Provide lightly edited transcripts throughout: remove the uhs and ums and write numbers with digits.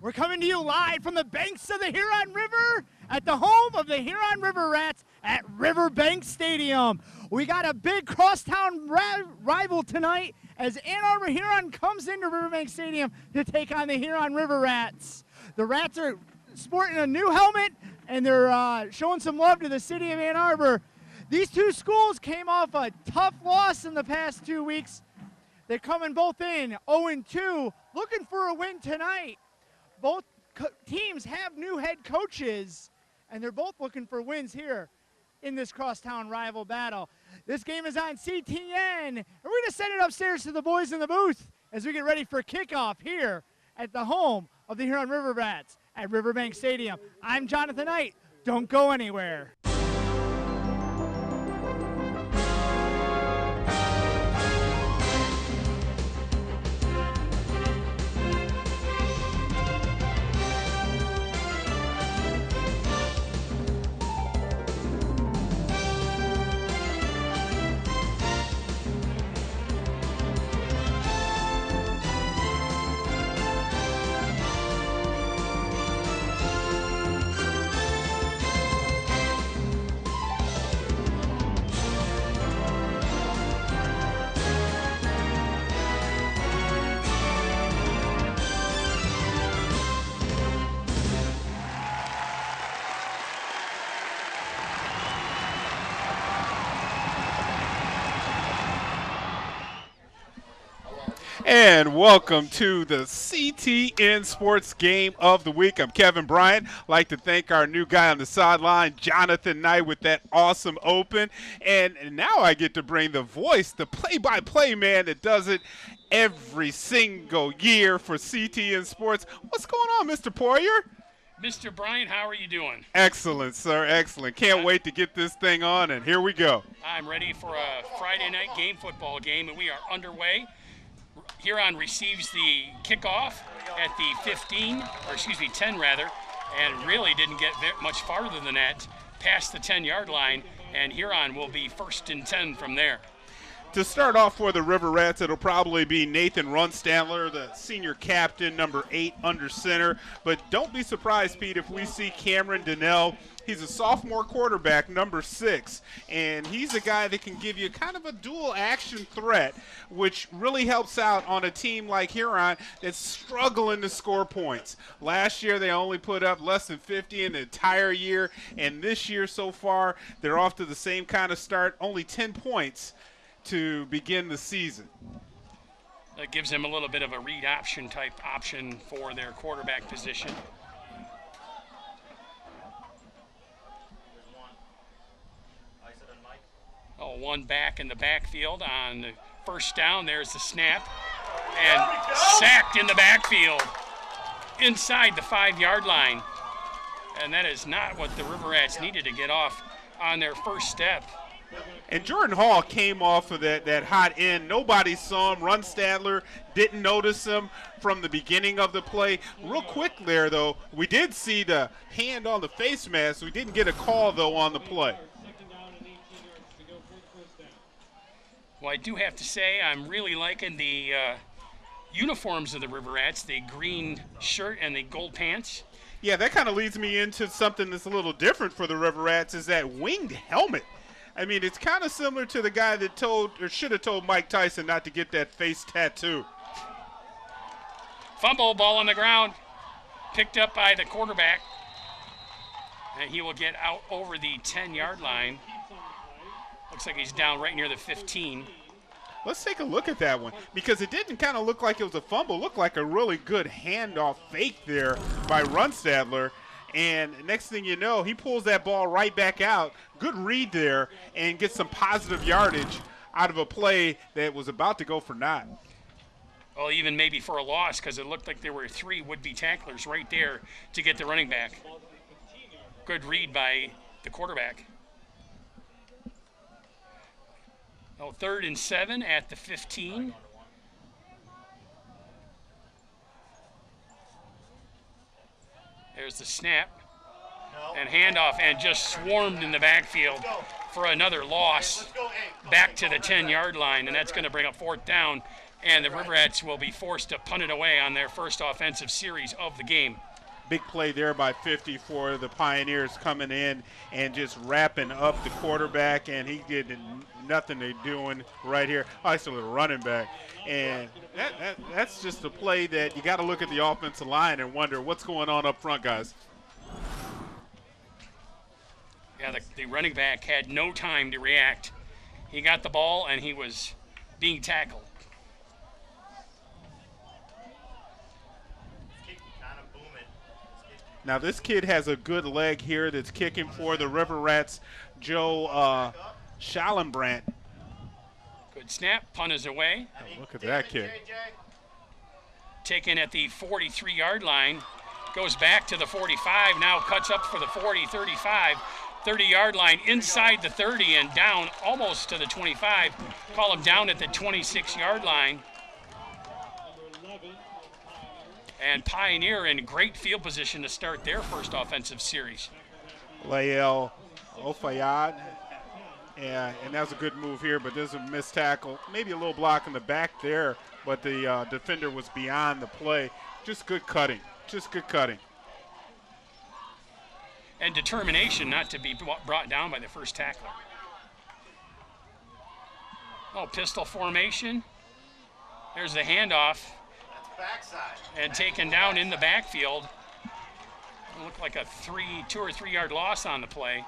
We're coming to you live from the banks of the Huron River at the home of the Huron River Rats at Riverbank Stadium. We got a big crosstown rival tonight as Ann Arbor Huron comes into Riverbank Stadium to take on the Huron River Rats. The Rats are sporting a new helmet and they're showing some love to the city of Ann Arbor. These two schools came off a tough loss in the past 2 weeks. They're coming both in 0-2, looking for a win tonight. Both teams have new head coaches, and they're both looking for wins here in this crosstown rival battle. This game is on CTN, and we're going to send it upstairs to the boys in the booth as we get ready for kickoff here at the home of the Huron River Rats at Riverbank Stadium. I'm Jonathan Knight. Don't go anywhere. And welcome to the CTN Sports Game of the Week. I'm Kevin Bryant. I'd like to thank our new guy on the sideline, Jonathan Knight, with that awesome open. And now I get to bring the voice, the play-by-play man that does it every single year for CTN Sports. What's going on, Mr. Poirier? Mr. Bryant, how are you doing? Excellent, sir, excellent. Can't wait to get this thing on, and here we go. I'm ready for a Friday night football game, and we are underway. Huron receives the kickoff at the 10 rather, and really didn't get much farther than that, past the 10-yard line, and Huron will be 1st and 10 from there. To start off for the River Rats, it'll probably be Nathan Runstadler, the senior captain, number 8 under center. But don't be surprised, Pete, if we see Cameron Donnell. He's a sophomore quarterback, number 6, and he's a guy that can give you kind of a dual action threat, which really helps out on a team like Huron that's struggling to score points. Last year they only put up less than 50 in the entire year, and this year so far they're off to the same kind of start, only 10 points to begin the season. That gives them a little bit of a read option type option for their quarterback position. One back in the backfield on the first down. There's the snap, and sacked in the backfield inside the 5-yard line. And that is not what the River Rats needed to get off on their first step. And Jordan Hall came off of that hot end. Nobody saw him. Runstadler didn't notice him from the beginning of the play. Real quick there, though, we did see the hand on the face mask. We didn't get a call, though, on the play. Well, I do have to say I'm really liking the uniforms of the River Rats, the green shirt and the gold pants. Yeah, that kind of leads me into something that's a little different for the River Rats, is that winged helmet. I mean, it's kind of similar to the guy that should have told Mike Tyson not to get that face tattoo. Fumble, ball on the ground, picked up by the quarterback, and he will get out over the 10-yard line. Looks like he's down right near the 15. Let's take a look at that one, because it didn't kind of look like it was a fumble. It looked like a really good handoff fake there by Runstadler. And next thing you know, he pulls that ball right back out. Good read there, and gets some positive yardage out of a play that was about to go for naught. Well, even maybe for a loss, because it looked like there were 3 would-be tacklers right there to get the running back. Good read by the quarterback. 3rd and 7 at the 15. There's the snap and handoff, and just swarmed in the backfield for another loss back to the 10-yard line, and that's going to bring up 4th down and the River Rats will be forced to punt it away on their first offensive series of the game. Big play there by 50 for the Pioneers, coming in and just wrapping up the quarterback, and he did nothing to doing right here. Nice little running back. And that's just a play that you got to look at the offensive line and wonder what's going on up front, guys. Yeah, the running back had no time to react. He got the ball, and he was being tackled. Now this kid has a good leg here that's kicking for the River Rats, Joe Schallenbrandt. Good snap, punt is away. Oh, look at that kid. Taken at the 43-yard line, goes back to the 45, now cuts up for the 40, 35, 30-yard line, inside the 30 and down almost to the 25. Call him down at the 26-yard line. And Pioneer in great field position to start their first offensive series. Lael Ofayad. Yeah, and that was a good move here, but there's a missed tackle. Maybe a little block in the back there, but the defender was beyond the play. Just good cutting. Just good cutting. And determination not to be brought down by the first tackler. Oh, pistol formation. There's the handoff. Backside. And taken down in the backfield. It looked like a 2 or 3 yard loss on the play.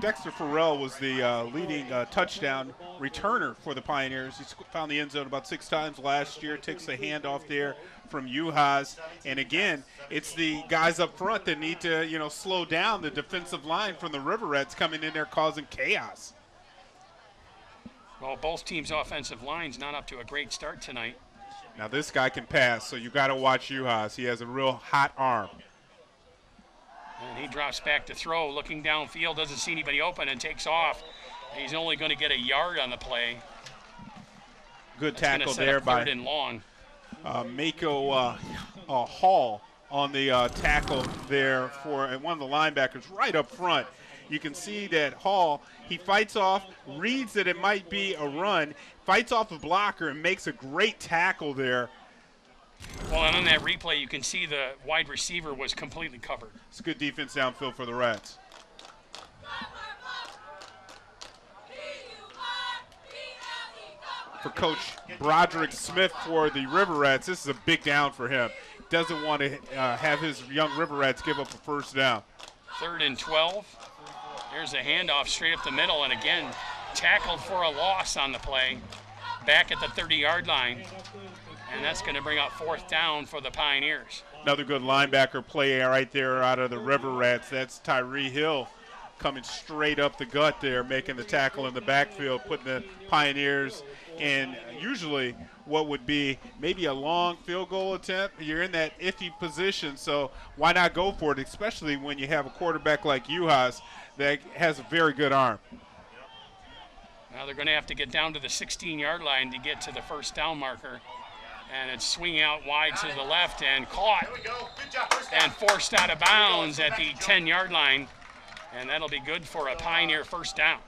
Dexter Farrell was the leading touchdown returner for the Pioneers. He found the end zone about 6 times last year. Takes the handoff there from Juhas. And again, it's the guys up front that need to, slow down the defensive line from the River Rats coming in there causing chaos. Well, both teams' offensive lines not up to a great start tonight. Now this guy can pass, so you got to watch Juhas. He has a real hot arm. And he drops back to throw, looking downfield, doesn't see anybody open, and takes off. He's only going to get a yard on the play. Good That's tackle there by third and long. Mako Hall on the tackle there for one of the linebackers right up front. You can see that Hall, he fights off, reads that it might be a run, fights off a blocker, and makes a great tackle there. Well, and on that replay, you can see the wide receiver was completely covered. It's good defense downfield for the Rats. For Coach Broderick Smith for the River Rats, this is a big down for him. Doesn't want to have his young River Rats give up a first down. 3rd and 12. There's a handoff straight up the middle, and again, tackled for a loss on the play. Back at the 30-yard line. And that's going to bring out 4th down for the Pioneers. Another good linebacker play right there out of the River Rats. That's Tyree Hill coming straight up the gut there, making the tackle in the backfield, putting the Pioneers in usually what would be maybe a long field goal attempt. You're in that iffy position, so why not go for it, especially when you have a quarterback like Juhas that has a very good arm. Now they're going to have to get down to the 16-yard line to get to the first down marker. And it's swinging out wide to the left and caught and forced out of bounds at the 10-yard line. And that'll be good for a Pioneer first down.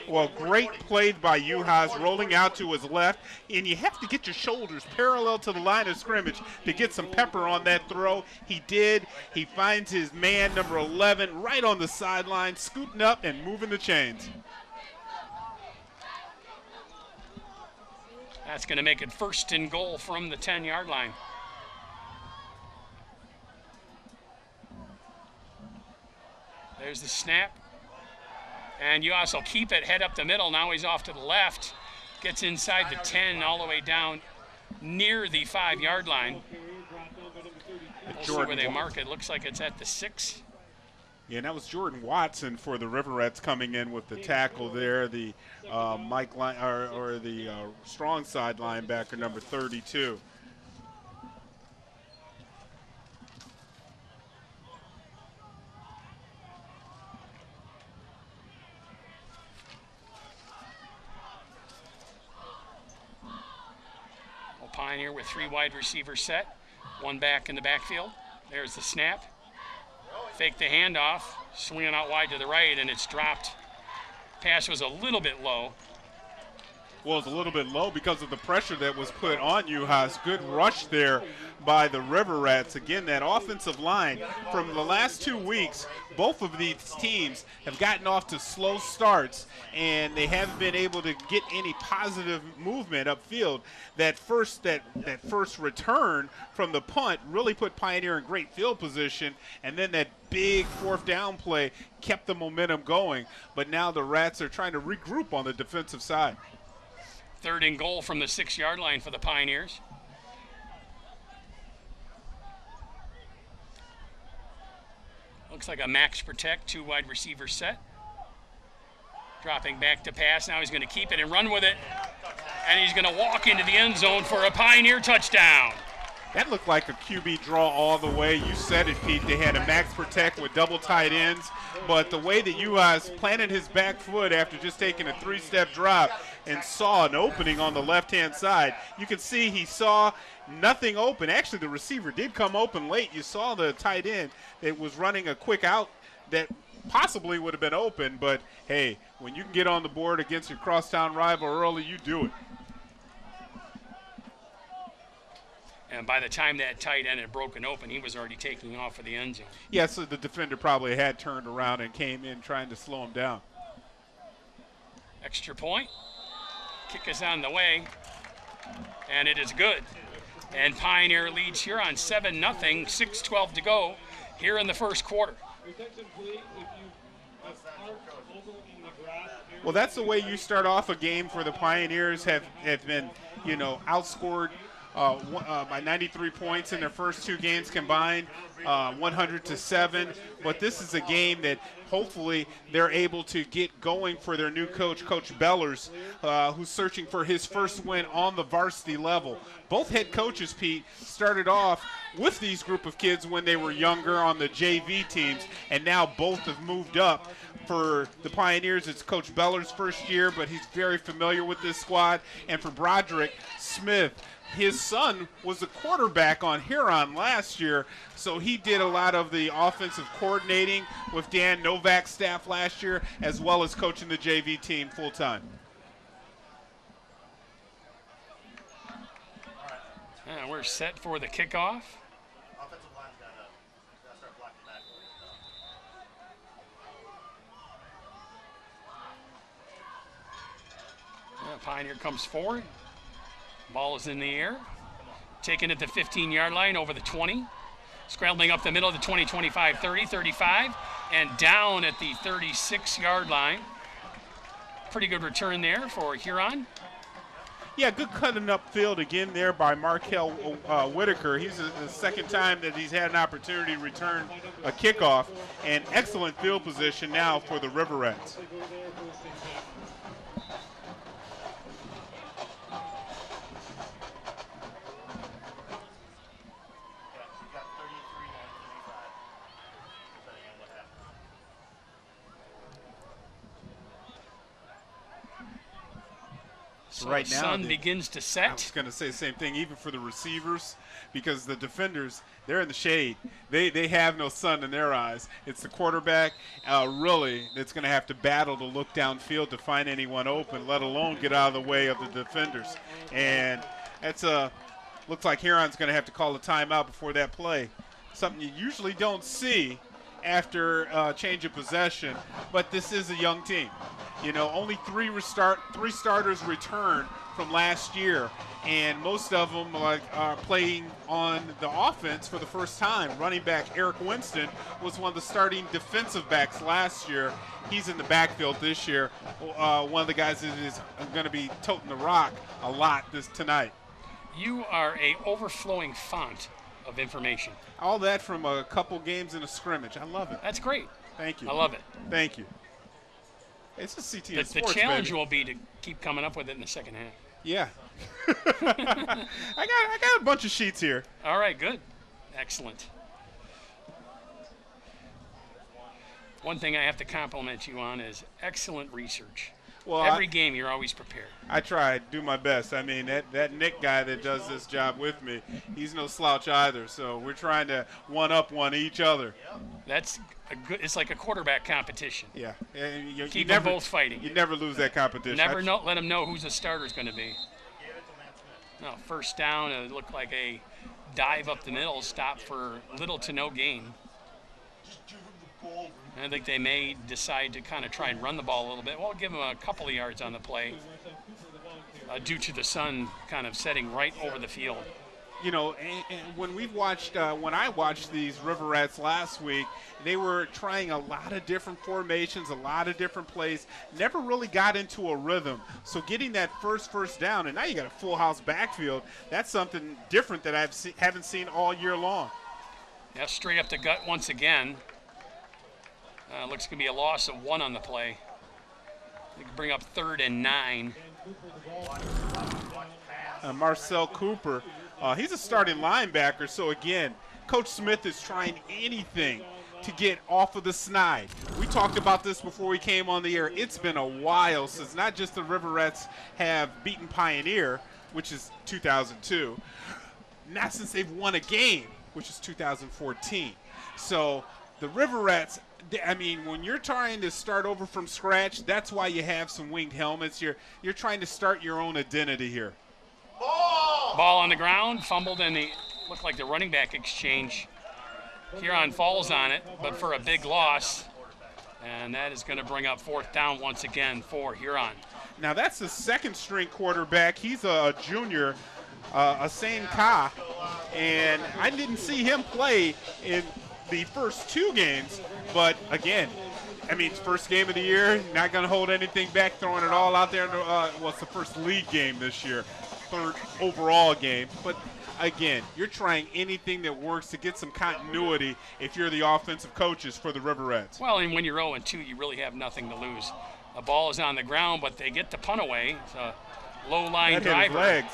Well, great play by Juhas, rolling out to his left. And you have to get your shoulders parallel to the line of scrimmage to get some pepper on that throw. He did. He finds his man, number 11, right on the sideline, scooting up and moving the chains. That's going to make it 1st and goal from the 10-yard line. There's the snap. And you also keep it, head up the middle. Now he's off to the left. Gets inside the 10 all the way down near the 5-yard line. We'll see where they mark it. Looks like it's at the 6. Yeah, and that was Jordan Watson for the River Rats coming in with the tackle there, the strong side linebacker, number 32. Well, Pioneer with 3 wide receivers set, 1 back in the backfield. There's the snap. Fake the handoff, swinging out wide to the right, and it's dropped Pass was a little bit low. Well, it's a little bit low because of the pressure that was put on Juhas. Good rush there by the River Rats. Again, that offensive line from the last 2 weeks, both of these teams have gotten off to slow starts, and they haven't been able to get any positive movement upfield. That first return from the punt really put Pioneer in great field position, and then that big fourth down play kept the momentum going. But now the Rats are trying to regroup on the defensive side. 3rd and goal from the 6-yard line for the Pioneers. Looks like a max protect, 2 wide receiver set. Dropping back to pass. Now he's going to keep it and run with it. And he's going to walk into the end zone for a Pioneer touchdown. That looked like a QB draw all the way. You said it, Pete. They had a max protect with double tight ends. But the way that Juhas planted his back foot after just taking a 3-step drop and saw an opening on the left-hand side, you can see he saw nothing open. Actually, the receiver did come open late. You saw the tight end that was running a quick out that possibly would have been open. But, hey, when you can get on the board against your crosstown rival early, you do it. And by the time that tight end had broken open, he was already taking off for the end zone. Yeah, so the defender probably had turned around and came in trying to slow him down. Extra point. Kick is on the way. And it is good. And Pioneer leads Huron 7-0, 6:12 to go here in the first quarter. Well, that's the way you start off a game for the Pioneers. Have been, outscored by 93 points in their first 2 games combined, 100-7. But this is a game that hopefully they're able to get going for their new coach, Coach Bellers, who's searching for his first win on the varsity level. Both head coaches, Pete, started off with these group of kids when they were younger on the JV teams, and now both have moved up. For the Pioneers, it's Coach Beller's first year, but he's very familiar with this squad. And for Broderick Smith, his son was the quarterback on Huron last year, so he did a lot of the offensive coordinating with Dan Novak's staff last year, as well as coaching the JV team full-time. And we're set for the kickoff. Pioneer comes forward. Ball is in the air. Taken at the 15-yard line over the 20. Scrambling up the middle of the 20, 25, 30, 35, and down at the 36-yard line. Pretty good return there for Huron. Yeah, good cutting upfield again there by Markel Whitaker. He's the second time that he's had an opportunity to return a kickoff, and excellent field position now for the River Rats. So right the now, sun begins to set. I was going to say the same thing, even for the receivers, because the defenders, they're in the shade. They have no sun in their eyes. It's the quarterback, really, that's going to have to battle to look downfield to find anyone open, let alone get out of the way of the defenders. And that's looks like Huron's going to have to call a timeout before that play, something you usually don't see after change of possession, but this is a young team. Only three starters returned from last year, and most of them are playing on the offense for the first time. Running back Eric Winston was one of the starting defensive backs last year. He's in the backfield this year. One of the guys that is going to be toting the rock a lot tonight. You are a overflowing font of information. All that from a couple games in a scrimmage. I love it. That's great. Thank you. I love it. Thank you. It's a CTN The Sports, challenge baby. will be to keep coming up with it in the second half. Yeah. I got a bunch of sheets here. All right, good. Excellent. One thing I have to compliment you on is excellent research. Well, Every game, you're always prepared. I try to do my best. I mean, that Nick guy that does this job with me, he's no slouch either. So we're trying to one-up each other. That's a good. It's like a quarterback competition. Yeah. And Keep them both fighting. You never lose that competition. Let them know who's the starter's going to be. No, first down, it looked like a dive up the middle, stop for little to no gain. I think they may decide to kind of try and run the ball a little bit. We'll give them a couple of yards on the play due to the sun kind of setting right over the field. You know, and when we've watched, when I watched these River Rats last week, they were trying a lot of different formations, a lot of different plays, never really got into a rhythm. So getting that first down, and now you got a full house backfield, that's something different that haven't seen all year long. Yeah, straight up the gut once again. Looks going to be a loss of 1 on the play. They can bring up 3rd and 9. Marcel Cooper, he's a starting linebacker, so again, Coach Smith is trying anything to get off of the snide. We talked about this before we came on the air. It's been a while since not just the River Rats have beaten Pioneer, which is 2002, not since they've won a game, which is 2014. So the River Rats, I mean, when you're trying to start over from scratch, that's why you have some winged helmets. You're trying to start your own identity here. Ball on the ground, fumbled, and looked like the running back exchange. Huron falls on it, but for a big loss. And that is going to bring up 4th down once again for Huron. Now that's the second string quarterback. He's a junior, Asain Ka, and I didn't see him play in the first 2 games, but again, I mean, first game of the year, not going to hold anything back, throwing it all out there. It's the first league game this year, 3rd overall game, but again, you're trying anything that works to get some continuity if you're the offensive coaches for the River Rats. Well, and when you're 0-2, you really have nothing to lose. The ball is on the ground, but they get the punt away. It's a low-line driver. Hit his legs.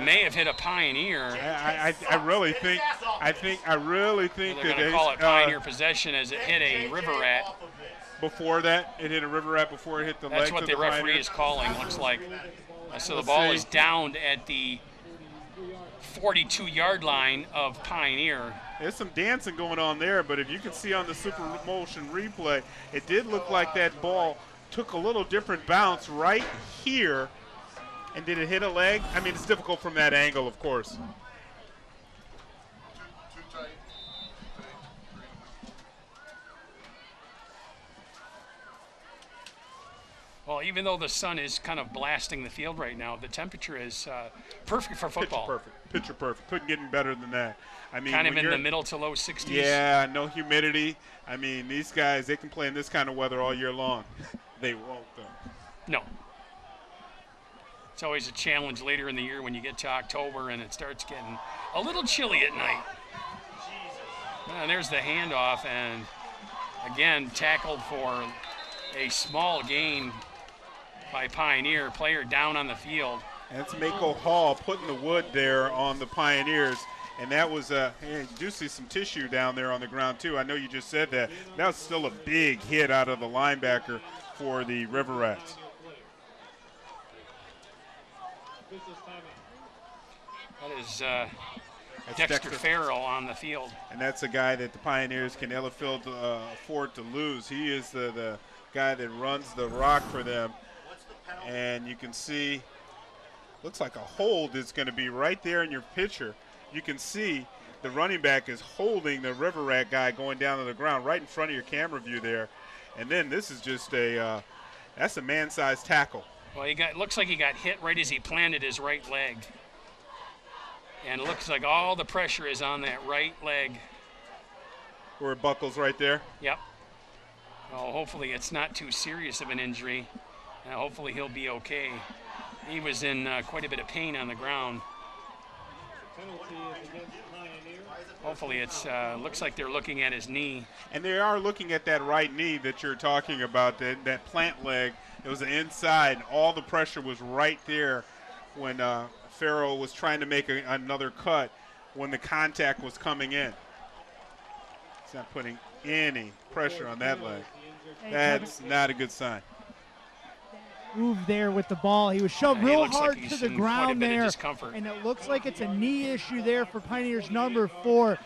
May have hit a Pioneer. I really think they're going to call it Pioneer possession as it hit a River Rat. Before that, it hit a River Rat before it hit the leg. That's what the referee is calling, looks like. So the ball is downed at the 42-yard line of Pioneer. There's some dancing going on there, but if you can see on the super motion replay, it did look like that ball took a little different bounce right here. And did it hit a leg? I mean, it's difficult from that angle, of course. Well, even though the sun is kind of blasting the field right now, the temperature is perfect for football. Picture perfect. Couldn't get any better than that. I mean, kind of in the middle to low 60s. Yeah, no humidity. I mean, these guys, they can play in this kind of weather all year long. They won't, though. No. It's always a challenge later in the year when you get to October and it starts getting a little chilly at night. And there's the handoff, and again, tackled for a small gain by Pioneer. Player down on the field. And it's Mako Hall putting the wood there on the Pioneers. And that was, you do see some tissue down there on the ground, too. I know you just said that. That was still a big hit out of the linebacker for the River Rats. That is Dexter Farrell on the field. And that's a guy that the Pioneers can ill afford to lose. He is the guy that runs the rock for them. And you can see, looks like a hold is going to be right there in your picture. You can see the running back is holding the River Rat guy going down to the ground right in front of your camera view there. And then this is just that's a man-sized tackle. Well, looks like he got hit right as he planted his right leg. And it looks like all the pressure is on that right leg. Where it buckles right there? Yep. Well, hopefully it's not too serious of an injury. Hopefully he'll be okay. He was in quite a bit of pain on the ground. Hopefully it's looks like they're looking at his knee. And they are looking at that right knee that you're talking about, that plant leg. It was the inside. All the pressure was right there when Farrell was trying to make another cut when the contact was coming in. He's not putting any pressure on that leg. That's not a good sign. move there with the ball. He was shoved He real looks like hard he's to the in quite a ground bit of there, discomfort. and it looks like it's a knee issue there for Pioneers number 4.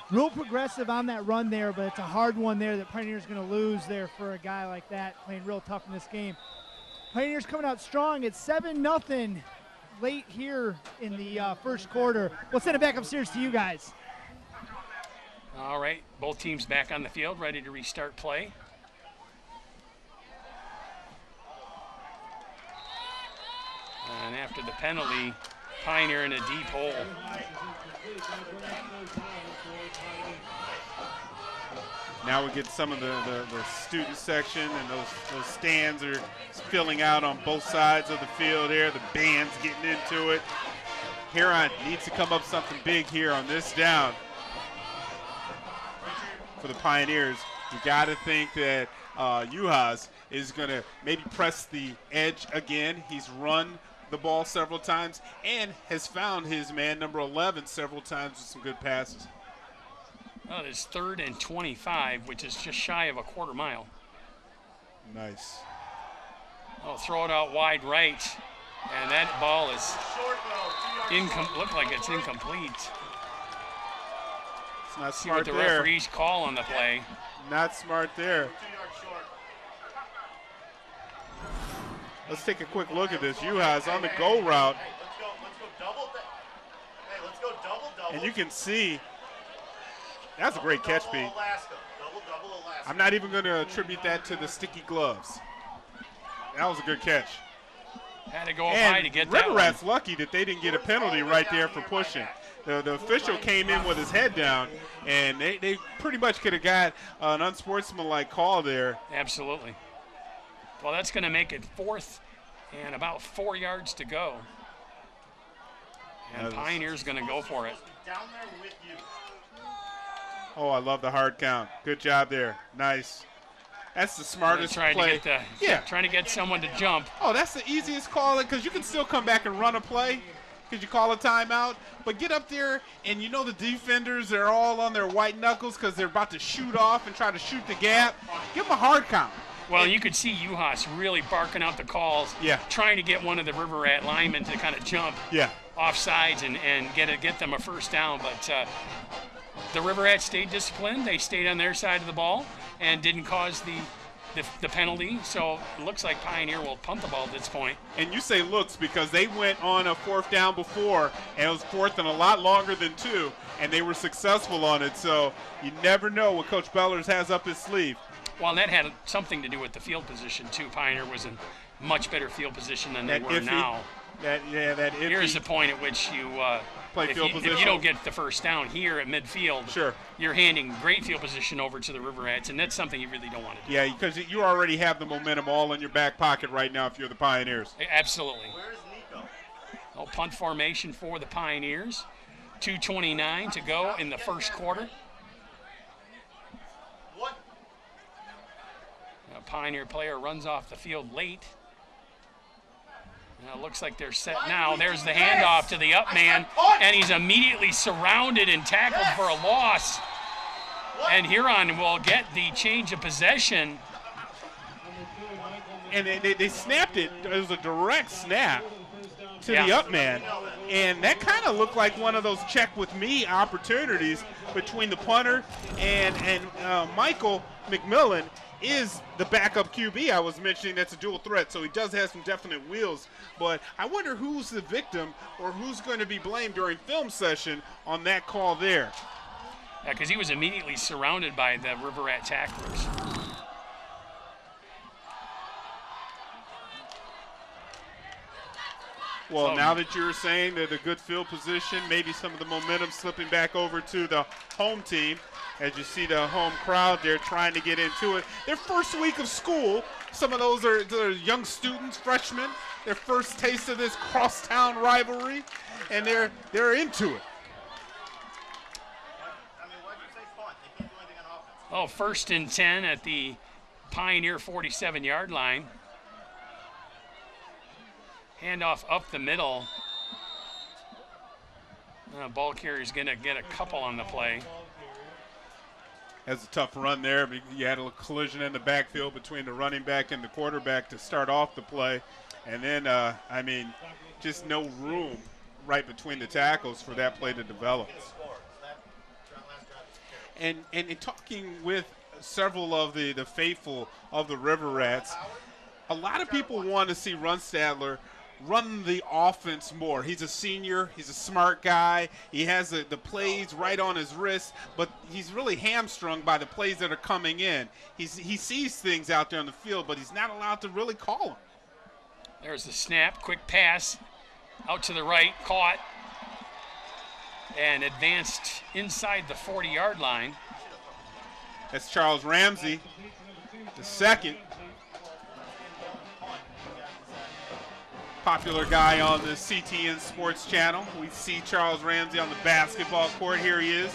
Real progressive on that run there, but it's a hard one there that Pioneers going to lose there for a guy like that playing real tough in this game. Pioneers coming out strong. It's 7-0 late here in the first quarter. We'll send it back upstairs to you guys. All right, both teams back on the field, ready to restart play. And after the penalty, Pioneer in a deep hole. Now we get some of the student section, and those stands are filling out on both sides of the field here. The band's getting into it. Huron needs to come up something big here on this down for the Pioneers. You got to think that Uhas is going to maybe press the edge again. He's run the ball several times and has found his man, number 11, several times with some good passes. Well, it's 3rd and 25, which is just shy of a quarter mile. Nice. Oh, throw it out wide right, and that ball is look like it's incomplete. It's not See what smart the there. referees call on the play. Not smart there. Let's take a quick look at this. Uhas on the go route. And you can see, that's a great catch, Pete. I'm not even going to attribute that to the sticky gloves. That was a good catch. Had to go up high to get that River one. Rats lucky that they didn't get a penalty right there for pushing. The official came in with his head down, and they pretty much could have got an unsportsmanlike call there. Absolutely. Well, that's going to make it 4th and about 4 yards to go. And Pioneer's going to go for it. Oh, I love the hard count. Good job there. Nice. That's the smartest Trying play. to get trying to get someone to jump. Oh, that's the easiest call, because you can still come back and run a play because you call a timeout. But get up there, and you know the defenders are all on their white knuckles because they're about to shoot off and try to shoot the gap. Give them a hard count. Well, you could see Uhas really barking out the calls, Yeah. trying to get one of the River Rat linemen to kind of jump Yeah. off sides and get them a first down. But the River Rats stayed disciplined. They stayed on their side of the ball and didn't cause the penalty. So it looks like Pioneer will punt the ball at this point. And you say looks because they went on a 4th down before, and it was 4th and a lot longer than 2, and they were successful on it. So you never know what Coach Bellers has up his sleeve. Well, that had something to do with the field position, too. Pioneer was in much better field position than they That were iffy. now. That iffy. Here's the point at which you Play field if you position. don't get the first down here at midfield, Sure. you're handing great field position over to the River Rats, and that's something you really don't want to do. Yeah, because you already have the momentum all in your back pocket right now if you're the Pioneers. Absolutely. Where's Nico? Oh, punt formation for the Pioneers. 2:29 to go in the first quarter. A Pioneer player runs off the field late. Now it looks like they're set now. There's the handoff to the up man, and he's immediately surrounded and tackled for a loss. And Huron will get the change of possession. And they snapped it. It was a direct snap to the Yeah. up man. And that kind of looked like one of those check with me opportunities between the punter and Michael McMillan is the backup QB I was mentioning that's a dual threat, so he does have some definite wheels. But I wonder who's the victim or who's going to be blamed during film session on that call there. Yeah, because he was immediately surrounded by the River Rat tacklers. Well, now that you're saying that a good field position, maybe some of the momentum slipping back over to the home team, as you see the home crowd there trying to get into it. Their first week of school, some of those are young students, freshmen, their first taste of this crosstown rivalry, and they're into it. Oh, 1st and 10 at the Pioneer 47-yard line. Handoff up the middle. Ball carrier's going to get a couple on the play. has a tough run there. You had a collision in the backfield between the running back and the quarterback to start off the play. And then, I mean, just no room right between the tackles for that play to develop. And in talking with several of the faithful of the River Rats, a lot of people want to see Runstadler run the offense more. He's a senior. He's a smart guy. He has the plays right on his wrist, but he's really hamstrung by the plays that are coming in. He sees things out there on the field, but he's not allowed to really call them. There's the snap, quick pass, out to the right, caught, and advanced inside the 40-yard line. That's Charles Ramsey, the second. Popular guy on the CTN Sports Channel. We see Charles Ramsey on the basketball court. Here he is.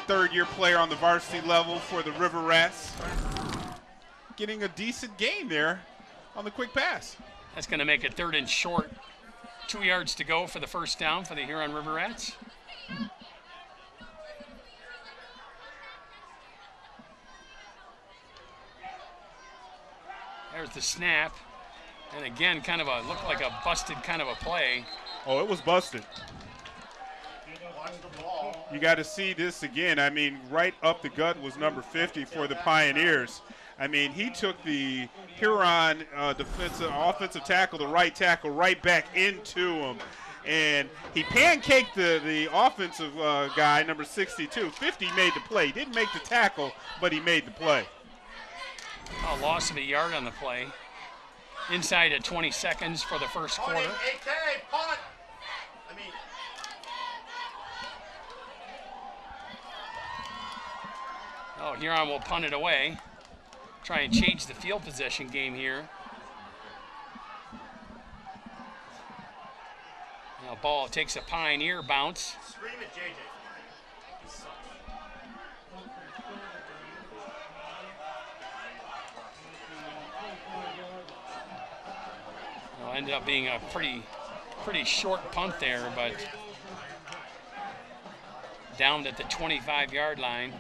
Third-year player on the varsity level for the River Rats. Getting a decent gain there on the quick pass. That's going to make it 3rd and short. 2 yards to go for the first down for the Huron River Rats. There's the snap. And again, kind of looked like a busted kind of a play. Oh, it was busted. You got to see this again. I mean, right up the gut was number 50 for the Pioneers. I mean, he took the Huron offensive tackle, the right tackle, right back into him. And he pancaked the offensive guy, number 62. 50 made the play. He didn't make the tackle, but he made the play. A loss of a yard on the play. Inside of 20 seconds for the first quarter. Oh, Huron will punt it away. Try and change the field possession game here. Now ball takes a Pioneer bounce. Scream it, JJ. Ended up being a pretty short punt there, but down at the 25-yard line.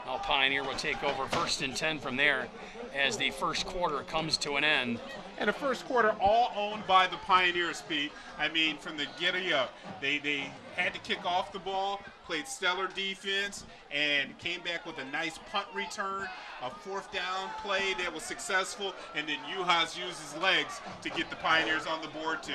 Now Pioneer will take over 1st and 10 from there as the first quarter comes to an end. And the first quarter all owned by the Pioneers, Pete. I mean, from the get-up, they had to kick off the ball, played stellar defense, and came back with a nice punt return, a 4th down play that was successful, and then Juhas used his legs to get the Pioneers on the board to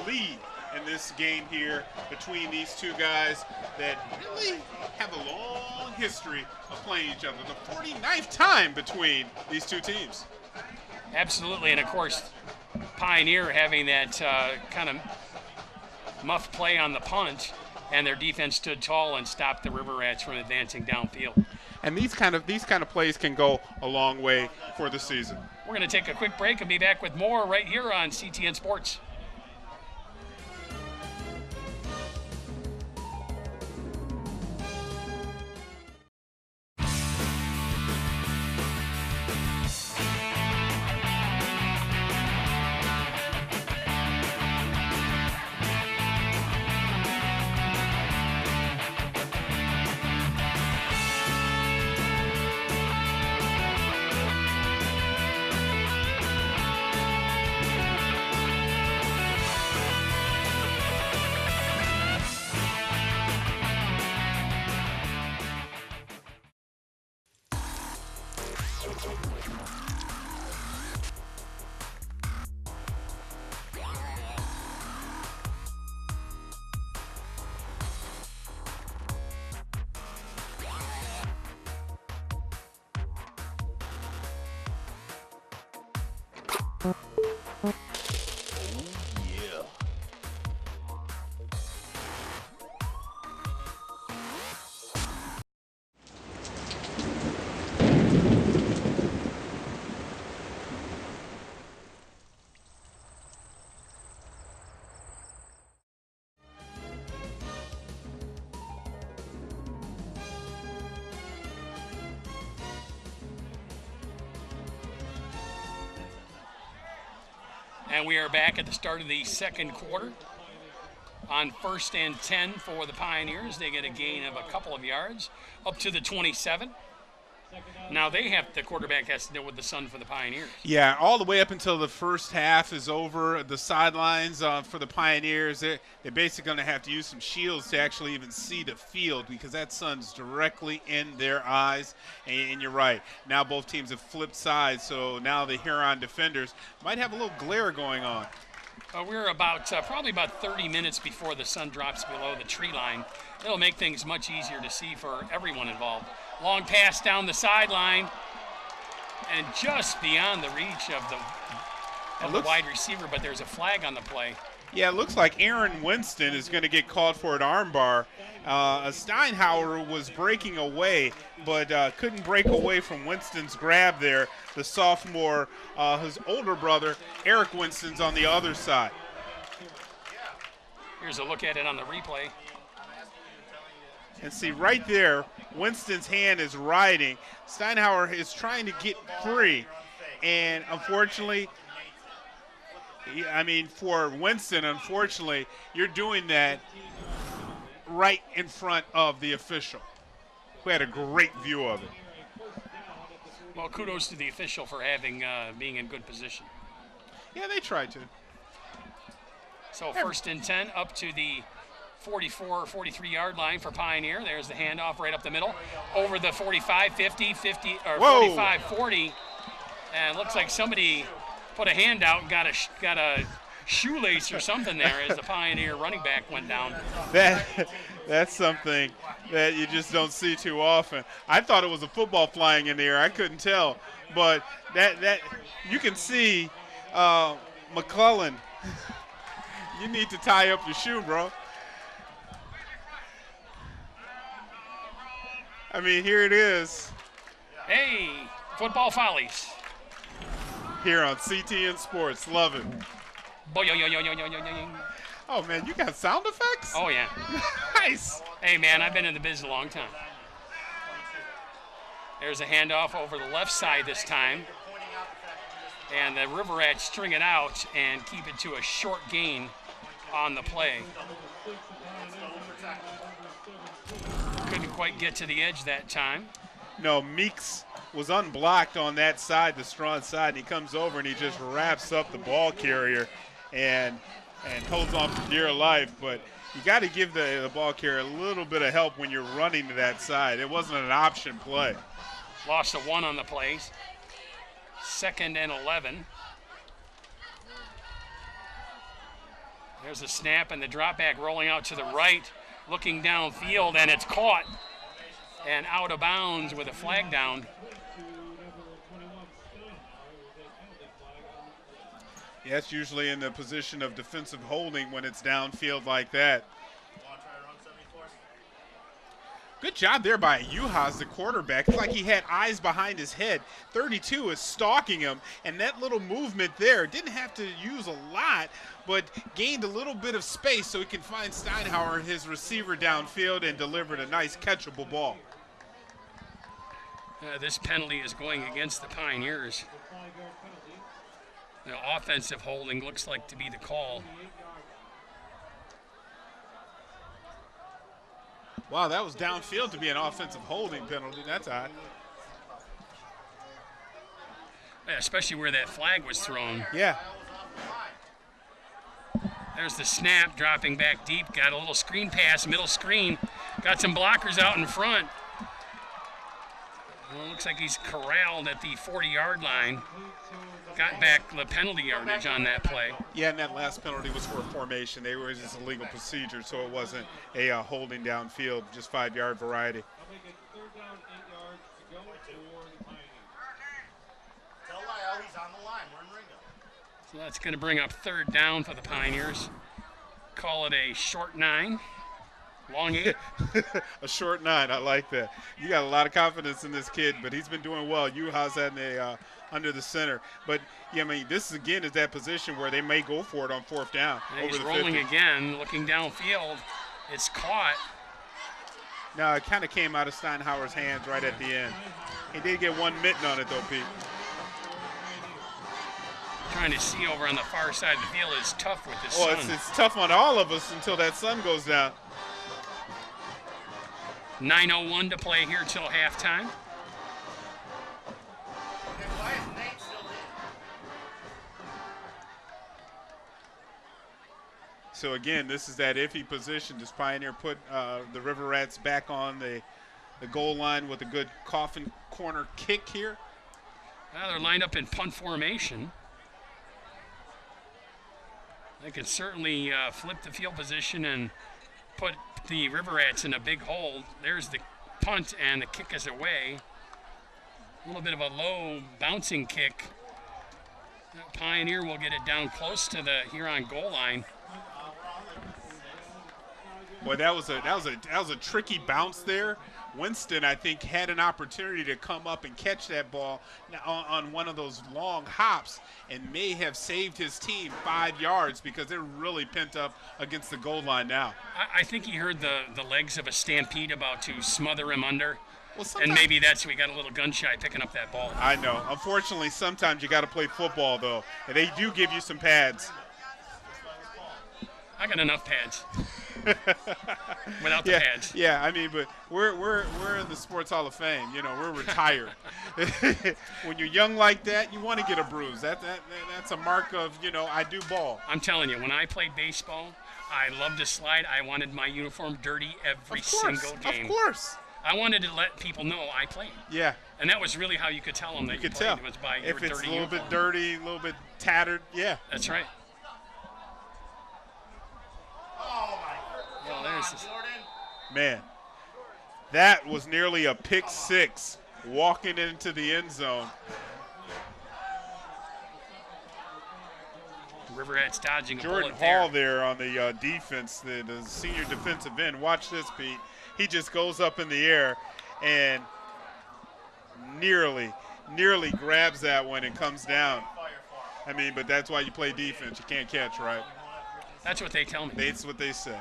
lead in this game here between these two guys that really have a long history of playing each other. The 49th time between these two teams. Absolutely, and of course, Pioneer having that kind of muff play on the punt, and their defense stood tall and stopped the River Rats from advancing downfield. And these kind of plays can go a long way for the season. We're going to take a quick break and be back with more right here on CTN Sports. And we are back at the start of the second quarter. On 1st and 10 for the Pioneers. They get a gain of a couple of yards up to the 27. Now the quarterback has to deal with the sun for the Pioneers. Yeah, all the way up until the first half is over. The sidelines for the Pioneers, they're basically going to have to use some shields to actually even see the field because that sun's directly in their eyes. And you're right. Now both teams have flipped sides, so now the Huron defenders might have a little glare going on. We're probably about 30 minutes before the sun drops below the tree line. It'll make things much easier to see for everyone involved. Long pass down the sideline, and just beyond the reach of the wide receiver, but there's a flag on the play. Yeah, it looks like Aaron Winston is going to get called for an armbar. Steinhauer was breaking away, but couldn't break away from Winston's grab there. The sophomore, his older brother, Eric Winston's on the other side. Here's a look at it on the replay. And see right there, Winston's hand is riding. Steinhauer is trying to get free. And unfortunately, for Winston, unfortunately, you're doing that right in front of the official, who had a great view of it. Well, kudos to the official for being in good position. Yeah, they tried to. So 1st and 10 up to the 44 or 43-yard line for Pioneer. There's the handoff right up the middle. Over the 45, 50, 50, or 45, 40. And it looks like somebody put a hand out and got a shoelace or something there as the Pioneer running back went down. That's something that you just don't see too often. I thought it was a football flying in the air. I couldn't tell. But that you can see McClellan, you need to tie up your shoe, bro. I mean, here it is. Hey, football follies. Here on CTN Sports. Love it. Oh, man, you got sound effects? Oh, yeah. Nice. Hey, man, I've been in the business a long time. There's a handoff over the left side this time. And the River Rats string it out and keep it to a short gain on the play. Couldn't quite get to the edge that time. No, Meeks was unblocked on that side, the strong side. And he comes over and he just wraps up the ball carrier and holds on for dear life. But you got to give the ball carrier a little bit of help when you're running to that side. It wasn't an option play. Lost a 1 on the plays. 2nd and 11. There's a snap and the drop back rolling out to the right, looking downfield, and it's caught and out of bounds with a flag down. Yeah, it's usually in the position of defensive holding when it's downfield like that. Good job there by Uhas, the quarterback. It's like he had eyes behind his head. 32 is stalking him, and that little movement there didn't have to use a lot, but gained a little bit of space so he can find Steinhauer, his receiver, downfield, and delivered a nice catchable ball. This penalty is going against the Pioneers. The offensive holding looks like to be the call. Wow, that was downfield to be an offensive holding penalty. That's odd. Yeah, especially where that flag was thrown. Yeah. There's the snap, dropping back deep. Got a little screen pass, middle screen. Got some blockers out in front. Well, looks like he's corralled at the 40-yard line. Got back the penalty yardage on that play. Yeah, and that last penalty was for a formation. They were just a legal procedure, so it wasn't a holding downfield, just 5-yard variety. So that's going to bring up 3rd down for the Pioneers. Call it a short 9. Long 8. A short 9, I like that. You got a lot of confidence in this kid, but he's been doing well. Uhas had under the center. But, yeah, I mean, this, again, is that position where they may go for it on 4th down. And he's rolling 50. Again, looking downfield. It's caught. No, it kind of came out of Steinhauer's hands right at the end. He did get one mitten on it, though, Pete. Trying to see over on the far side of the field is tough with the Well, sun. it's tough on all of us until that sun goes down. 9:01 to play here till halftime. So again, this is that iffy position. Does Pioneer put the River Rats back on the goal line with a good coffin corner kick here? Well, they're lined up in punt formation. They could certainly flip the field position and put the River Rats in a big hole. There's the punt, and the kick is away. A little bit of a low bouncing kick. Pioneer will get it down close to the Huron goal line. Boy, that was a tricky bounce there. Winston, I think, had an opportunity to come up and catch that ball on one of those long hops and may have saved his team 5 yards because they're really pent up against the goal line now. I think he heard the legs of a stampede about to smother him under. Well, and maybe that's we got a little gun shy picking up that ball. I know. Unfortunately, sometimes you got to play football, though, and they do give you some pads. I got enough pads. Without the pads. Yeah, I mean, but we're in the Sports Hall of Fame. You know, we're retired. When you're young like that, you want to get a bruise. That's a mark of, you know, I do ball. I'm telling you, when I played baseball, I loved to slide. I wanted my uniform dirty every single game. Of course. I wanted to let people know I played. Yeah. And that was really how you could tell them that you could played. tell. It was by your if it's dirty a little uniform. bit dirty, a little bit tattered, yeah. That's right. Well, there's this. Man, that was nearly a pick six walking into the end zone. River Rats dodging a Jordan bullet Hall there. there on the defense, the senior defensive end. Watch this, Pete. He just goes up in the air and nearly grabs that one and comes down. I mean, but that's why you play defense. You can't catch, right? That's what they tell me. That's what they say.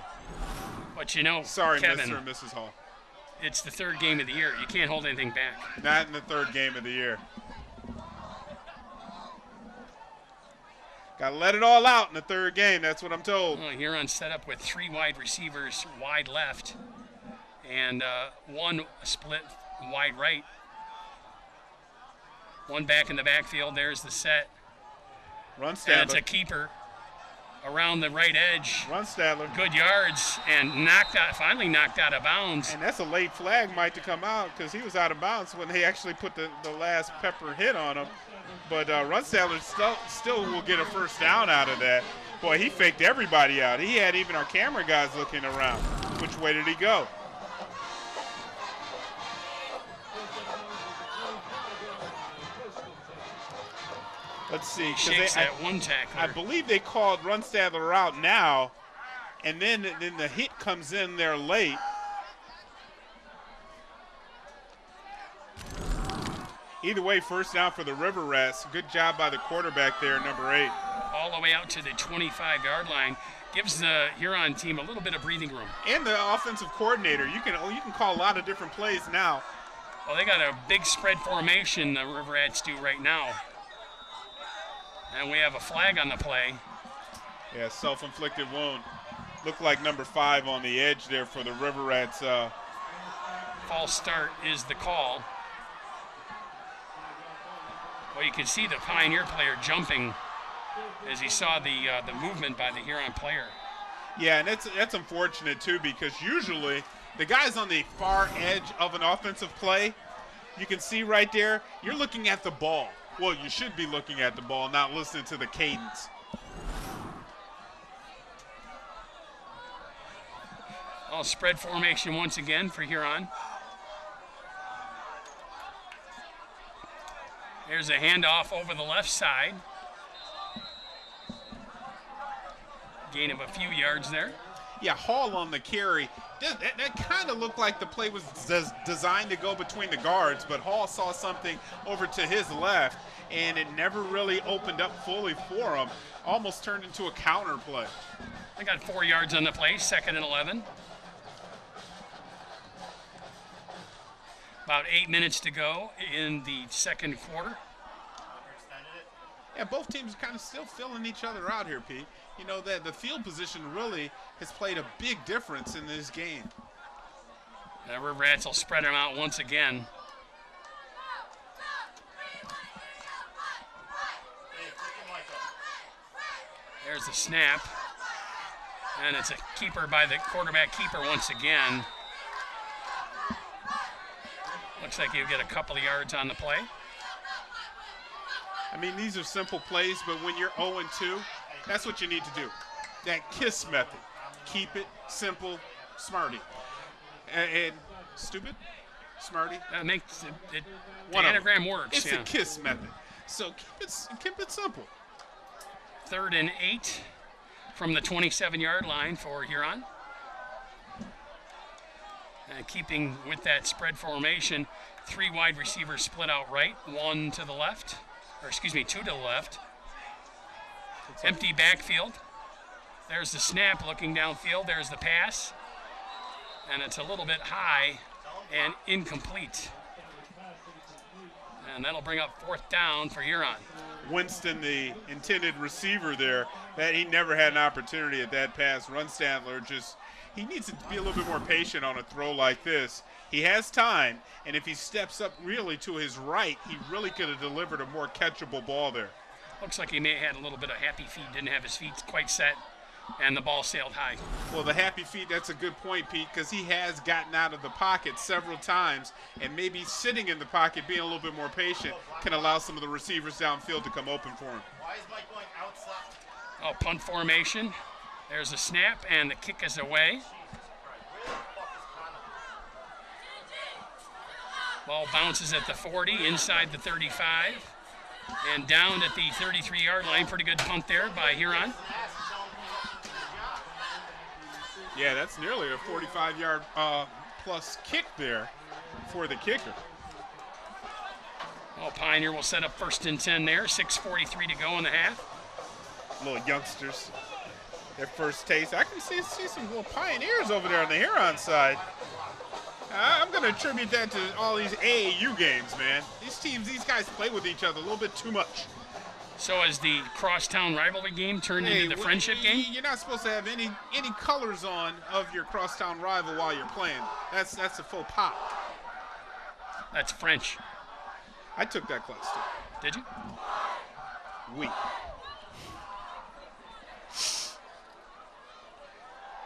But you know, Sorry, Kevin, Mr. and Mrs. Hall. it's the third game of the year. You can't hold anything back. Not in the third game of the year. Got to let it all out in the third game. That's what I'm told. Well, Huron set up with 3 wide receivers wide left and 1 split wide right. 1 back in the backfield. There's the set. Run And Stadler. it's a keeper around the right edge. Run Stadler. Good yards and finally knocked out of bounds. And that's a late flag, Mike, to come out because he was out of bounds when they actually put the last pepper hit on him. But Run Stadler still will get a first down out of that. Boy, he faked everybody out. He had even our camera guys looking around. Which way did he go? Let's see. Shakes that one tackler. I believe they called Run Stadler out now, and then the hit comes in there late. Either way, first down for the River Rats. Good job by the quarterback there, number 8. All the way out to the 25-yard line. Gives the Huron team a little bit of breathing room. And the offensive coordinator. You can call a lot of different plays now. Well, they got a big spread formation, the River Rats do right now. And we have a flag on the play. Yeah, self-inflicted wound. Looked like number 5 on the edge there for the River Rats. False start is the call. Well, you can see the Pioneer player jumping as he saw the movement by the Huron player. Yeah, and that's unfortunate too because usually the guys on the far edge of an offensive play, you can see right there, you're looking at the ball. Well, you should be looking at the ball, not listening to the cadence. Well, spread formation once again for Huron. There's a handoff over the left side. Gain of a few yards there. Yeah, Hall on the carry. That kind of looked like the play was designed to go between the guards, but Hall saw something over to his left, and it never really opened up fully for him. Almost turned into a counter play. They got 4 yards on the play, 2nd and 11. About 8 minutes to go in the second quarter. Yeah, both teams kind of still filling each other out here, Pete. You know, that the field position really has played a big difference in this game. The River Rats will spread them out once again. There's the snap. And it's a keeper by the quarterback keeper once again. Looks like you get a couple of yards on the play. I mean, these are simple plays, but when you're 0-2, that's what you need to do. That KISS method. Keep it simple, smarty. And stupid, smarty. That makes it the One of them. anagram works. It's Yeah. a KISS method. So keep it simple. 3rd and 8 from the 27-yard line for Huron. Keeping with that spread formation, 3 wide receivers split out right, 1 to the left, or excuse me, 2 to the left. Empty backfield. There's the snap looking downfield. There's the pass. And it's a little bit high and incomplete. And that'll bring up 4th down for Huron. Winston, the intended receiver there, that he never had an opportunity at that pass. Runstandler he needs to be a little bit more patient on a throw like this. He has time, and if he steps up really to his right, he really could have delivered a more catchable ball there. Looks like he may have had a little bit of happy feet, didn't have his feet quite set, and the ball sailed high. Well, the happy feet, that's a good point, Pete, because he has gotten out of the pocket several times, and maybe sitting in the pocket, being a little bit more patient, can allow some of the receivers downfield to come open for him. Why is Mike going outside? Oh, punt formation. There's a snap, and the kick is away. Ball bounces at the 40, inside the 35, and down at the 33-yard line. Pretty good punt there by Huron. Yeah, that's nearly a 45-yard plus kick there for the kicker. Oh, Pioneer will set up 1st and 10 there. 6:43 to go in the half. Little youngsters, their first taste. I can see some little Pioneers over there on the Huron side. I'm going to attribute that to all these AAU games, man. These guys play with each other a little bit too much. So has the crosstown rivalry game turned into the friendship game? You're not supposed to have any colors on of your crosstown rival while you're playing. That's a faux pas. That's French. I took that class too. Did you? Oui.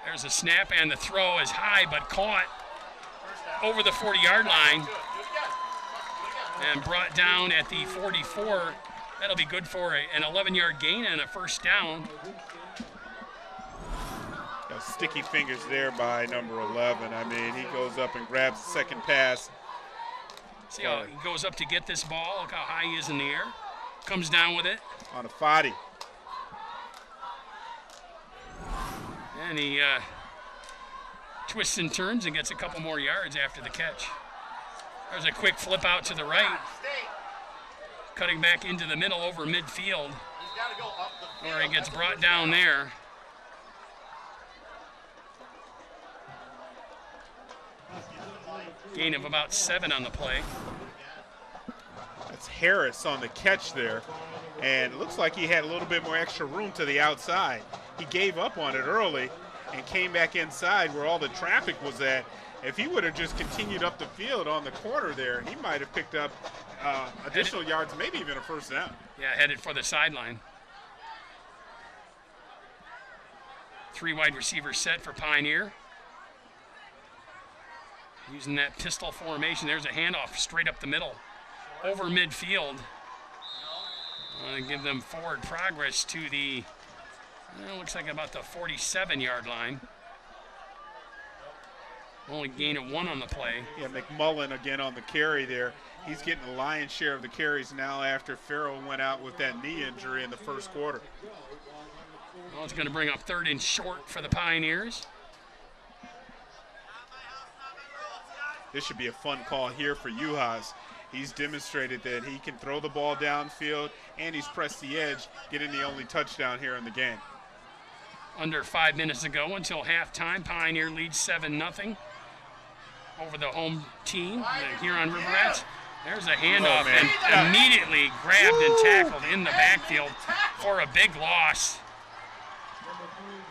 There's a snap, and the throw is high but caught over the 40-yard line and brought down at the 44. That'll be good for an 11-yard gain and a 1st down. Got sticky fingers there by number 11. I mean, he goes up and grabs the second pass. See how he goes up to get this ball. Look how high he is in the air. Comes down with it. On a 40. And he twists and turns and gets a couple more yards after the catch. There's a quick flip out to the right. Cutting back into the middle over midfield, where he gets brought down there. Gain of about 7 on the play. That's Harris on the catch there. And it looks like he had a little bit more extra room to the outside. He gave up on it early and came back inside where all the traffic was at. If he would have just continued up the field on the corner there, he might have picked up additional yards, maybe even a 1st down. Yeah, headed for the sideline. 3 wide receivers set for Pioneer. Using that pistol formation. There's a handoff straight up the middle. Over midfield. Give them forward progress to the, looks like about the 47-yard line. Only gain of 1 on the play. Yeah, McMullen again on the carry there. He's getting the lion's share of the carries now after Farrell went out with that knee injury in the 1st quarter. Well, it's going to bring up 3rd and short for the Pioneers. This should be a fun call here for Uhas. He's demonstrated that he can throw the ball downfield, and he's pressed the edge, getting the only touchdown here in the game. Under 5 minutes to go until halftime. Pioneer leads 7-0 over the home team, the Huron River Rats. There's a handoff and immediately grabbed and tackled in the backfield for a big loss.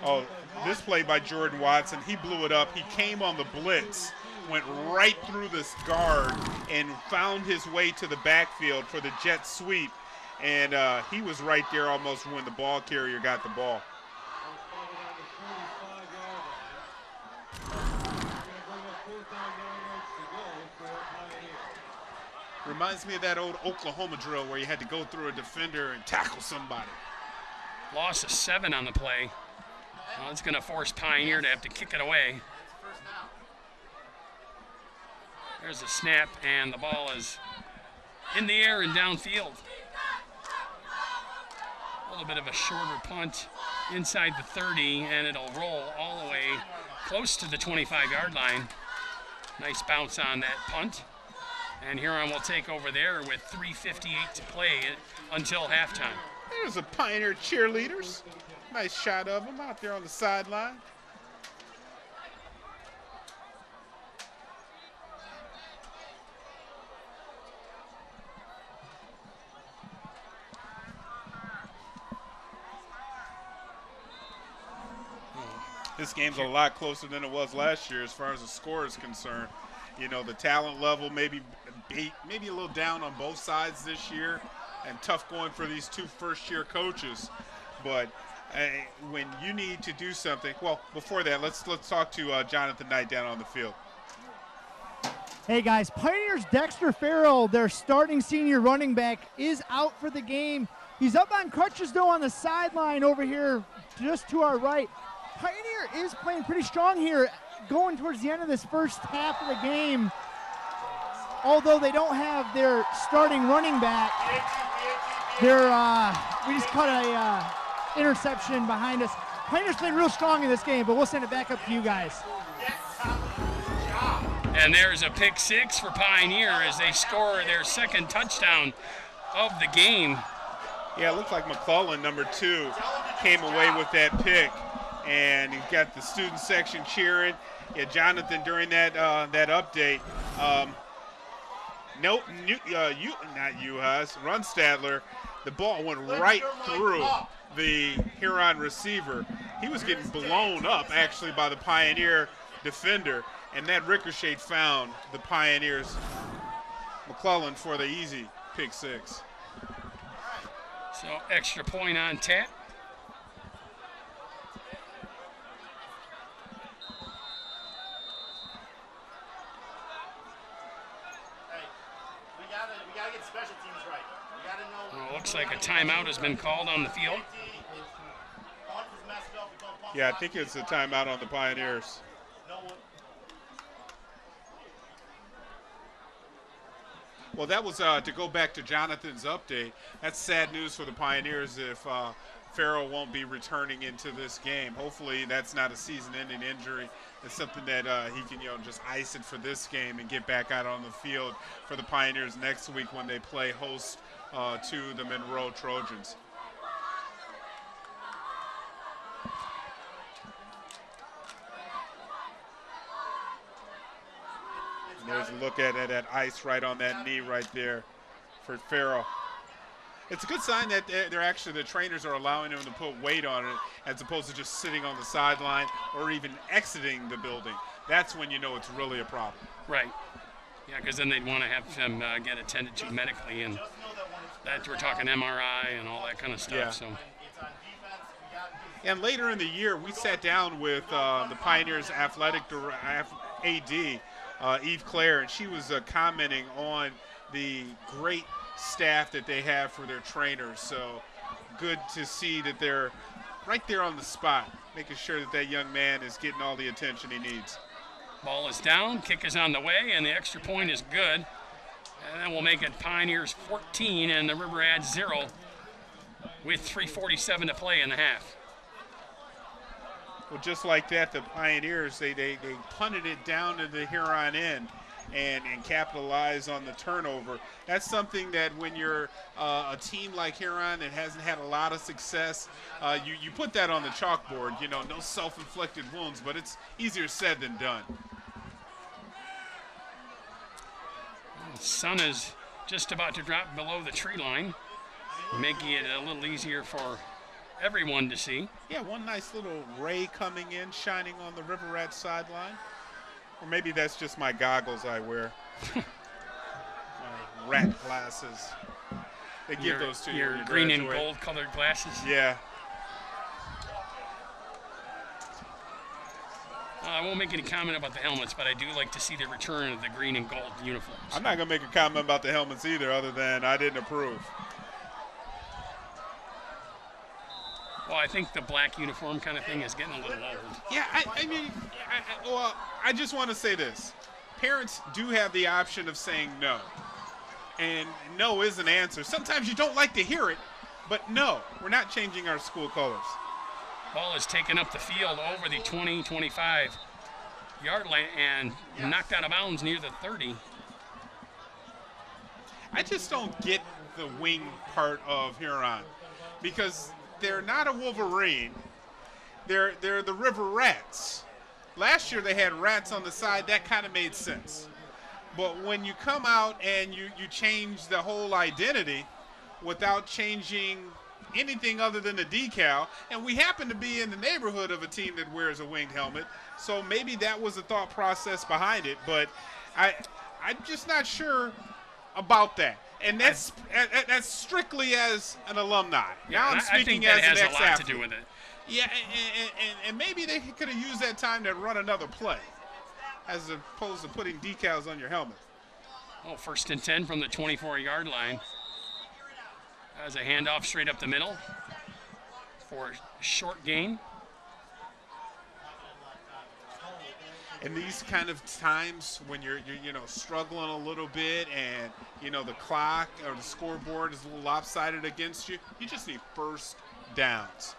Oh, this play by Jordan Watson, he blew it up. He came on the blitz, went right through this guard, and found his way to the backfield for the jet sweep. And he was right there almost when the ball carrier got the ball. Reminds me of that old Oklahoma drill where you had to go through a defender and tackle somebody. Loss of 7 on the play. Well, it's going to force Pioneer to have to kick it away. There's a snap, and the ball is in the air and downfield. A little bit of a shorter punt inside the 30, and it'll roll all the way close to the 25-yard line. Nice bounce on that punt. And Huron will take over there with 3:58 to play until halftime. There's a Pioneer cheerleaders. Nice shot of them out there on the sideline. This game's a lot closer than it was last year as far as the score is concerned. You know, the talent level maybe a little down on both sides this year, and tough going for these two first-year coaches. But when you need to do something, well, before that, let's talk to Jonathan Knight down on the field. Hey guys, Pioneers Dexter Farrell, their starting senior running back, is out for the game. He's up on crutches though on the sideline over here just to our right. Pioneer is playing pretty strong here going towards the end of this first half of the game. Although they don't have their starting running back, we just caught a interception behind us. Pioneers playing real strong in this game, but we'll send it back up to you guys. And there's a pick 6 for Pioneer as they score their second touchdown of the game. Yeah, it looks like McClellan, number 2, came away with that pick. And you've got the student section cheering. Yeah, Jonathan, during that update, Runstadler, the ball went right through the Huron receiver. He was getting blown up, actually, by the Pioneer defender, and that ricochet found the Pioneers' McClellan for the easy pick 6. So extra point on tap. Looks like a timeout has been called on the field. Yeah, I think it's a timeout on the Pioneers. Well, that was to go back to Jonathan's update. That's sad news for the Pioneers if Farrell won't be returning into this game. Hopefully that's not a season-ending injury. It's something that he can, just ice it for this game and get back out on the field for the Pioneers next week when they play host to the Monroe Trojans. And there's a look at that ice right on that knee right there for Farrell. It's a good sign that the trainers are allowing him to put weight on it as opposed to just sitting on the sideline or even exiting the building. That's when you know it's really a problem. Right. Yeah, because then they'd want to have him get attended to medically, and that we're talking MRI and all that kind of stuff. Yeah. So. And later in the year, we sat down with the Pioneers athletic AD, Eve Claire, and she was commenting on the great staff that they have for their trainers. So good to see that they're right there on the spot, making sure that young man is getting all the attention he needs. Ball is down, kick is on the way, and the extra point is good. And then we'll make it Pioneers 14 and the River Rats 0 with 3:47 to play in the half. Well, just like that, the Pioneers, they punted it down to the Huron end and capitalize on the turnover. That's something that when you're a team like Huron that hasn't had a lot of success, you put that on the chalkboard, no self-inflicted wounds, but it's easier said than done. The sun is just about to drop below the tree line, making it a little easier for everyone to see. Yeah, one nice little ray coming in, shining on the River Rat sideline. Or maybe that's just my goggles I wear. My rat glasses. They give those to you. Your green and gold colored glasses. Yeah. I won't make any comment about the helmets, but I do like to see the return of the green and gold uniforms. I'm not going to make a comment about the helmets either, other than I didn't approve. Well, I think the black uniform kind of thing is getting a little old. Yeah, I just want to say this. Parents do have the option of saying no. And no is an answer. Sometimes you don't like to hear it, but no, we're not changing our school colors. Ball is taken up the field over the 20, 25 yard line and knocked out of bounds near the 30. I just don't get the wing part of Huron because they're not a Wolverine. They're the River Rats. Last year they had rats on the side. That kind of made sense. But when you come out and you change the whole identity without changing anything other than the decal, and we happen to be in the neighborhood of a team that wears a winged helmet, so maybe that was the thought process behind it, but I'm just not sure about that. And that's strictly as an alumni. Yeah, now I'm speaking as an ex-athlete. That has a lot to do with it. Yeah, and maybe they could have used that time to run another play as opposed to putting decals on your helmet. Oh, 1st and 10 from the 24-yard line. As a handoff straight up the middle for a short gain. In these kind of times when you're struggling a little bit and the clock or the scoreboard is a little lopsided against you, you just need first downs.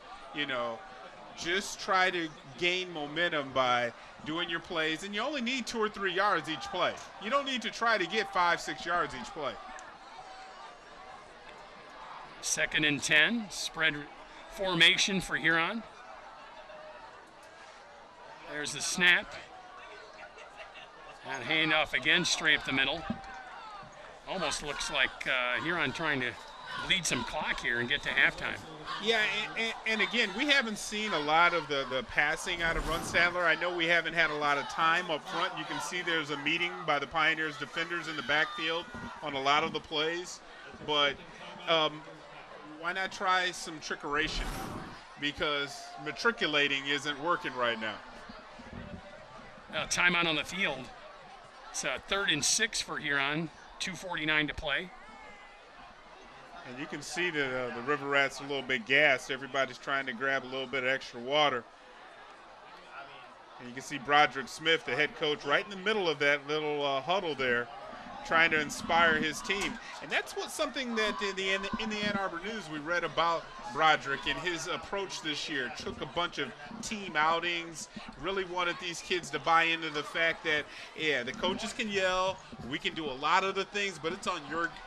Just try to gain momentum by doing your plays, and you only need 2 or 3 yards each play. You don't need to try to get 5-6 yards each play. 2nd and 10, spread formation for Huron. There's the snap. And handoff again, straight up the middle. Almost looks like Huron trying to bleed some clock here and get to halftime. Yeah, and again, we haven't seen a lot of the passing out of Runstadler. I know we haven't had a lot of time up front. You can see there's a meeting by the Pioneers defenders in the backfield on a lot of the plays. But why not try some trickeration? Because matriculating isn't working right now. Timeout on the field. It's 3rd and 6 for Huron. 2:49 to play. And you can see that the River Rats are a little bit gassed. Everybody's trying to grab a little bit of extra water. And you can see Broderick Smith, the head coach, right in the middle of that little huddle there, trying to inspire his team. And that's something that in the Ann Arbor News we read about Broderick and his approach this year. Took a bunch of team outings, really wanted these kids to buy into the fact that, yeah, the coaches can yell, we can do a lot of the things, but it's on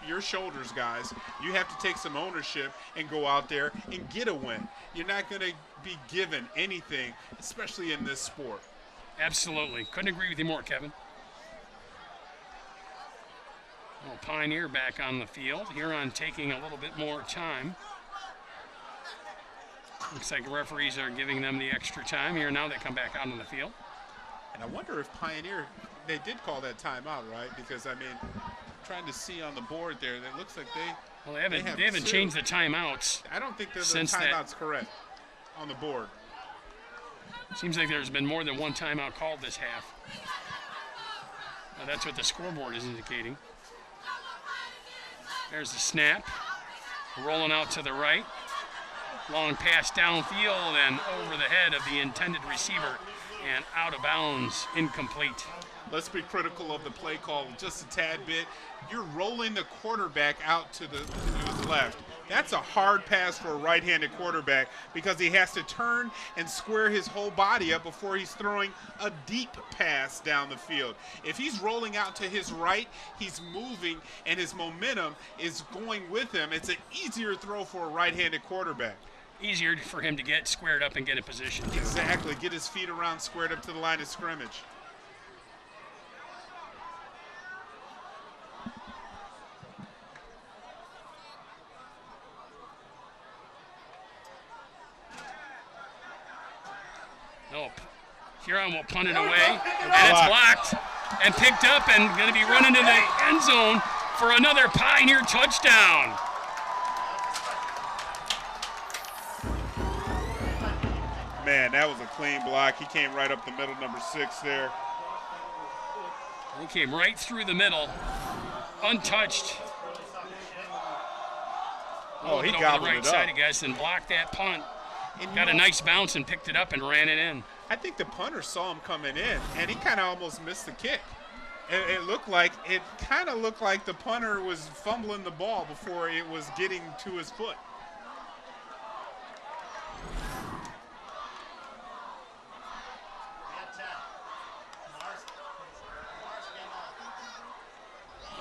your shoulders, guys. You have to take some ownership and go out there and get a win. You're not going to be given anything, especially in this sport. Absolutely. Couldn't agree with you more, Kevin. Well, Pioneer back on the field. Huron taking a little bit more time. Looks like referees are giving them the extra time here. Now they come back out on the field. And I wonder if Pioneer, they did call that timeout, right? Because, I mean, trying to see on the board there, it looks like they haven't changed the timeouts. I don't think the timeout's correct on the board. Seems like there's been more than one timeout called this half. Now that's what the scoreboard is indicating. There's the snap. Rolling out to the right. Long pass downfield and over the head of the intended receiver and out of bounds, incomplete. Let's be critical of the play call just a tad bit. You're rolling the quarterback out to his left. That's a hard pass for a right-handed quarterback because he has to turn and square his whole body up before he's throwing a deep pass down the field. If he's rolling out to his right, he's moving and his momentum is going with him. It's an easier throw for a right-handed quarterback. Easier for him to get squared up and get in position. Exactly. Get his feet around, squared up to the line of scrimmage. Huron will punt it away, and it's blocked and picked up and going to be running in the end zone for another Pioneer touchdown. Man, that was a clean block. He came right up the middle, number 6 there. He came right through the middle, untouched. Oh, he over gobbled the right it side, up. I guess, and blocked that punt. And Got a nice bounce and picked it up and ran it in. I think the punter saw him coming in, and he kind of almost missed the kick. It kind of looked like the punter was fumbling the ball before it was getting to his foot.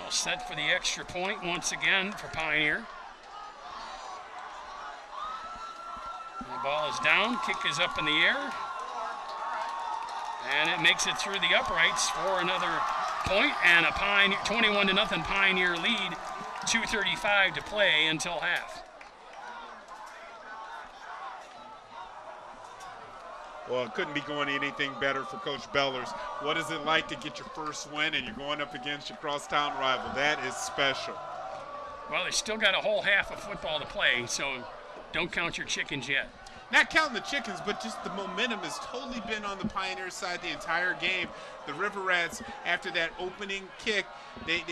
All set for the extra point once again for Pioneer. The ball is down, kick is up in the air, and it makes it through the uprights for another point and a Pioneer 21-0 Pioneer lead. 2:35 to play until half. Well, it couldn't be going anything better for Coach Bellers. What is it like to get your first win and you're going up against your crosstown rival? That is special. Well, they still got a whole half of football to play, so don't count your chickens yet. Not counting the chickens, but just the momentum has totally been on the Pioneer side the entire game. The River Rats, after that opening kick, they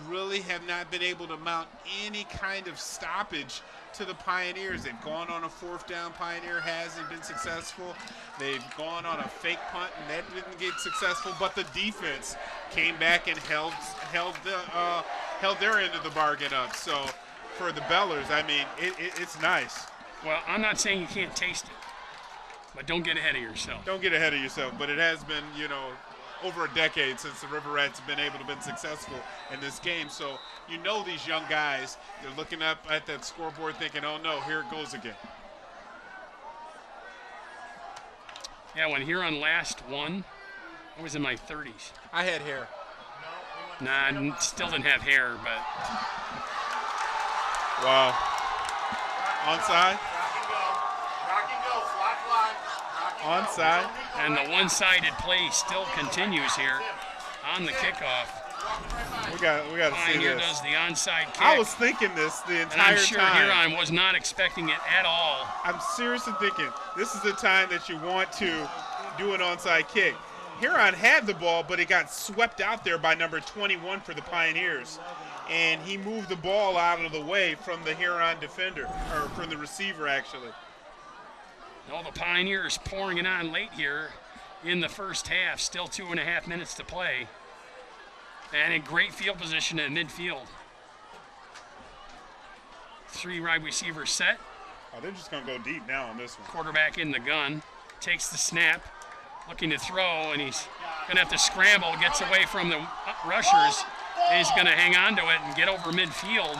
really have not been able to mount any kind of stoppage to the Pioneers. They've gone on a 4th down. Pioneer hasn't been successful. They've gone on a fake punt, and that didn't get successful. But the defense came back and held their end of the bargain up. So for the Bellers, I mean, it's nice. Well, I'm not saying you can't taste it, but don't get ahead of yourself. Don't get ahead of yourself, but it has been, over a decade since the River Rats have been able to be successful in this game. So these young guys, they're looking up at that scoreboard thinking, oh no, here it goes again. Yeah, when Huron last won, I was in my 30s. I had hair. Nah, I still didn't have hair, but. Wow. Onside. Rock and go, flat line. Onside. And the one-sided play still continues here on the kickoff. We got to see Pioneer this. does the onside kick. I was thinking this the entire and I'm sure time. Huron was not expecting it at all. I'm seriously thinking this is the time that you want to do an onside kick. Huron had the ball, but it got swept out there by number 21 for the Pioneers. And he moved the ball out of the way from the Huron defender, or from the receiver, actually. All the Pioneers pouring it on late here in the first half. Still 2.5 minutes to play. And in great field position at midfield. 3 wide receivers set. Oh, they're just going to go deep now on this one. Quarterback in the gun. Takes the snap. Looking to throw, and he's going to have to scramble. Gets away from the rushers. And he's going to hang on to it and get over midfield.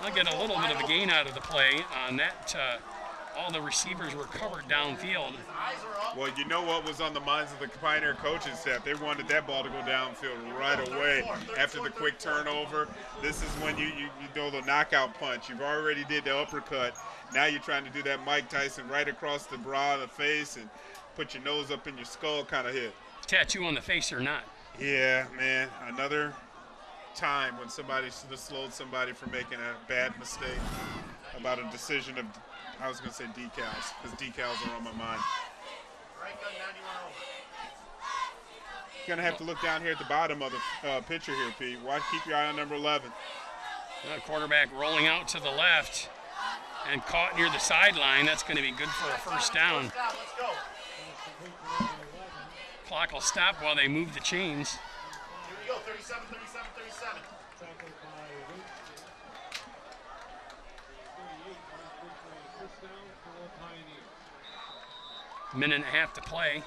I'll get a little bit of a gain out of the play on that. All the receivers were covered downfield. Well, you know what was on the minds of the Pioneer coaching staff? They wanted that ball to go downfield right away after the quick turnover. This is when you do the knockout punch. You've already did the uppercut. Now you're trying to do that Mike Tyson right across the brow of the face and put your nose up in your skull kind of hit. Tattoo on the face or not. Yeah, man. Another time when somebody should have slowed somebody from making a bad mistake about a decision of, I was going to say decals, because decals are on my mind. You're going to have to look down here at the bottom of the picture here, Pete. Keep your eye on number 11. Quarterback rolling out to the left and caught near the sideline. That's going to be good for a first down. Let's go. Clock will stop while they move the chains. Here we go, 37, 37, 37. Minute and a half to play.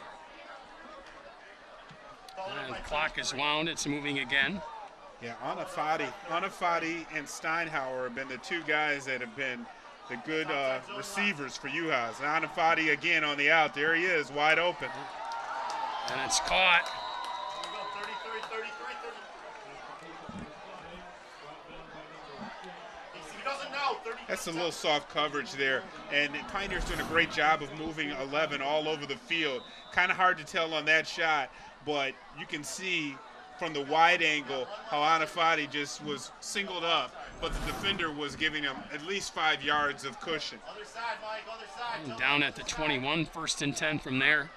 And the clock is wound. It's moving again. Yeah, Anafati and Steinhauer have been the 2 guys that have been the good receivers for UHAS. And Anafati again on the out. There he is, wide open. And it's caught. Here we go, 33, 33, 30. He doesn't know. go. 30. That's a little soft coverage there, and the Pioneers doing a great job of moving 11 all over the field. Kind of hard to tell on that shot, but you can see from the wide angle how Anafati just was singled up, but the defender was giving him at least 5 yards of cushion. Other side, Mike. Other side. Down at the 21, 1st and 10 from there.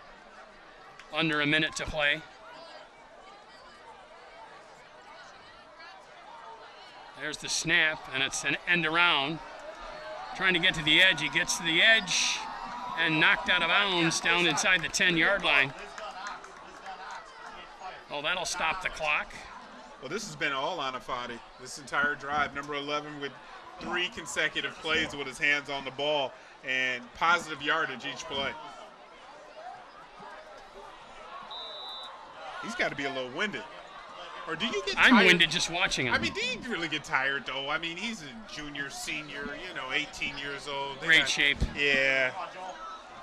Under a minute to play. There's the snap, and it's an end around. Trying to get to the edge. He gets to the edge and knocked out of bounds down inside the 10-yard line. Oh, that'll stop the clock. Well, this has been all Anafati this entire drive. Number 11 with 3 consecutive plays with his hands on the ball and positive yardage each play. He's got to be a little winded. Or do you get tired? I'm winded just watching him. I mean, do you really get tired, though? I mean, he's a junior, senior, 18 years old. Great shape. Yeah.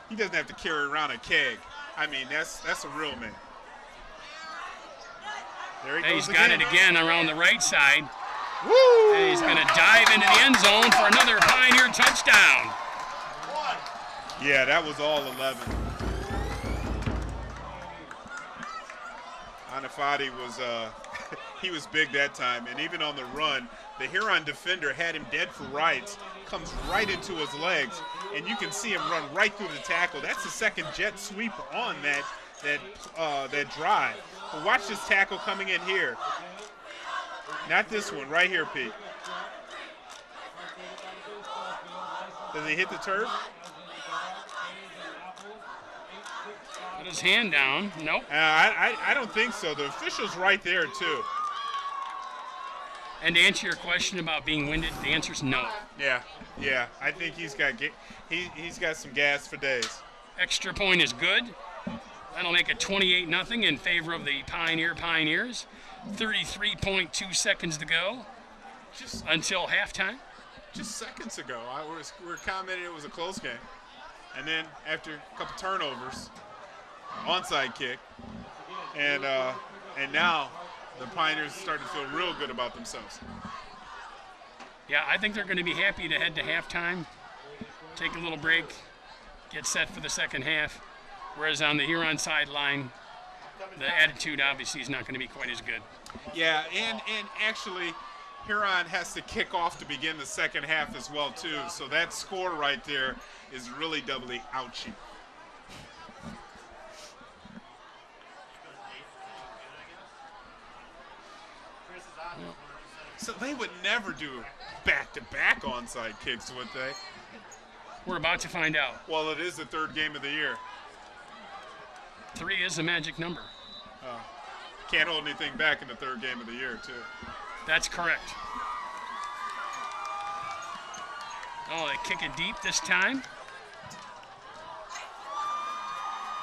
He doesn't have to carry around a keg. I mean, that's a real man. There he goes He's got it again around the right side. Woo! And he's going to dive into the end zone for another Pioneer touchdown. Yeah, that was all 11. Anafati was he was big that time, and even on the run, the Huron defender had him dead for rights, comes right into his legs, and you can see him run right through the tackle. That's the second jet sweep on that drive. But watch this tackle coming in here. Not this one, right here, Pete. Does he hit the turf? Put his hand down. Nope. I don't think so. The official's right there, too. And to answer your question about being winded, the answer is no. Yeah. I think he's got some gas for days. Extra point is good. That'll make it 28-0 in favor of the Pioneers. 33.2 seconds to go until halftime. Just seconds ago, we were commenting it was a close game. And then after a couple turnovers, onside kick, and now the Pioneers starting to feel real good about themselves. Yeah, I think they're going to be happy to head to halftime, take a little break, get set for the second half. Whereas on the Huron sideline, the attitude obviously is not going to be quite as good. Yeah, and actually, Huron has to kick off to begin the second half as well, too. So that score right there is really doubly ouchy. So they would never do back-to-back onside kicks, would they? We're about to find out. Well, it is the third game of the year. 3 is a magic number. Can't hold anything back in the third game of the year, too. That's correct. Oh, they kick it deep this time.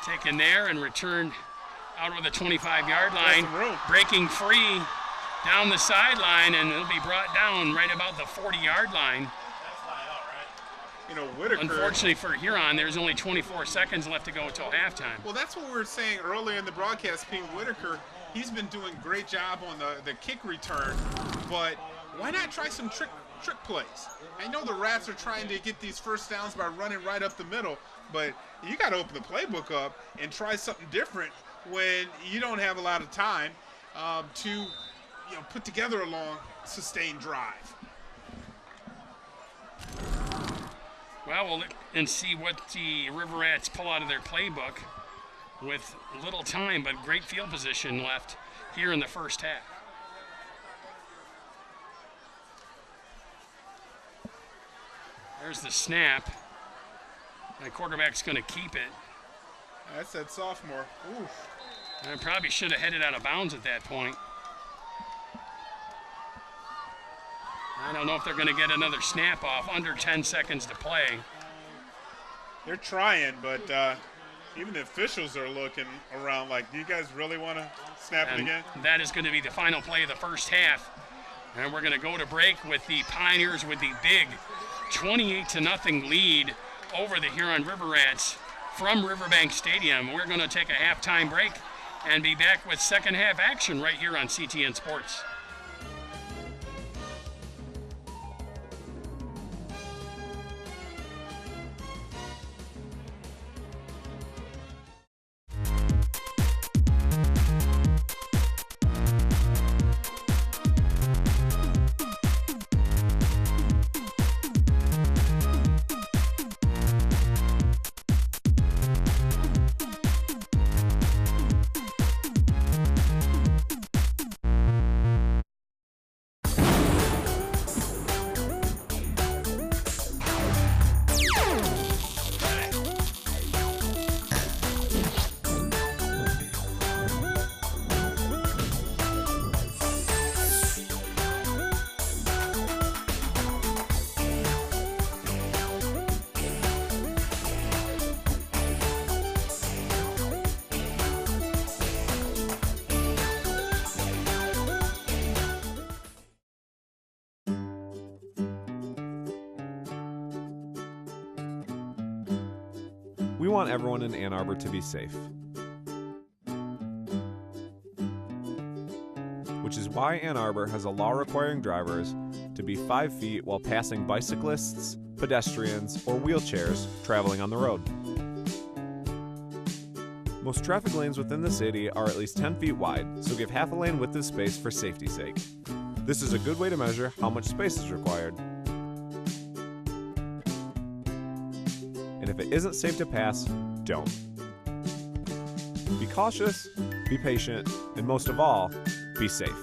Taken there and returned out over the 25-yard line. Breaking free down the sideline, and it'll be brought down right about the 40-yard line. Whitaker. Unfortunately for Huron, there's only 24 seconds left to go until halftime. Well, that's what we were saying earlier in the broadcast. Pete Whitaker, he's been doing a great job on the kick return, but why not try some trick plays? I know the Rats are trying to get these first downs by running right up the middle, but you got to open the playbook up and try something different when you don't have a lot of time to put together a long, sustained drive. Well, we'll look and see what the River Rats pull out of their playbook with little time, but great field position left here in the first half. There's the snap. The quarterback's going to keep it. That's that sophomore. Oof. And probably should have headed out of bounds at that point. I don't know if they're going to get another snap off. Under 10 seconds to play. They're trying, but even the officials are looking around like, do you guys really want to snap it again? That is going to be the final play of the first half. And we're going to go to break with the Pioneers with the big 28-0 lead over the Huron River Rats from Riverbank Stadium. We're going to take a halftime break and be back with second half action right here on CTN Sports. We want everyone in Ann Arbor to be safe. Which is why Ann Arbor has a law requiring drivers to be 5 feet while passing bicyclists, pedestrians, or wheelchairs traveling on the road. Most traffic lanes within the city are at least 10 feet wide, so give half a lane width of space for safety's sake. This is a good way to measure how much space is required. And if it isn't safe to pass, don't. Be cautious, be patient, and most of all, be safe.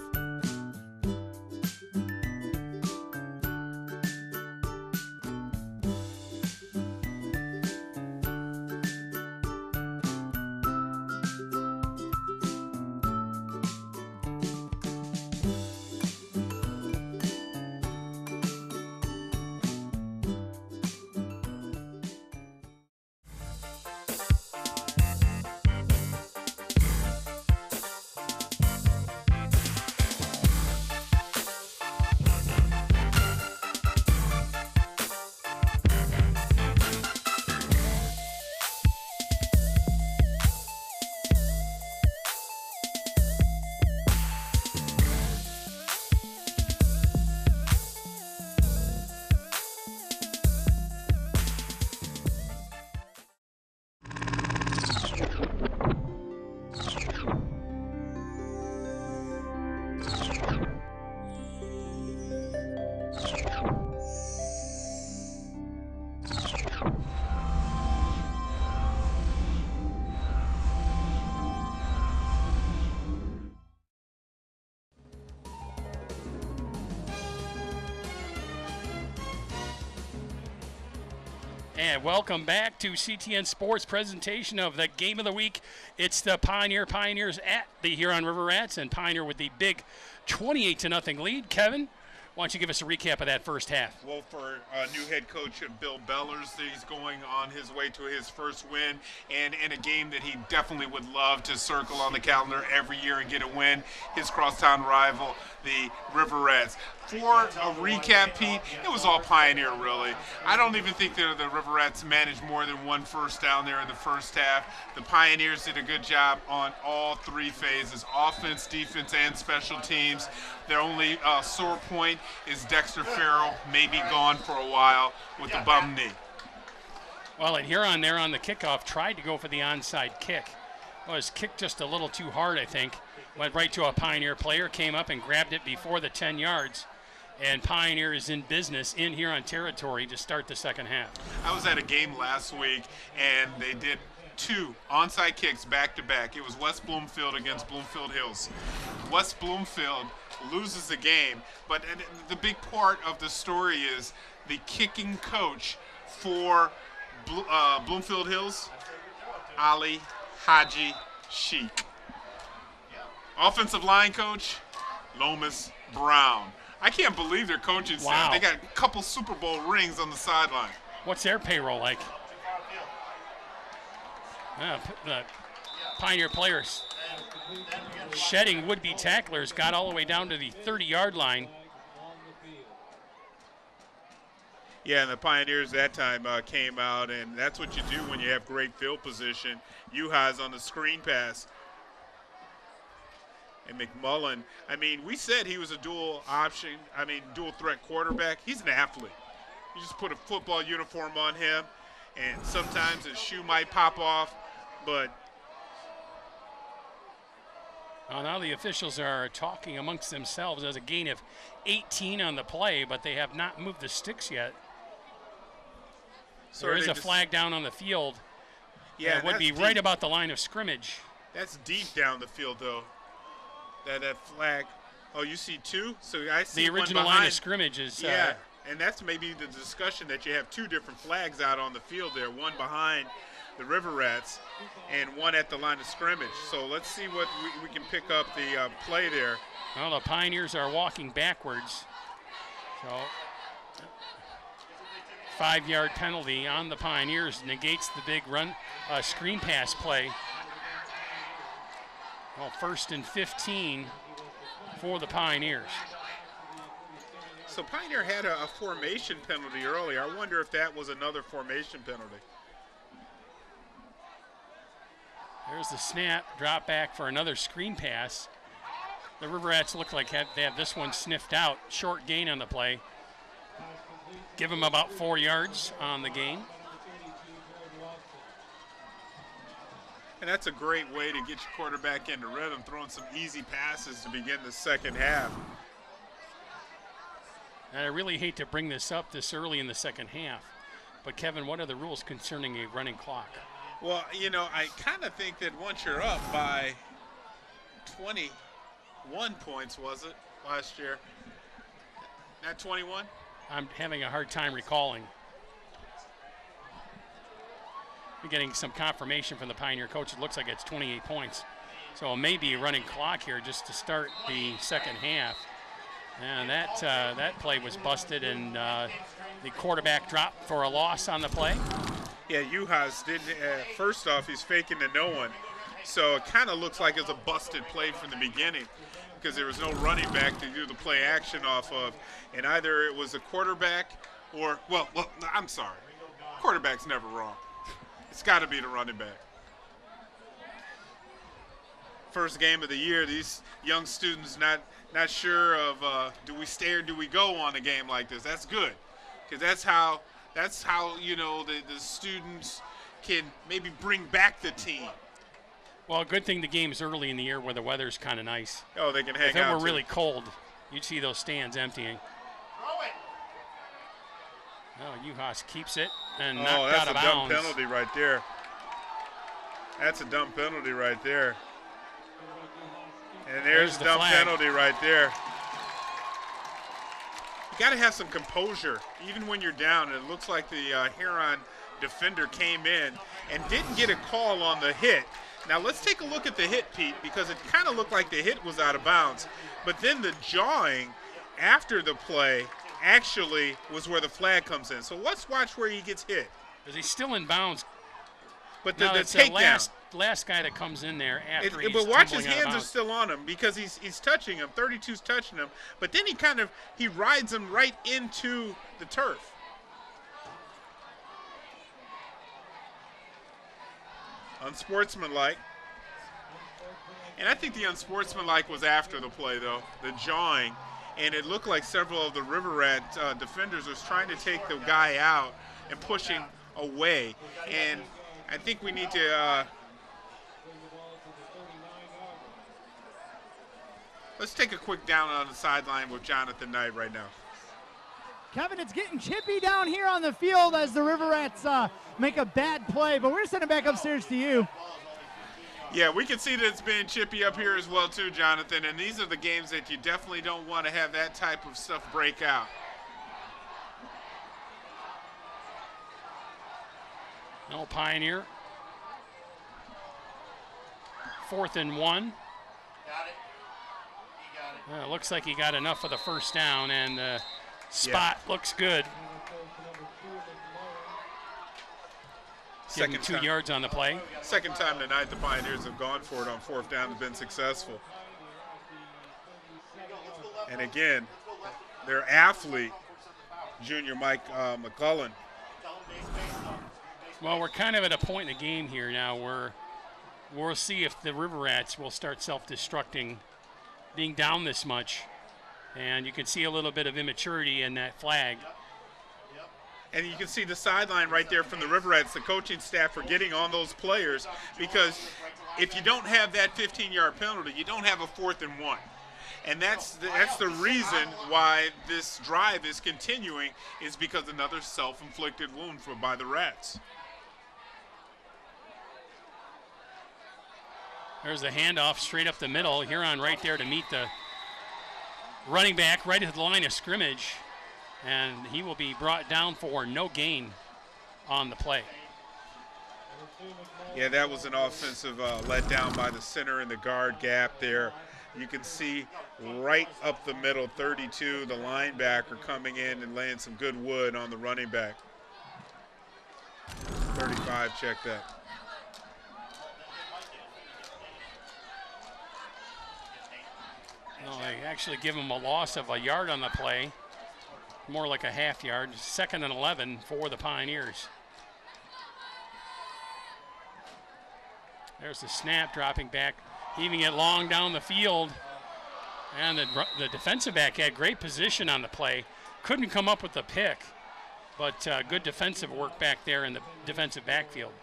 And welcome back to CTN Sports presentation of the game of the week. It's the Pioneers at the Huron River Rats, and Pioneer with the big 28-0 lead. Kevin, why don't you give us a recap of that first half? Well, for new head coach Bill Bellers, he's going on his way to his first win, and in a game that he definitely would love to circle on the calendar every year and get a win, his crosstown rival, the River Rats. For a recap, Pete, it was all Pioneer, really. I don't even think the River Rats managed more than one first down there in the first half. The Pioneers did a good job on all three phases, offense, defense, and special teams. Their only sore point is Dexter Farrell, maybe gone for a while with a bum knee. Well, and Huron there on the kickoff tried to go for the onside kick. Well, his kick just a little too hard, I think. Went right to a Pioneer player, came up and grabbed it before the 10 yards. And Pioneer is in business in Huron territory to start the second half. I was at a game last week, and they did 2 onside kicks back-to-back. It was West Bloomfield against Bloomfield Hills. West Bloomfield loses the game, but the big part of the story is the kicking coach for Bloomfield Hills, Ali Haji Sheik. Offensive line coach, Lomas Brown. I can't believe their coaching staff. They got a couple Super Bowl rings on the sideline. What's their payroll like? The Pioneer players shedding would-be tacklers got all the way down to the 30-yard line. Yeah, and the Pioneers that time came out, and that's what you do when you have great field position. Uhi's on the screen pass. And McMullen, I mean, we said he was a dual threat quarterback. He's an athlete. You just put a football uniform on him, and sometimes his shoe might pop off, but. Well, now the officials are talking amongst themselves. There's a gain of 18 on the play, but they have not moved the sticks yet. So there is a flag down on the field. Yeah, it would be right about the line of scrimmage. That's deep down the field, though. That flag. Oh, you see 2? So I see the original line of scrimmage is. Yeah, and that's maybe the discussion that you have 2 different flags out on the field there, one behind the River Rats and one at the line of scrimmage. So let's see what we can pick up the play there. Well, the Pioneers are walking backwards. So 5-yard penalty on the Pioneers negates the big run screen pass play. Well, 1st and 15 for the Pioneers. So Pioneer had a formation penalty earlier. I wonder if that was another formation penalty. There's the snap, drop back for another screen pass. The River Rats look like they have this one sniffed out. Short gain on the play. Give them about 4 yards on the gain. And that's a great way to get your quarterback into rhythm, throwing some easy passes to begin the second half. And I really hate to bring this up this early in the second half, but Kevin, what are the rules concerning a running clock? Well, you know, I kind of think that once you're up by 21 points, was it, last year? Not 21? I'm having a hard time recalling. We're getting some confirmation from the Pioneer coach. It looks like it's 28 points. So it may be a running clock here just to start the second half. And that play was busted, and the quarterback dropped for a loss on the play. Yeah, Uhas didn't. First off, he's faking to no one. So it kind of looks like it's a busted play from the beginning because there was no running back to do the play action off of. And either it was a quarterback or, well, I'm sorry. Quarterback's never wrong. It's got to be the running back. First game of the year, these young students not sure of do we stay or do we go on a game like this. That's good because that's how you know the students can maybe bring back the team. Well, a good thing the game's early in the year where the weather's kind of nice. Oh, they can hang out. If it were really cold, you'd see those stands emptying. Oh, Uhas keeps it and knocked out of bounds. That's a dumb penalty right there. That's a dumb penalty right there. And there's the dumb penalty right there. You got to have some composure, even when you're down. It looks like the Huron defender came in and didn't get a call on the hit. Now let's take a look at the hit, Pete, because it kind of looked like the hit was out of bounds. But then the jawing after the play actually was where the flag comes in. So let's watch where he gets hit. Because he's still in bounds. But the takedown. Last guy that comes in there after he's but watch, his tumbling out of hands are bounds. still on him because he's touching him. 32's touching him. But then he rides him right into the turf. Unsportsmanlike. And I think the unsportsmanlike was after the play, though, the jawing. And it looked like several of the River Rat defenders was trying to take the guy out and pushing away. And I think we need to let's take a quick down on the sideline with Jonathan Knight right now. Kevin, it's getting chippy down here on the field as the River Rats make a bad play, but we're sending it back upstairs to you. Yeah, we can see that it's been chippy up here as well too, Jonathan, and these are the games that you definitely don't want to have that type of stuff break out. No Pioneer. 4th and 1. Got it. He got it. Looks like he got enough for the first down, and the spot looks good. Second 2 yards on the play. Second time tonight the Pioneers have gone for it on 4th down and been successful. And again, their athlete, junior Mike McCullen. Well, we're kind of at a point in the game here now where we'll see if the River Rats will start self-destructing, being down this much. And you can see a little bit of immaturity in that flag. And you can see the sideline right there from the River Rats, the coaching staff are getting on those players because if you don't have that 15-yard penalty, you don't have a 4th and 1. And that's the reason why this drive is continuing, is because another self-inflicted wound by the Rats. There's a handoff straight up the middle. Huron right there to meet the running back right at the line of scrimmage. And he will be brought down for no gain on the play. Yeah, that was an offensive letdown by the center in the guard gap there. You can see right up the middle, 32, the linebacker coming in and laying some good wood on the running back. 35, check that. No, they actually give him a loss of a yard on the play. More like a half yard. 2nd and 11 for the Pioneers. There's the snap, dropping back, heaving it long down the field. And the defensive back had great position on the play. Couldn't come up with the pick, but good defensive work back there in the defensive backfield.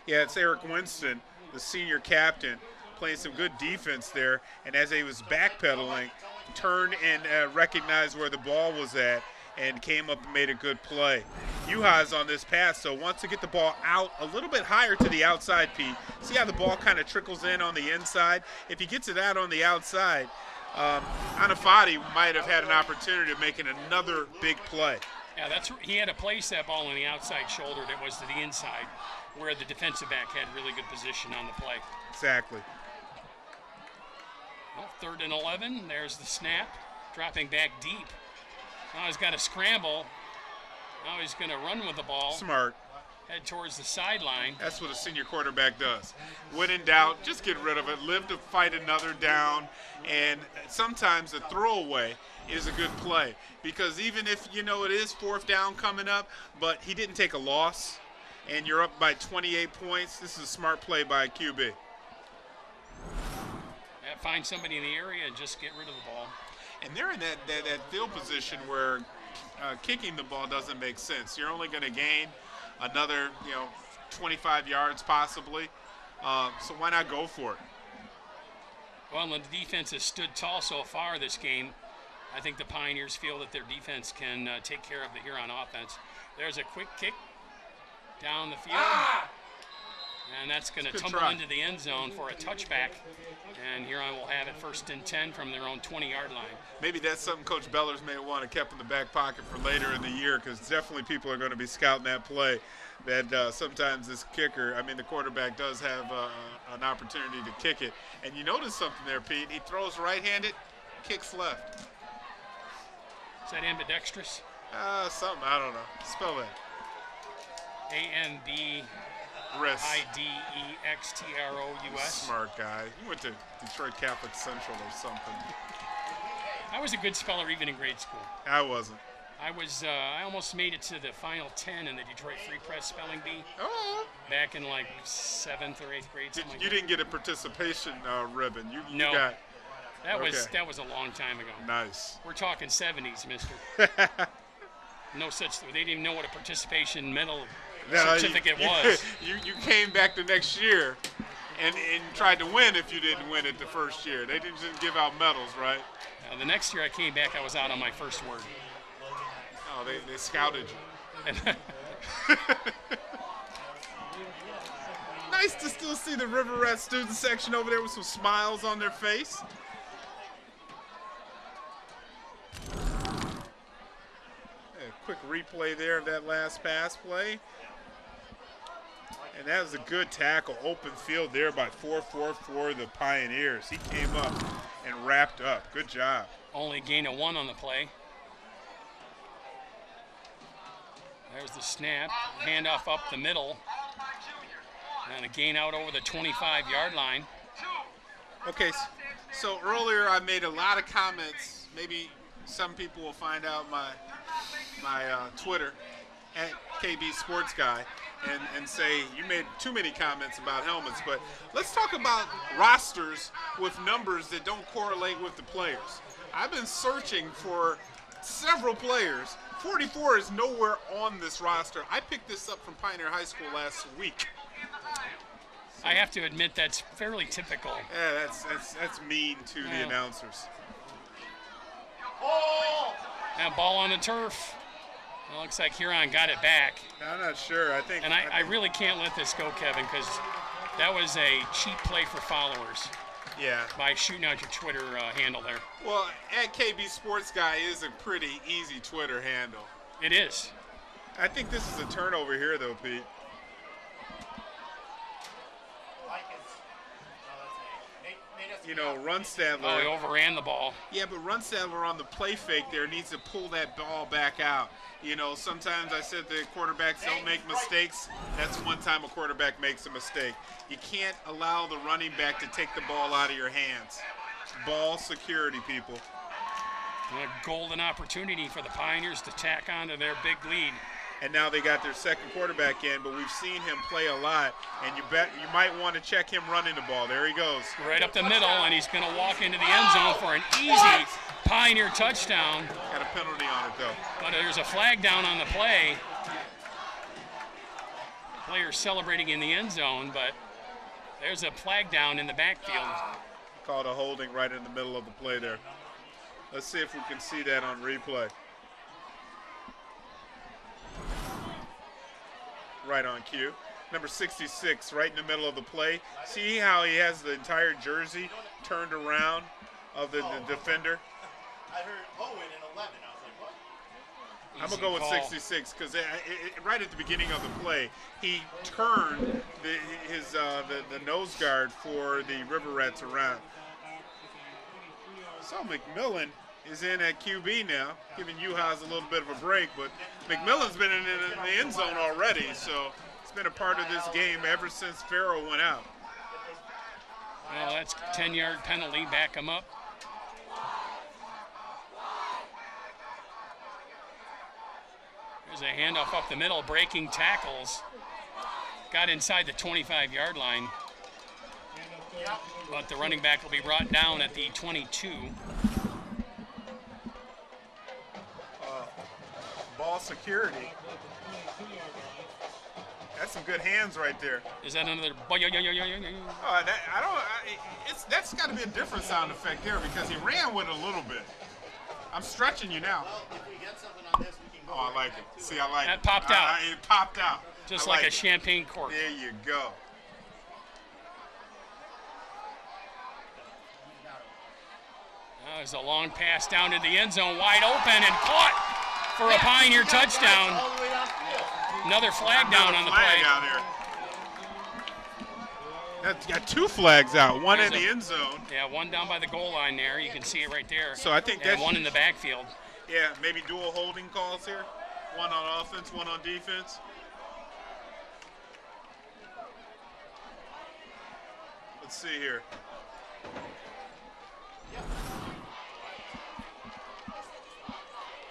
Yeah, it's Eric Winston, the senior captain, playing some good defense there. And as he was backpedaling, turned and recognized where the ball was at and came up and made a good play. Yuha's on this pass, so wants to get the ball out a little bit higher to the outside, Pete. See how the ball kind of trickles in on the inside? If he gets it out on the outside, Anafati might have had an opportunity of making another big play. Yeah, he had to place that ball on the outside shoulder that was to the inside, where the defensive back had really good position on the play. Exactly. Well, 3rd and 11. There's the snap, dropping back deep. Now he's got a scramble. Now he's going to run with the ball. Smart. Head towards the sideline. That's what a senior quarterback does. When in doubt, just get rid of it. Live to fight another down. And sometimes a throwaway is a good play. Because even if, it is 4th down coming up, but he didn't take a loss, and you're up by 28 points, this is a smart play by a QB. Yeah, find somebody in the area and just get rid of the ball. And they're in that field position where kicking the ball doesn't make sense. You're only going to gain another, 25 yards possibly. So why not go for it? Well, the defense has stood tall so far this game. I think the Pioneers feel that their defense can take care of the Huron offense. There's a quick kick down the field. And that's going to tumble into the end zone for a touchback. And Huron will have it 1st and 10 from their own 20-yard line. Maybe that's something Coach Bellers may want to keep in the back pocket for later in the year, because definitely people are going to be scouting that play. That sometimes this kicker, the quarterback does have an opportunity to kick it. And you notice something there, Pete. He throws right-handed, kicks left. Is that ambidextrous? Something, I don't know. Spell that. Ambidextrous. Smart guy. He went to Detroit Catholic Central or something. I was a good speller even in grade school. I wasn't. I almost made it to the final 10 in the Detroit Free Press spelling bee. Oh. Back in like 7th or 8th grade. You didn't get a participation ribbon. No. You got. That was a long time ago. Nice. We're talking 70s, mister. No such thing. They didn't even know what a participation medal certificate was. You came back the next year and tried to win if you didn't win it the first year. They didn't just give out medals, right? The next year I came back, I was out on my first word. Oh, they scouted you. Nice to still see the River Rat student section over there with some smiles on their face. A quick replay there of that last pass play. And that was a good tackle. Open field there by 4-4-4 the Pioneers. He came up and wrapped up. Good job. Only gain of 1 on the play. There's the snap. Handoff up the middle. And a gain out over the 25-yard line. Okay, so earlier I made a lot of comments. Maybe some people will find out my Twitter at KB Sports Guy and say you made too many comments about helmets. But let's talk about rosters with numbers that don't correlate with the players. I've been searching for several players. 44 is nowhere on this roster. I picked this up from Pioneer High School last week. I have to admit that's fairly typical. Yeah, that's mean to the announcers. And ball on the turf. It looks like Huron got it back. I'm not sure. I really can't let this go, Kevin, because that was a cheap play for followers. Yeah. By shooting out your Twitter handle there. Well, at KB Sports Guy is a pretty easy Twitter handle. It is. I think this is a turnover here, though, Pete. Runstadler. Oh, he overran the ball. Yeah, but Runstadler on the play fake there needs to pull that ball back out. Sometimes I said the quarterbacks don't make mistakes. That's one time a quarterback makes a mistake. You can't allow the running back to take the ball out of your hands. Ball security, people. A golden opportunity for the Pioneers to tack onto their big lead. and now they got their second quarterback in, but we've seen him play a lot, and you might want to check him running the ball. There he goes. Right up the middle, and he's going to walk into the end zone for an easy Pioneer touchdown. Got a penalty on it, though. But there's a flag down on the play. Players celebrating in the end zone, but there's a flag down in the backfield. Called a holding right in the middle of the play there. Let's see if we can see that on replay. Right on cue. Number 66, right in the middle of the play. See how he has the entire jersey turned around of the defender? I heard Owen in 11. I was like, what? I'm going to go with 66 because right at the beginning of the play, he turned the nose guard for the River Rats around. So McMillan is in at QB now, giving U-Haas a little bit of a break, but McMillan's been in the end zone already, so it's been a part of this game ever since Farrell went out. Well, that's a 10-yard penalty. Back him up. There's a handoff up the middle, breaking tackles. Got inside the 25-yard line. But the running back will be brought down at the 22. Ball security. That's some good hands right there. Is that another? That's got to be a different sound effect there because he ran with it a little bit. I'm stretching you now. Well, if we get something on this, we can go. Oh, I like it. See, I like it. That popped out. It popped out. Just I like a it. champagne cork. There you go. There's a long pass down to the end zone, wide open and caught for a Pioneer touchdown. All the way downfield. Another flag down on the play. Out here. That's got two flags out, one in the end zone. Yeah, one down by the goal line there. You can see it right there. So I think that's one in the backfield. Yeah, maybe dual holding calls here. One on offense, one on defense. Let's see here.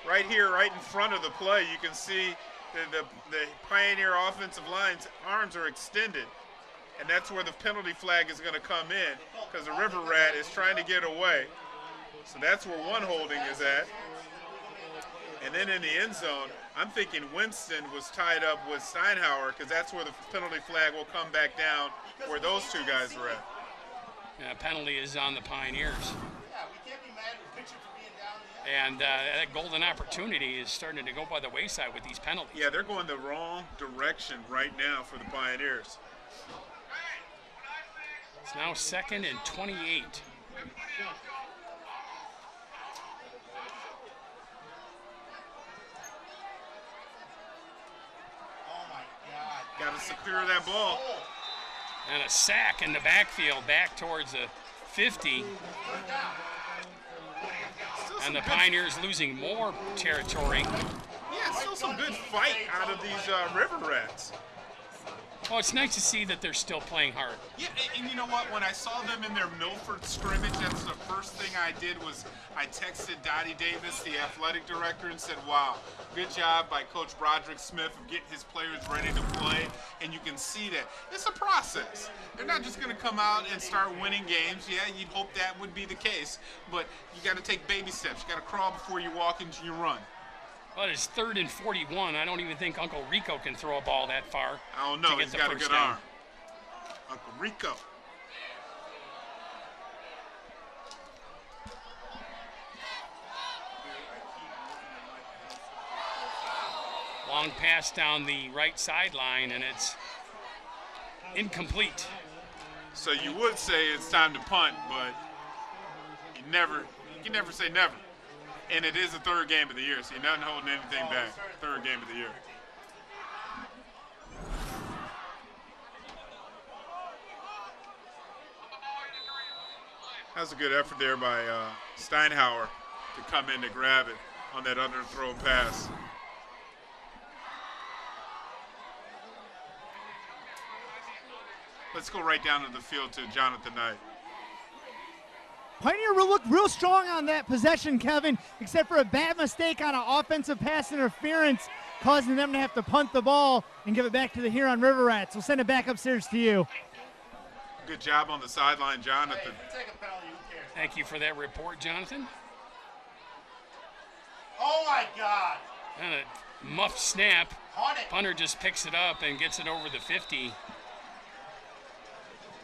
Right here, right in front of the play, you can see the Pioneer offensive line's arms are extended. And that's where the penalty flag is going to come in because the River Rat is trying to get away. So that's where one holding is at. And then in the end zone, I'm thinking Winston was tied up with Steinhauer because that's where the penalty flag will come back down where those two guys were at. Yeah, penalty is on the Pioneers. Yeah, we can't be mad at Richard for being down. And that golden opportunity is starting to go by the wayside with these penalties. Yeah, they're going the wrong direction right now for the Pioneers. It's now 2nd and 28. Oh my God. Got to secure that ball. And a sack in the backfield back towards the 50. And the Pioneers losing more territory. Yeah, still some good fight out of these River Rats. Well, it's nice to see that they're still playing hard. Yeah, and you know what? When I saw them in their Milford scrimmage, that's the first thing I did was I texted Dottie Davis, the athletic director, and said, wow, good job by Coach Broderick Smith of getting his players ready to play. And you can see that. It's a process. They're not just going to come out and start winning games. Yeah, you'd hope that would be the case. But you got to take baby steps. You got to crawl before you walk into your run. Well, it's 3rd and 41. I don't even think Uncle Rico can throw a ball that far. I don't know. He's got a good arm. Uncle Rico. Long pass down the right sideline, and it's incomplete. So you would say it's time to punt, but you can never say never. And it is the 3rd game of the year, so you're not holding anything back. 3rd game of the year. That was a good effort there by Steinhauer to come in to grab it on that underthrown pass. Let's go right down to the field to Jonathan Knight. Pioneer will look real strong on that possession, Kevin, except for a bad mistake on an offensive pass interference causing them to have to punt the ball and give it back to the Huron River Rats. We'll send it back upstairs to you. Good job on the sideline, Hey, Jonathan. if you take a penalty, who cares? Thank you for that report, Jonathan. Oh my God! And a muffed snap. On it. Punter just picks it up and gets it over the 50.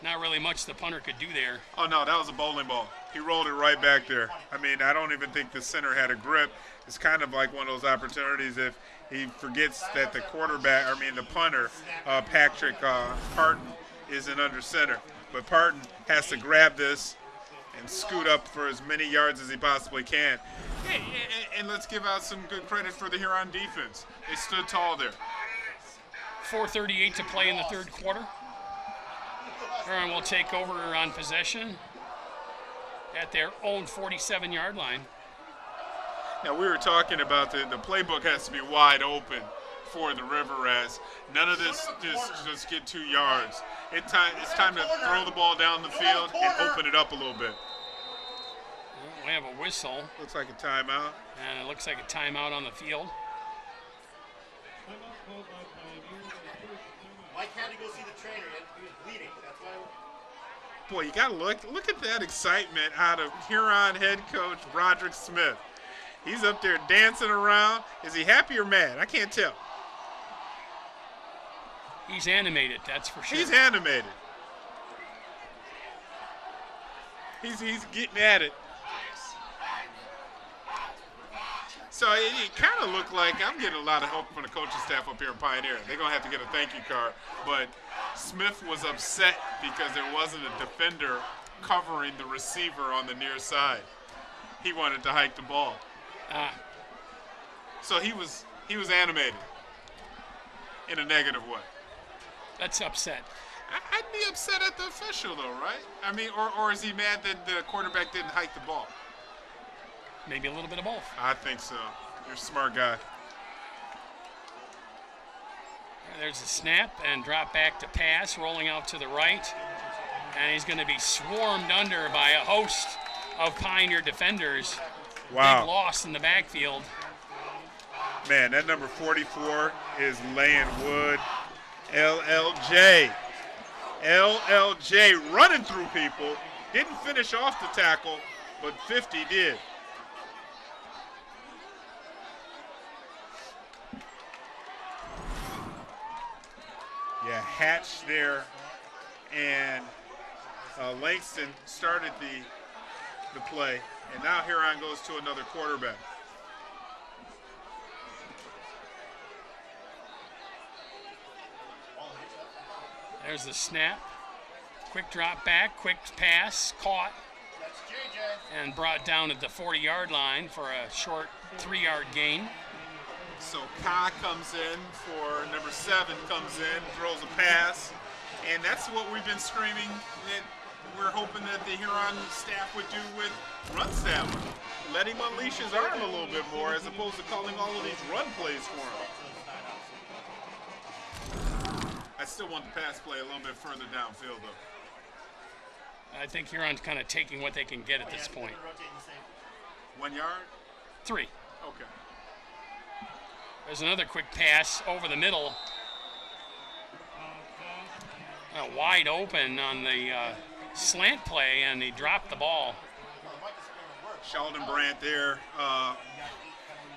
Not really much the punter could do there. Oh, no, that was a bowling ball. He rolled it right back there. I mean, I don't even think the center had a grip. It's kind of like one of those opportunities if he forgets that the the punter, Patrick Parton, isn't under center. But Parton has to grab this and scoot up for as many yards as he possibly can. And let's give out some good credit for the Huron defense. They stood tall there. 4:38 to play in the third quarter. Huron will take over on possession at their own 47-yard line. Now, we were talking about the playbook has to be wide open for the River Rats. None of this just get 2 yards. It's time to throw the ball down the field and open it up a little bit. Well, we have a whistle, Looks like a timeout. and it looks like a timeout on the field. Mike had to go see the trainer. He was bleeding. That's why. Boy, you got to look at that excitement out of Huron head coach Broderick Smith. He's up there dancing around. Is he happy or mad? I can't tell. He's animated, that's for sure. He's animated. He's getting at it. So it kind of looked like I'm getting a lot of help from the coaching staff up here in Pioneer. They're going to have to get a thank you card. But Smith was upset because there wasn't a defender covering the receiver on the near side. He wanted to hike the ball. So he was animated in a negative way. That's upset. I'd be upset at the official, though, right? I mean, or is he mad that the quarterback didn't hike the ball? Maybe a little bit of both. I think so. You're a smart guy. There's a snap and drop back to pass, rolling out to the right. And he's going to be swarmed under by a host of Pioneer defenders. Wow. Big loss in the backfield. Man, that number 44 is laying wood. LLJ running through people. Didn't finish off the tackle, but 50 did. Yeah, Hatch there, and Langston started the play, and now Huron goes to another quarterback. There's the snap. Quick drop back, quick pass, caught, That's JJ. and brought down at the 40-yard line for a short 3-yard gain. So Ka comes in for number 7, comes in, throws a pass, and that's what we've been screaming that we're hoping that the Huron staff would do with run staffer. Let him unleash his arm a little bit more as opposed to calling all of these run plays for him. I still want the pass play a little bit further downfield, though. I think Huron's kind of taking what they can get at this point. 1 yard? 3. Okay. There's another quick pass over the middle. Wide open on the slant play, and he dropped the ball. Sheldon Brandt there.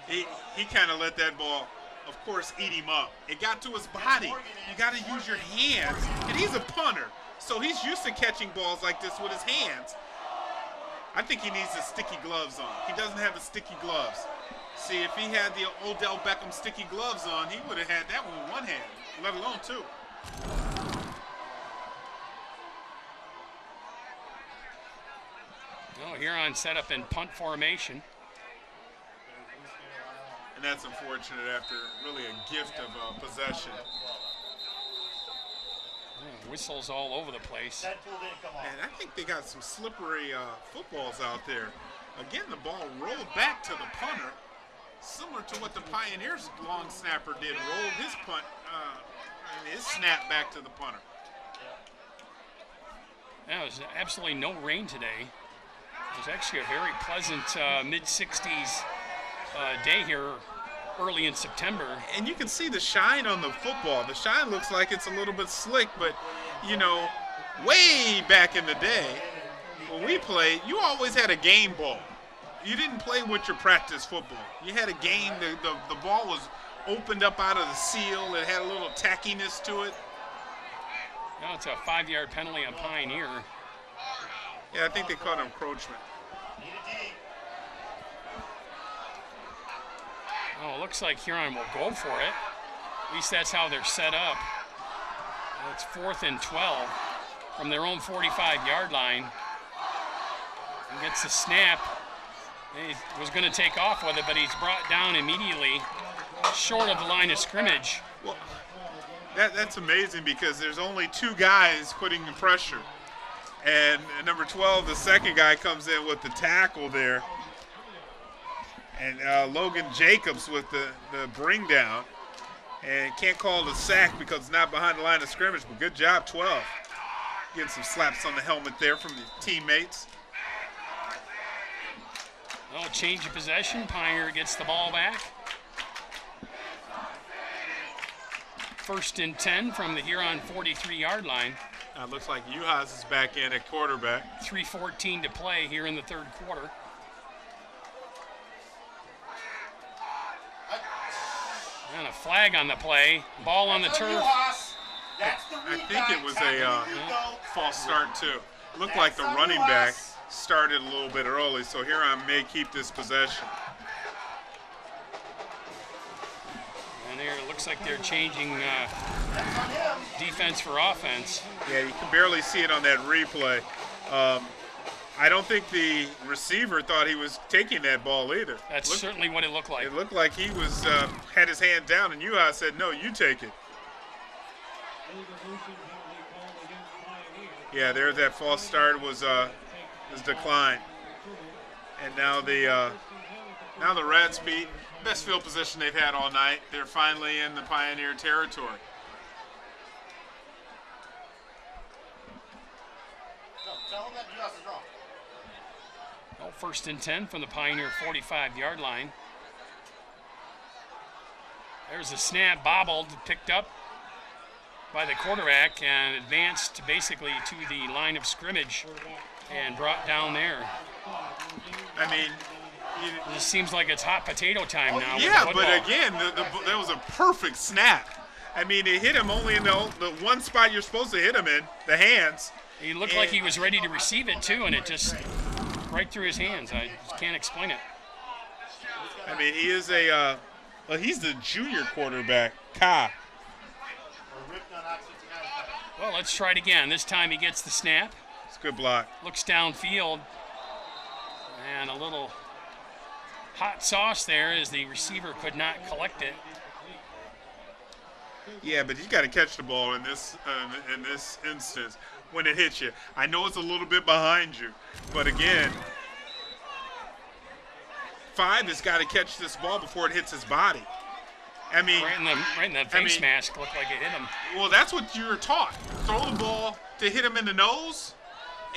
He kind of let that ball, of course, eat him up. It got to his body. You got to use your hands. And he's a punter, so he's used to catching balls like this with his hands. I think he needs the sticky gloves on. He doesn't have the sticky gloves. See, if he had the Odell Beckham sticky gloves on, he would have had that one with one hand, let alone 2. Oh, Huron set up in punt formation. And that's unfortunate after really a gift of possession. Whistles all over the place. That tool didn't come off. And I think they got some slippery footballs out there. Again, the ball rolled back to the punter, similar to what the Pioneers' long snapper did, rolled his punt, his snap back to the punter. There was absolutely no rain today. It was actually a very pleasant mid-60s day here early in September. And you can see the shine on the football. The shine looks like it's a little bit slick, but, you know, way back in the day, when we played, you always had a game ball. You didn't play with your practice football. You had a game, the ball was opened up out of the seal. It had a little tackiness to it. Now it's a 5-yard penalty on Pioneer. Yeah, I think they called encroachment. Oh, it looks like Huron will go for it. At least that's how they're set up. It's 4th and 12 from their own 45-yard line. He gets the snap. He was going to take off with it, but he's brought down immediately short of the line of scrimmage. Well, that's amazing because there's only 2 guys putting the pressure. And number 12, the second guy, comes in with the tackle there. And Logan Jacobs with the bring down. And can't call it a sack because it's not behind the line of scrimmage, but good job, 12. Getting some slaps on the helmet there from the teammates. Oh, change of possession. Pioneer gets the ball back. 1st and 10 from the Huron 43-yard line. Looks like Uhas is back in at quarterback. 3:14 to play here in the 3rd quarter. And a flag on the play. Ball on the turf. I think it was a false start, too. Looked like the running back started a little bit early, so Huron may keep this possession. And there, it looks like they're changing defense for offense. Yeah, you can barely see it on that replay. I don't think the receiver thought he was taking that ball either. That's certainly what it looked like. It looked like he was had his hand down, and Uhas said, "No, you take it." Yeah, there that false start was declined, and now the Reds beat best field position they've had all night. They're finally in the Pioneer territory. Tell them that Uhas is wrong. Well, 1st and 10 from the Pioneer 45-yard line. There's a snap, bobbled, picked up by the quarterback and advanced basically to the line of scrimmage and brought down there. I mean, It seems like it's hot potato time now. Yeah, but again, that was a perfect snap. I mean, it hit him only in the one spot you're supposed to hit him in, the hands. He looked like he was ready to receive it too, and it just right through his hands. I can't explain it. I mean, he is he's the junior quarterback, Ka. Well, let's try it again. This time he gets the snap. It's a good block. Looks downfield, and a little hot sauce there as the receiver could not collect it. Yeah, but you got to catch the ball in this instance when it hits you. I know it's a little bit behind you, but again, 5 has got to catch this ball before it hits his body. I mean, right in the face mask looked like it hit him. Well, that's what you were taught. Throw the ball to hit him in the nose.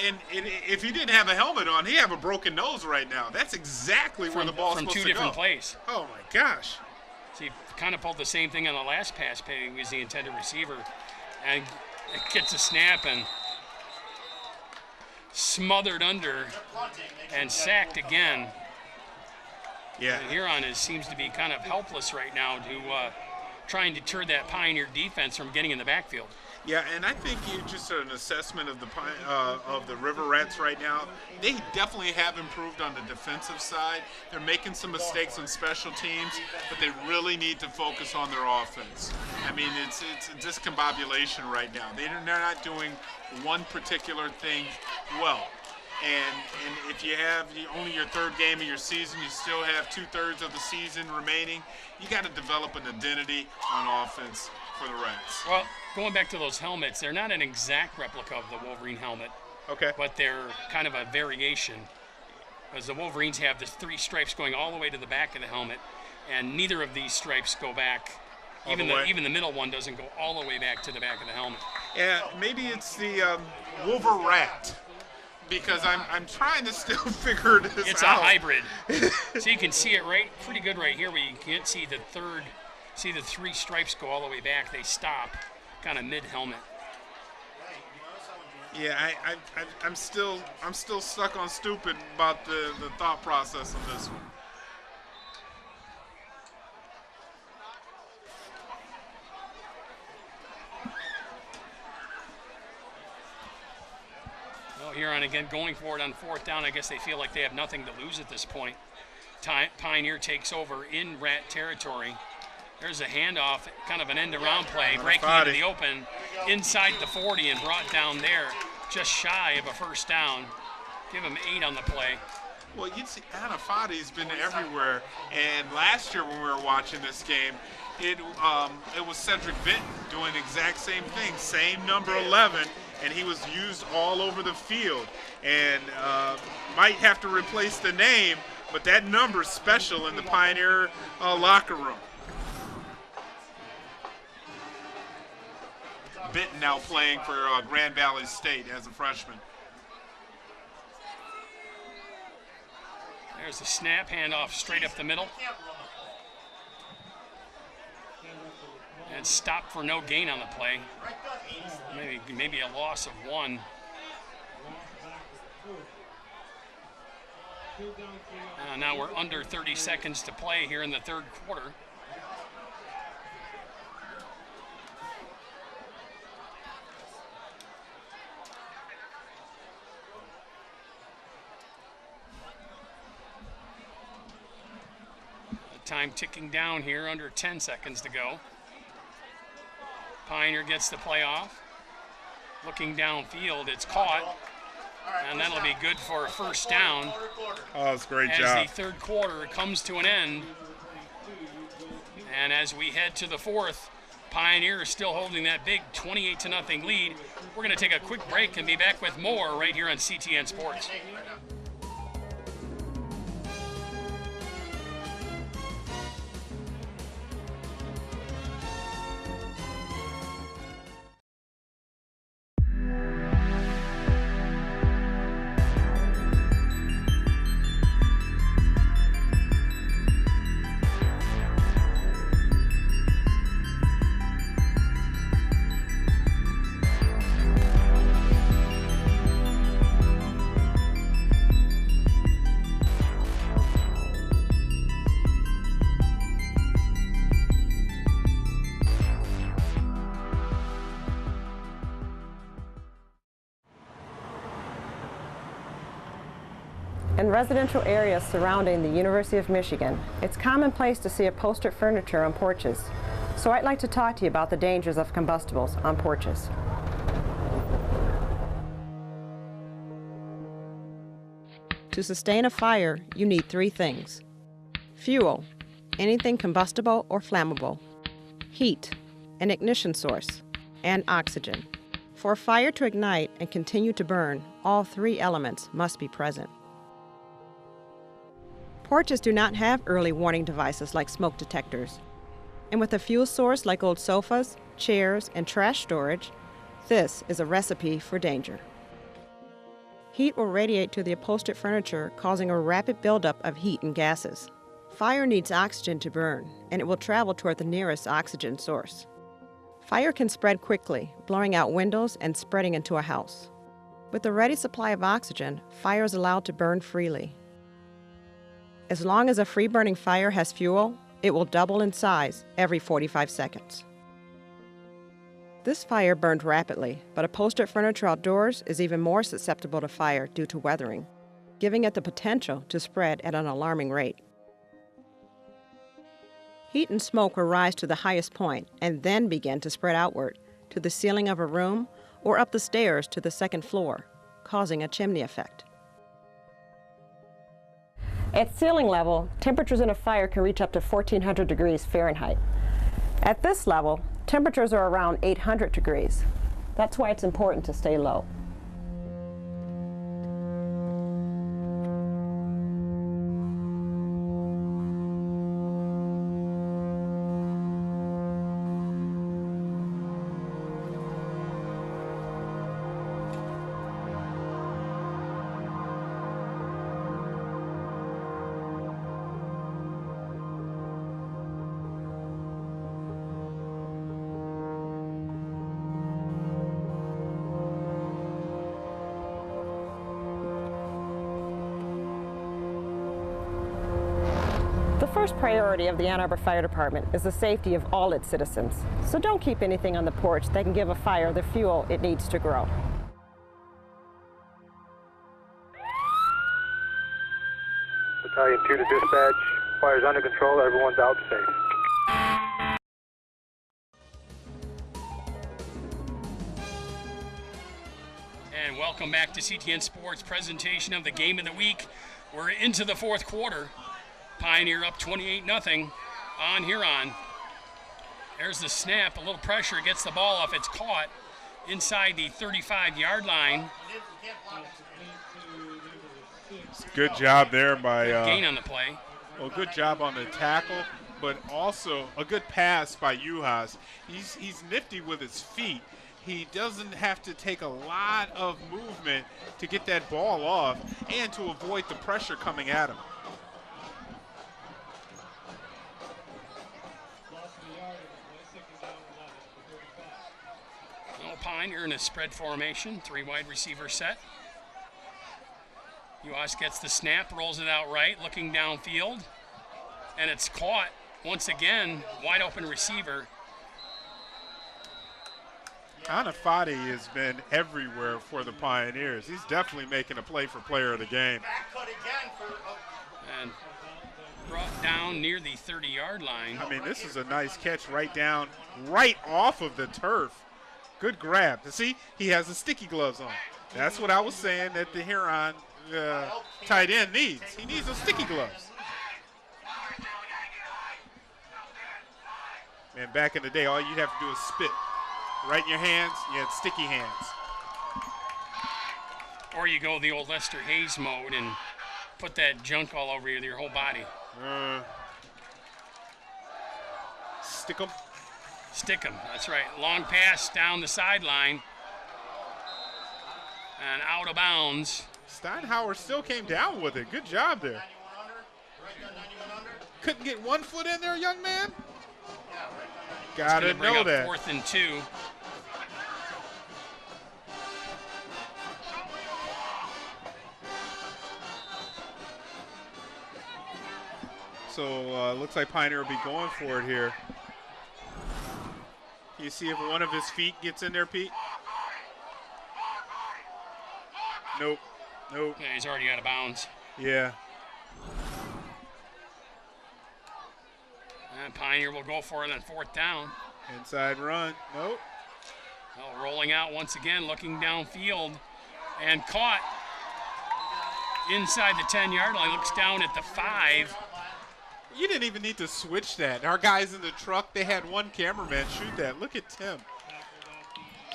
And if he didn't have a helmet on, he'd have a broken nose right now. That's exactly where the ball's supposed to go. From 2 different plays. Oh, my gosh. So he kind of pulled the same thing on the last pass play. He was the intended receiver. And it gets a snap and smothered under and sacked again. Yeah. And Huron seems to be kind of helpless right now to try and deter that Pioneer defense from getting in the backfield. Yeah, and I think just an assessment of the River Rats right now, they definitely have improved on the defensive side. They're making some mistakes on special teams, but they really need to focus on their offense. I mean, it's a discombobulation right now. They're not doing one particular thing well. And if you have only your 3rd game of your season, you still have 2/3 of the season remaining, you got to develop an identity on offense for the Rats. Well, going back to those helmets, they're not an exact replica of the Wolverine helmet. Okay. But they're kind of a variation. As the Wolverines have the 3 stripes going all the way to the back of the helmet, and neither of these stripes go back. Even the middle one doesn't go all the way back to the back of the helmet. Yeah, maybe it's the Wolver Rat. because I'm trying to still figure this out. It's a hybrid. So you can see it pretty good right here, where you can't see the three stripes go all the way back. They stop kind of mid-helmet. Yeah, I'm still stuck on stupid about the thought process of this one. Well, Huron again going for it on 4th down. I guess they feel like they have nothing to lose at this point. Pioneer takes over in Rat territory. There's a handoff, kind of an end-around play, breaking into the open inside the 40 and brought down there, just shy of a 1st down. Give him 8 on the play. Well, you'd see Anafati's been everywhere, and last year when we were watching this game, it was Cedric Benton doing the exact same thing, same number 11, and he was used all over the field. And might have to replace the name, but that number's special in the Pioneer locker room. Benton now playing for Grand Valley State as a freshman. There's the snap, handoff straight up the middle. And stopped for no gain on the play. Maybe a loss of 1. Now we're under 30 seconds to play here in the 3rd quarter. Time ticking down here, under 10 seconds to go. Pioneer gets the play off. Looking downfield, it's caught. And that'll be good for a 1st down. Oh, that's a great job. As the 3rd quarter comes to an end. And as we head to the 4th, Pioneer is still holding that big 28-0 lead. We're going to take a quick break and be back with more right here on CTN Sports. In residential areas surrounding the University of Michigan, it's commonplace to see upholstered furniture on porches. So I'd like to talk to you about the dangers of combustibles on porches. To sustain a fire, you need 3 things: fuel, anything combustible or flammable; heat, an ignition source; and oxygen. For a fire to ignite and continue to burn, all 3 elements must be present. Porches do not have early warning devices like smoke detectors. And with a fuel source like old sofas, chairs, and trash storage, this is a recipe for danger. Heat will radiate to the upholstered furniture, causing a rapid buildup of heat and gases. Fire needs oxygen to burn, and it will travel toward the nearest oxygen source. Fire can spread quickly, blowing out windows and spreading into a house. With a ready supply of oxygen, fire is allowed to burn freely. As long as a free-burning fire has fuel, it will double in size every 45 seconds. This fire burned rapidly, but upholstered furniture outdoors is even more susceptible to fire due to weathering, giving it the potential to spread at an alarming rate. Heat and smoke will rise to the highest point and then begin to spread outward to the ceiling of a room or up the stairs to the 2nd floor, causing a chimney effect. At ceiling level, temperatures in a fire can reach up to 1,400 degrees Fahrenheit. At this level, temperatures are around 800 degrees. That's why it's important to stay low. first priority of the Ann Arbor Fire Department is the safety of all its citizens. So don't keep anything on the porch that can give a fire the fuel it needs to grow. Battalion 2 to dispatch. Fire's under control. Everyone's out safe. And welcome back to CTN Sports presentation of the game of the week. We're into the fourth quarter. Pioneer up 28-0 on Huron. There's the snap, a little pressure, gets the ball off. It's caught inside the 35-yard line. Good job there by gain on the play. Well, good job on the tackle, but also a good pass by Juhas. He's nifty with his feet. He doesn't have to take a lot of movement to get that ball off and to avoid the pressure coming at him. Pioneer in a spread formation, 3 wide receiver set. Juhas gets the snap, rolls it out right, looking downfield, and it's caught once again, wide open receiver. Anafati has been everywhere for the Pioneers. He's definitely making a play for player of the game. And brought down near the 30-yard line. I mean, this is a nice catch right off of the turf. Good grab. See, he has the sticky gloves on. That's what I was saying that the Huron tight end needs. He needs those sticky gloves. Man, back in the day, all you'd have to do is spit. Right in your hands, you had sticky hands. Or you go the old Lester Hayes mode and put that junk all over your whole body. Stick 'em. Stick 'em, that's right. Long pass down the sideline. And out of bounds. Steinhauer still came down with it. Good job there. Couldn't get 1 foot in there, young man? Gotta know that. 4th and 2. So looks like Pioneer will be going for it here. You see if one of his feet gets in there, Pete? Nope. Nope. Yeah, he's already out of bounds. Yeah. And Pioneer will go for it on 4th down. Inside run. Nope. Well, rolling out once again, looking downfield, and caught inside the 10-yard line. Looks down at the 5. You didn't even need to switch that. Our guys in the truck, they had one cameraman shoot that. Look at Tim.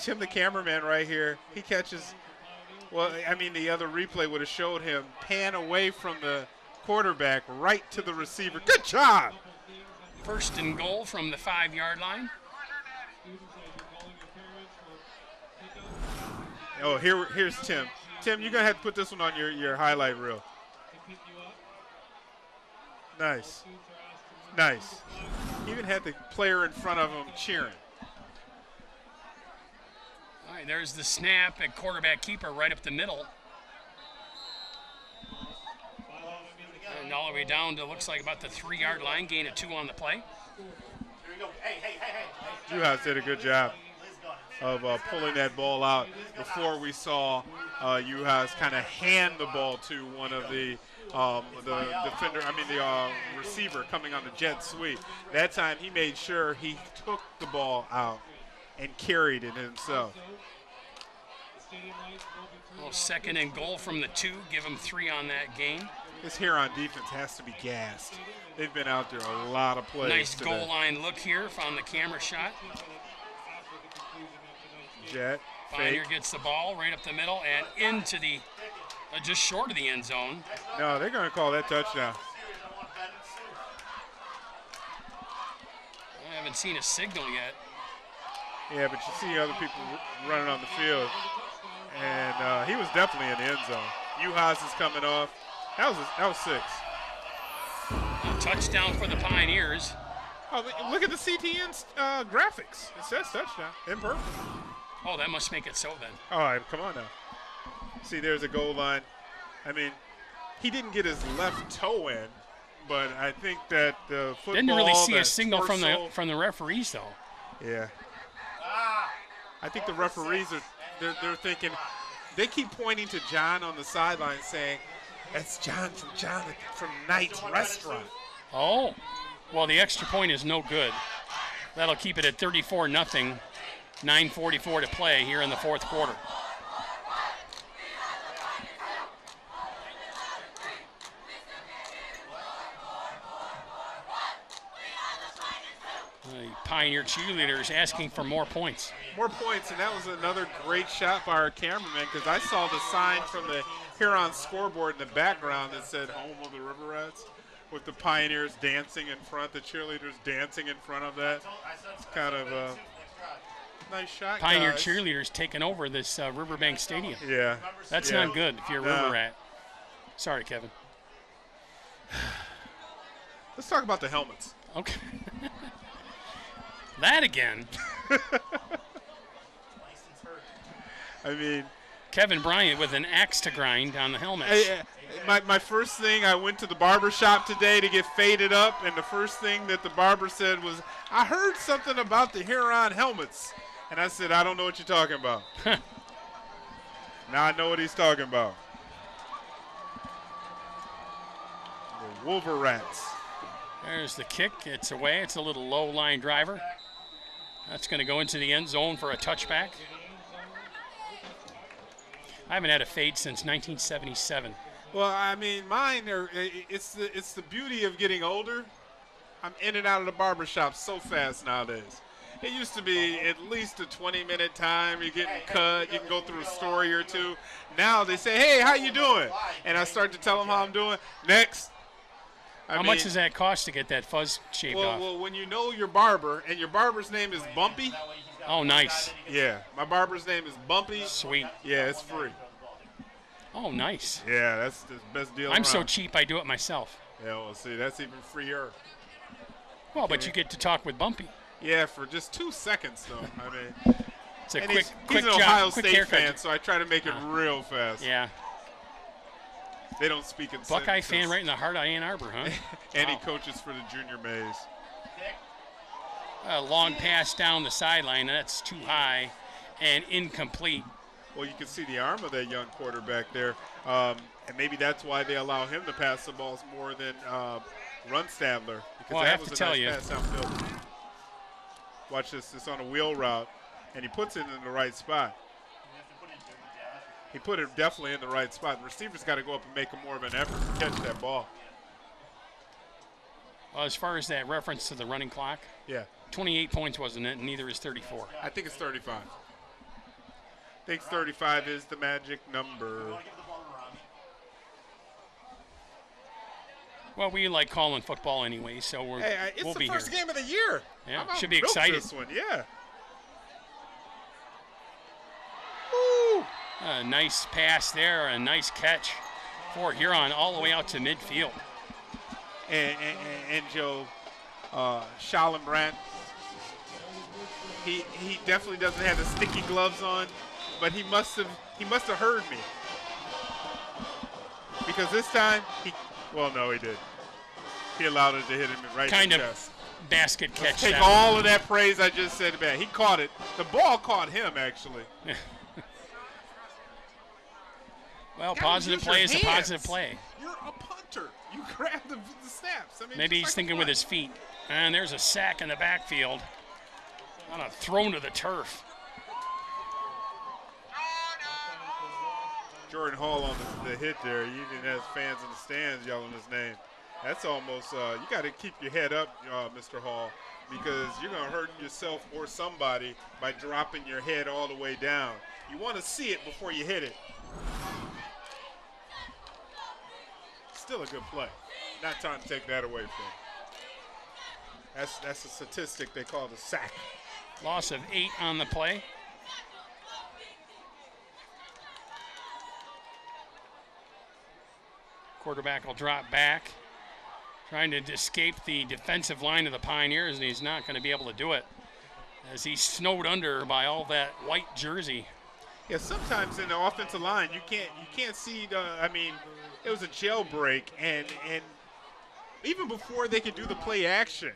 Tim, the cameraman right here, he catches, well, I mean, the other replay would have showed him pan away from the quarterback right to the receiver. Good job. 1st and goal from the 5-yard line. Oh, here's Tim. Tim, you're going to have to put this one on your highlight reel. Nice. Nice. Even had the player in front of him cheering. All right, there's the snap at quarterback keeper right up the middle. And all the way down to looks like about the 3-yard line, gain of 2 on the play. Juhas did a good job of pulling that ball out before we saw Juhas kind of hand the ball to one of the defender, the receiver coming on the jet sweep. That time he made sure he took the ball out and carried it himself. Well, 2nd and goal from the 2, give him 3 on that gain. This Huron defense has to be gassed. They've been out there a lot of plays. Nice today. goal line look here on the camera shot. Jet. Pioneer Fake. gets the ball right up the middle and into the, just short of the end zone. No, they're going to call that touchdown. I haven't seen a signal yet. Yeah, but you see other people running on the field. And he was definitely in the end zone. Juhas is coming off. That was 6. A touchdown for the Pioneers. Oh, look at the CTN graphics. It says touchdown in purple. Oh, that must make it so then. All right, come on now. See, there's a goal line. I mean, he didn't get his left toe in, but I think that the football. Didn't really see a that signal torso, from the referees though. Yeah. I think the referees are they're thinking. They keep pointing to John on the sideline saying, "That's John from Knight's Restaurant." Oh, well, the extra point is no good. That'll keep it at 34-0. 9:44 to play here in the fourth quarter. The Pioneer cheerleaders asking for more points. More points, and that was another great shot by our cameraman because I saw the sign from the Huron scoreboard in the background that said "Home of the River Rats," with the Pioneers dancing in front, the cheerleaders dancing in front of that. It's kind of a nice shot, Pioneer guys. cheerleaders taking over this Riverbank Stadium. Yeah. That's yeah. not good if you're a River Rat. Sorry, Kevin. Let's talk about the helmets. Okay. That again. I mean, Kevin Bryant with an axe to grind on the helmet. My first thing, I went to the barber shop today to get faded up, and the first thing that the barber said was, "I heard something about the Huron helmets." And I said, "I don't know what you're talking about." Now I know what he's talking about. The Wolver Rats. There's the kick. It's away. It's a little low line driver. That's going to go into the end zone for a touchback. I haven't had a fade since 1977. Well, I mean, mine are. It's the beauty of getting older. I'm in and out of the barber shop so fast nowadays. It used to be at least a 20-minute time. You're getting cut. You can go through a story or two. Now they say, "Hey, how you doing?" And I start to tell them how I'm doing. Next. How much does that cost to get that fuzz shaved off? Well, when you know your barber, and your barber's name is Bumpy. Oh, nice. Yeah, my barber's name is Bumpy. Sweet. Yeah, it's free. Oh, nice. Yeah, that's the best deal I'm around. so cheap I do it myself. Yeah, well, see, that's even freer. Well, but you get to talk with Bumpy. Yeah, for just 2 seconds, though. I mean, it's a and quick he's an job, Ohio quick State haircut. fan, so I try to make it real fast. Yeah. They don't speak in Buckeye sentences. fan right in the heart of Ann Arbor, huh? And he coaches for the junior Mays. A long pass down the sideline. That's too high and incomplete. Well, you can see the arm of that young quarterback there. And maybe that's why they allow him to pass the balls more than Runstadler. Because Well, I that have was to a tell nice you. pass downfield. Watch this. It's on a wheel route, and he puts it in the right spot. He put it definitely in the right spot. The receiver's got to go up and make more of an effort to catch that ball. Well, as far as that reference to the running clock, Yeah. 28 points wasn't it, and neither is 34. I think it's 35. I think 35 is the magic number. Well, we like calling football anyway, so we'll It's be the first here. game of the year. Yeah, I'm should be out excited. This one, yeah. A nice pass there, a nice catch for Huron all the way out to midfield. And Joe Schallenbrandt, he definitely doesn't have the sticky gloves on, but he must have heard me, because this time he did. He allowed it to hit him right in the chest. Basket catch. Take all of that praise I just said back. He caught it. The ball caught him actually. Well, positive play is a positive play. You're a punter. You grab the snaps. I mean, Maybe he's thinking with his feet. And there's a sack in the backfield on a thrown to the turf. Jordan Hall on the hit there. He even has fans in the stands yelling his name. That's almost, you got to keep your head up, Mr. Hall, because you're going to hurt yourself or somebody by dropping your head all the way down. You want to see it before you hit it. Still a good play. Not time to take that away from him. That's a statistic they call the sack. Loss of 8 on the play. Quarterback will drop back, trying to escape the defensive line of the Pioneers, and he's not going to be able to do it as he's snowed under by all that white jersey. Yeah, sometimes in the offensive line you can't see the. I mean, it was a jailbreak, and even before they can do the play action,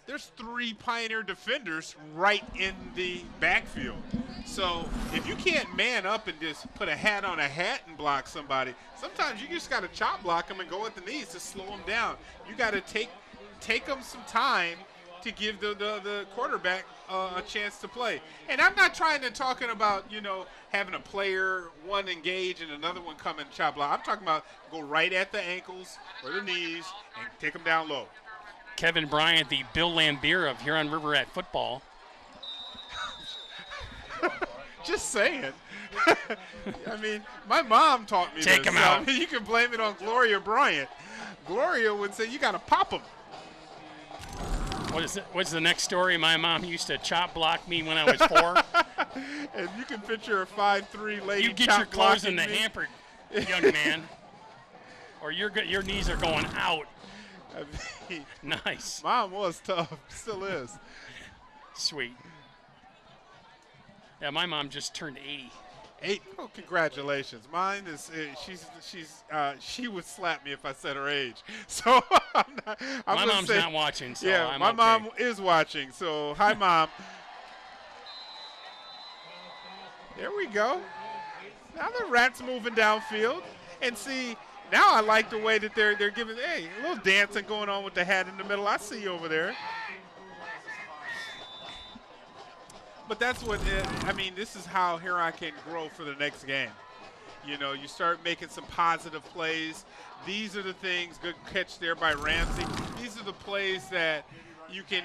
there's 3 Pioneer defenders right in the backfield. So if you can't man up and just put a hat on a hat and block somebody, sometimes you just got to chop block them and go at the knees to slow them down. You got to take them some time to give the quarterback a chance to play. And I'm not talking about, having a player one engage and another one come and chop block. I'm talking about go right at the ankles or the knees and take them down low. Kevin Bryant, the Bill Lambier of Huron River Rat football. Just saying. I mean, my mom taught me this. Take him out. I mean, you can blame it on Gloria Bryant. Gloria would say, you got to pop him. What's the next story? My mom used to chop block me when I was 4. And you can picture a 5'3" lady. You get your clothes in the hamper, young man, or your knees are going out. I mean, Nice. Mom was tough. Still is. Sweet. Yeah, my mom just turned 80. 8. Oh, congratulations. Mine is she would slap me if I said her age. So my mom's not watching. So yeah, I'm my okay. mom is watching. So hi, Mom. There we go. Now the Rats moving downfield, and see. Now I like the way that they're giving, a little dancing going on with the hat in the middle. I see you over there. But that's what, this is how Huron can grow for the next game. You start making some positive plays. These are the things, good catch there by Ramsey. These are the plays that you can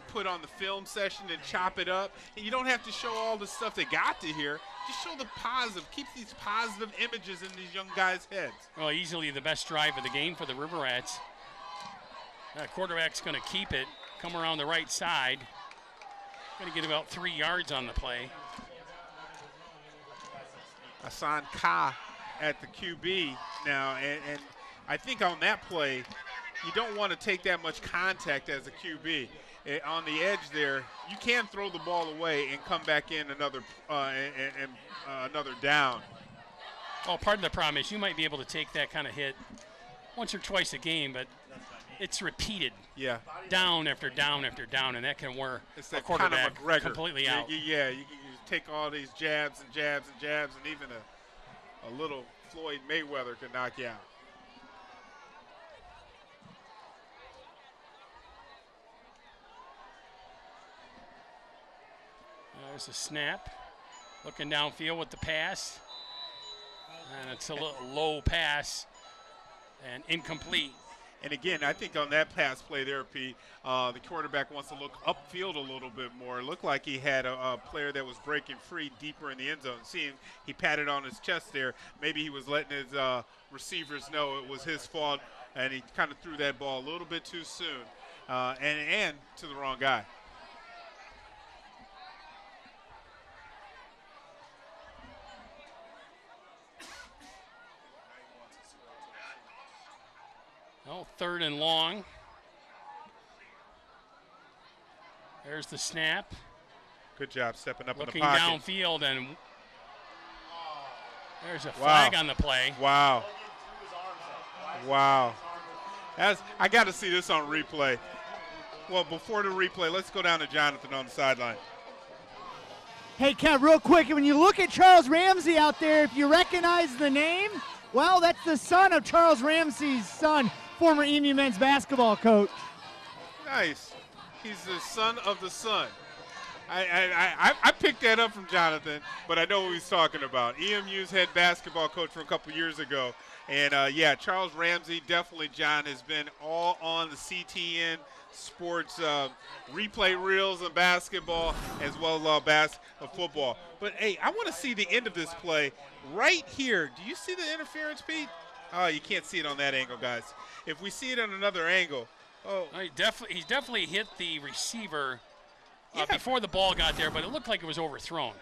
put on the film session and chop it up. And you don't have to show all the stuff they got to here. Just show the positive. Keep these positive images in these young guys' heads. Well, easily the best drive of the game for the River Rats. Quarterback's going to keep it, come around the right side. Going to get about 3 yards on the play. Hassan Ka at the QB now, and I think on that play, you don't want to take that much contact as a QB. On the edge there, you can throw the ball away and come back in another down. Well, part of the problem is you might be able to take that kind of hit once or twice a game, but it's repeated. Yeah. Down after down after down, and that can wear It's a that quarterback Conor McGregor. completely out. Yeah, you take all these jabs and jabs and jabs, and even a little Floyd Mayweather can knock you out. There's a snap. Looking downfield with the pass. And it's a little low pass and incomplete. And again, I think on that pass play there, Pete, the quarterback wants to look upfield a little bit more. It looked like he had a player that was breaking free deeper in the end zone. Seeing he patted on his chest there, maybe he was letting his receivers know it was his fault, and he kind of threw that ball a little bit too soon and to the wrong guy. Oh, 3rd and long. There's the snap. Good job stepping up Looking in the pocket. downfield, and there's a flag on the play. Wow. Wow. I got to see this on replay. Well, before the replay, let's go down to Jonathan on the sideline. Hey, Kev, real quick, when you look at Charles Ramsey out there, if you recognize the name, well, that's the son of Charles Ramsey's son, former EMU men's basketball coach. Nice. He's the son of the son. I picked that up from Jonathan, but I know what he's talking about. EMU's head basketball coach from a couple years ago. And, yeah, Charles Ramsey definitely, John, has been all on the CTN sports replay reels of basketball as well as football. But, hey, I want to see the end of this play right here. Do you see the interference, Pete? Oh, you can't see it on that angle, guys. If we see it on another angle, He definitely hit the receiver Yeah. before the ball got there, but it looked like it was overthrown.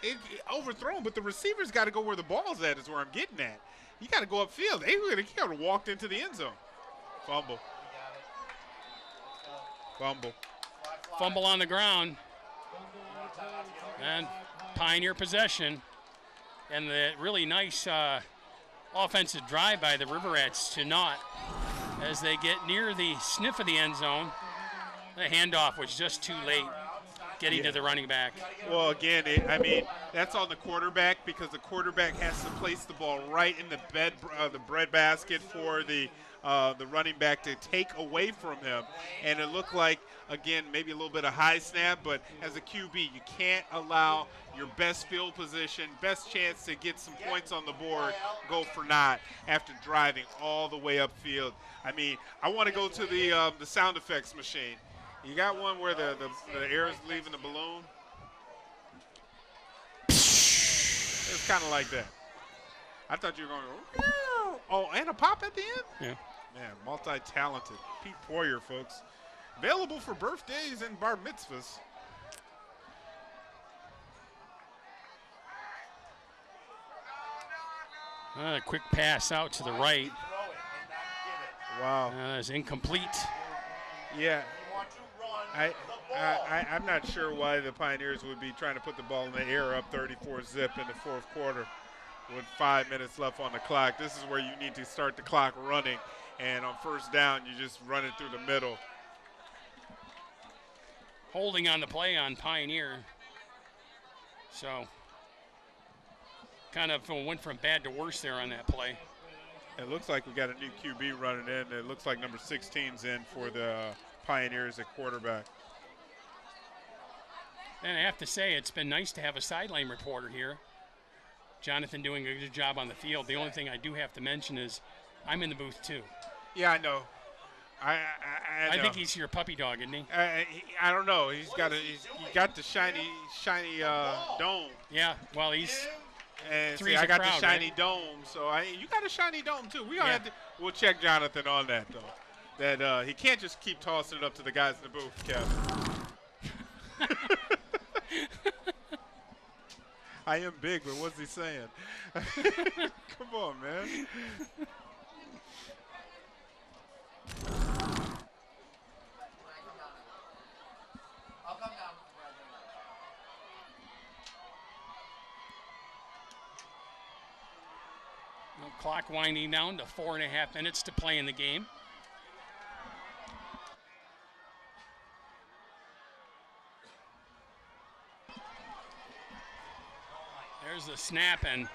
Overthrown, but the receiver's got to go where the ball's at is where I'm getting at. You got to go upfield. He got to walked into the end zone. Fumble. Fumble on the ground. And Pioneer possession. And the really nice offensive drive by the River Rats to not as they get near the sniff of the end zone. The handoff was just too late getting to the running back. Well, again, I mean, that's on the quarterback because the quarterback has to place the ball right in the breadbasket for the running back to take away from him. And it looked like, again, maybe a little bit of high snap, but as a QB, you can't allow your best field position, best chance to get some points on the board, go for naught after driving all the way upfield. I mean, I want to go to the sound effects machine. You got one where the air is leaving the balloon? It's kind of like that. I thought you were going to go, oh, and a pop at the end? Yeah. Man, multi-talented. Pete Poyer, folks. Available for birthdays and bar mitzvahs. A quick pass out to the right. Wow. It's incomplete. Yeah. I'm not sure why the Pioneers would be trying to put the ball in the air up 34-zip in the fourth quarter with 5 minutes left on the clock. This is where you need to start the clock running, and on first down, you just run it through the middle. Holding on the play on Pioneer. So kind of went from bad to worse there on that play. It looks like we got a new QB running in. It looks like number 16's in for the Pioneers at quarterback. And I have to say, it's been nice to have a sideline reporter here. Jonathan doing a good job on the field. The only thing I do have to mention is I'm in the booth too. Yeah, I know. I know. think he's your puppy dog, isn't he? I don't know. He got the shiny dome. Yeah, well, he's and three's see, I got crowd, the shiny right? dome. So you got a shiny dome too. We'll check Jonathan on that though. That he can't just keep tossing it up to the guys in the booth, Kevin. I am big, but what's he saying? Come on, man. I'll come down. Clock winding down to 4.5 minutes to play in the game. There's the snap and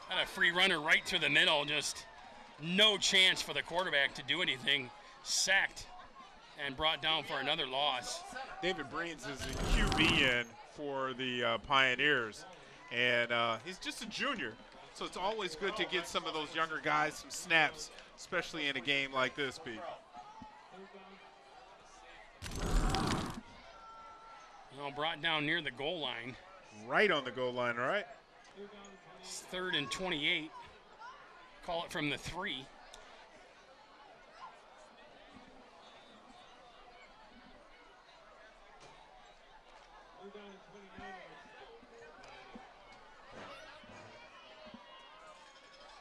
got a free runner right through the middle. Just no chance for the quarterback to do anything. Sacked and brought down for another loss. David Brains is a QB in for the Pioneers, and he's just a junior. So it's always good to get some of those younger guys some snaps, especially in a game like this, Pete. Brought down near the goal line. Right on the goal line, all right? It's 3rd and 28. Call it from the 3.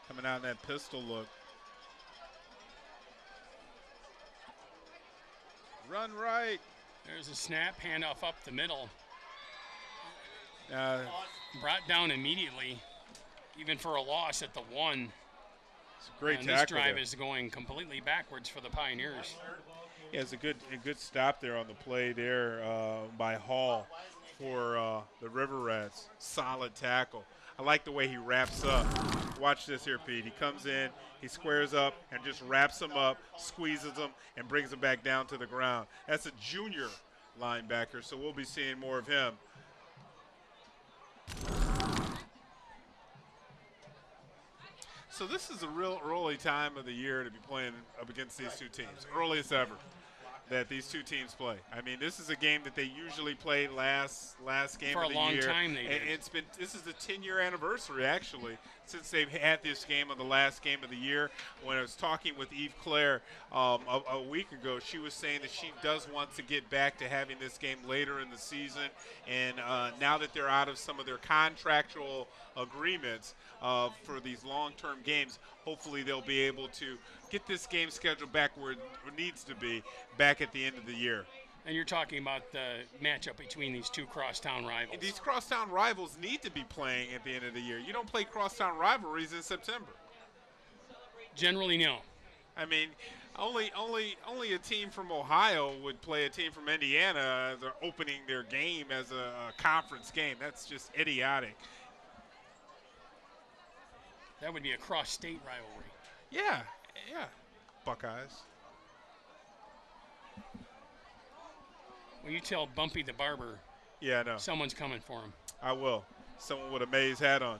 Coming out in that pistol look. Run right. There's a snap, handoff up the middle. Brought down immediately, even for a loss at the 1. It's a great and tackle. This drive there. is going completely backwards for the Pioneers. Yeah, it's a good stop there on the play there by Hall for the River Rats. Solid tackle. I like the way he wraps up. Watch this here, Pete. He comes in, he squares up, and just wraps him up, squeezes him, and brings him back down to the ground. That's a junior linebacker, so we'll be seeing more of him. So this is a real early time of the year to be playing up against these two teams. Earliest ever that these two teams play. I mean, this is a game that they usually play last game for of the a long year. time they did. And this is the 10-year anniversary actually since they've had this game on the last game of the year. When I was talking with Eve Claire a week ago, she was saying that she does want to get back to having this game later in the season. And now that they're out of some of their contractual agreements for these long-term games, hopefully they'll be able to get this game scheduled back where it needs to be back at the end of the year. And you're talking about the matchup between these two crosstown rivals. These crosstown rivals need to be playing at the end of the year. You don't play crosstown rivalries in September. Generally, no. I mean, only a team from Ohio would play a team from Indiana. They're opening their game as a conference game. That's just idiotic. That would be a cross-state rivalry. Yeah, yeah. Buckeyes. Well, you tell Bumpy the barber. Yeah, I know. Someone's coming for him. I will. Someone with a Maze hat on.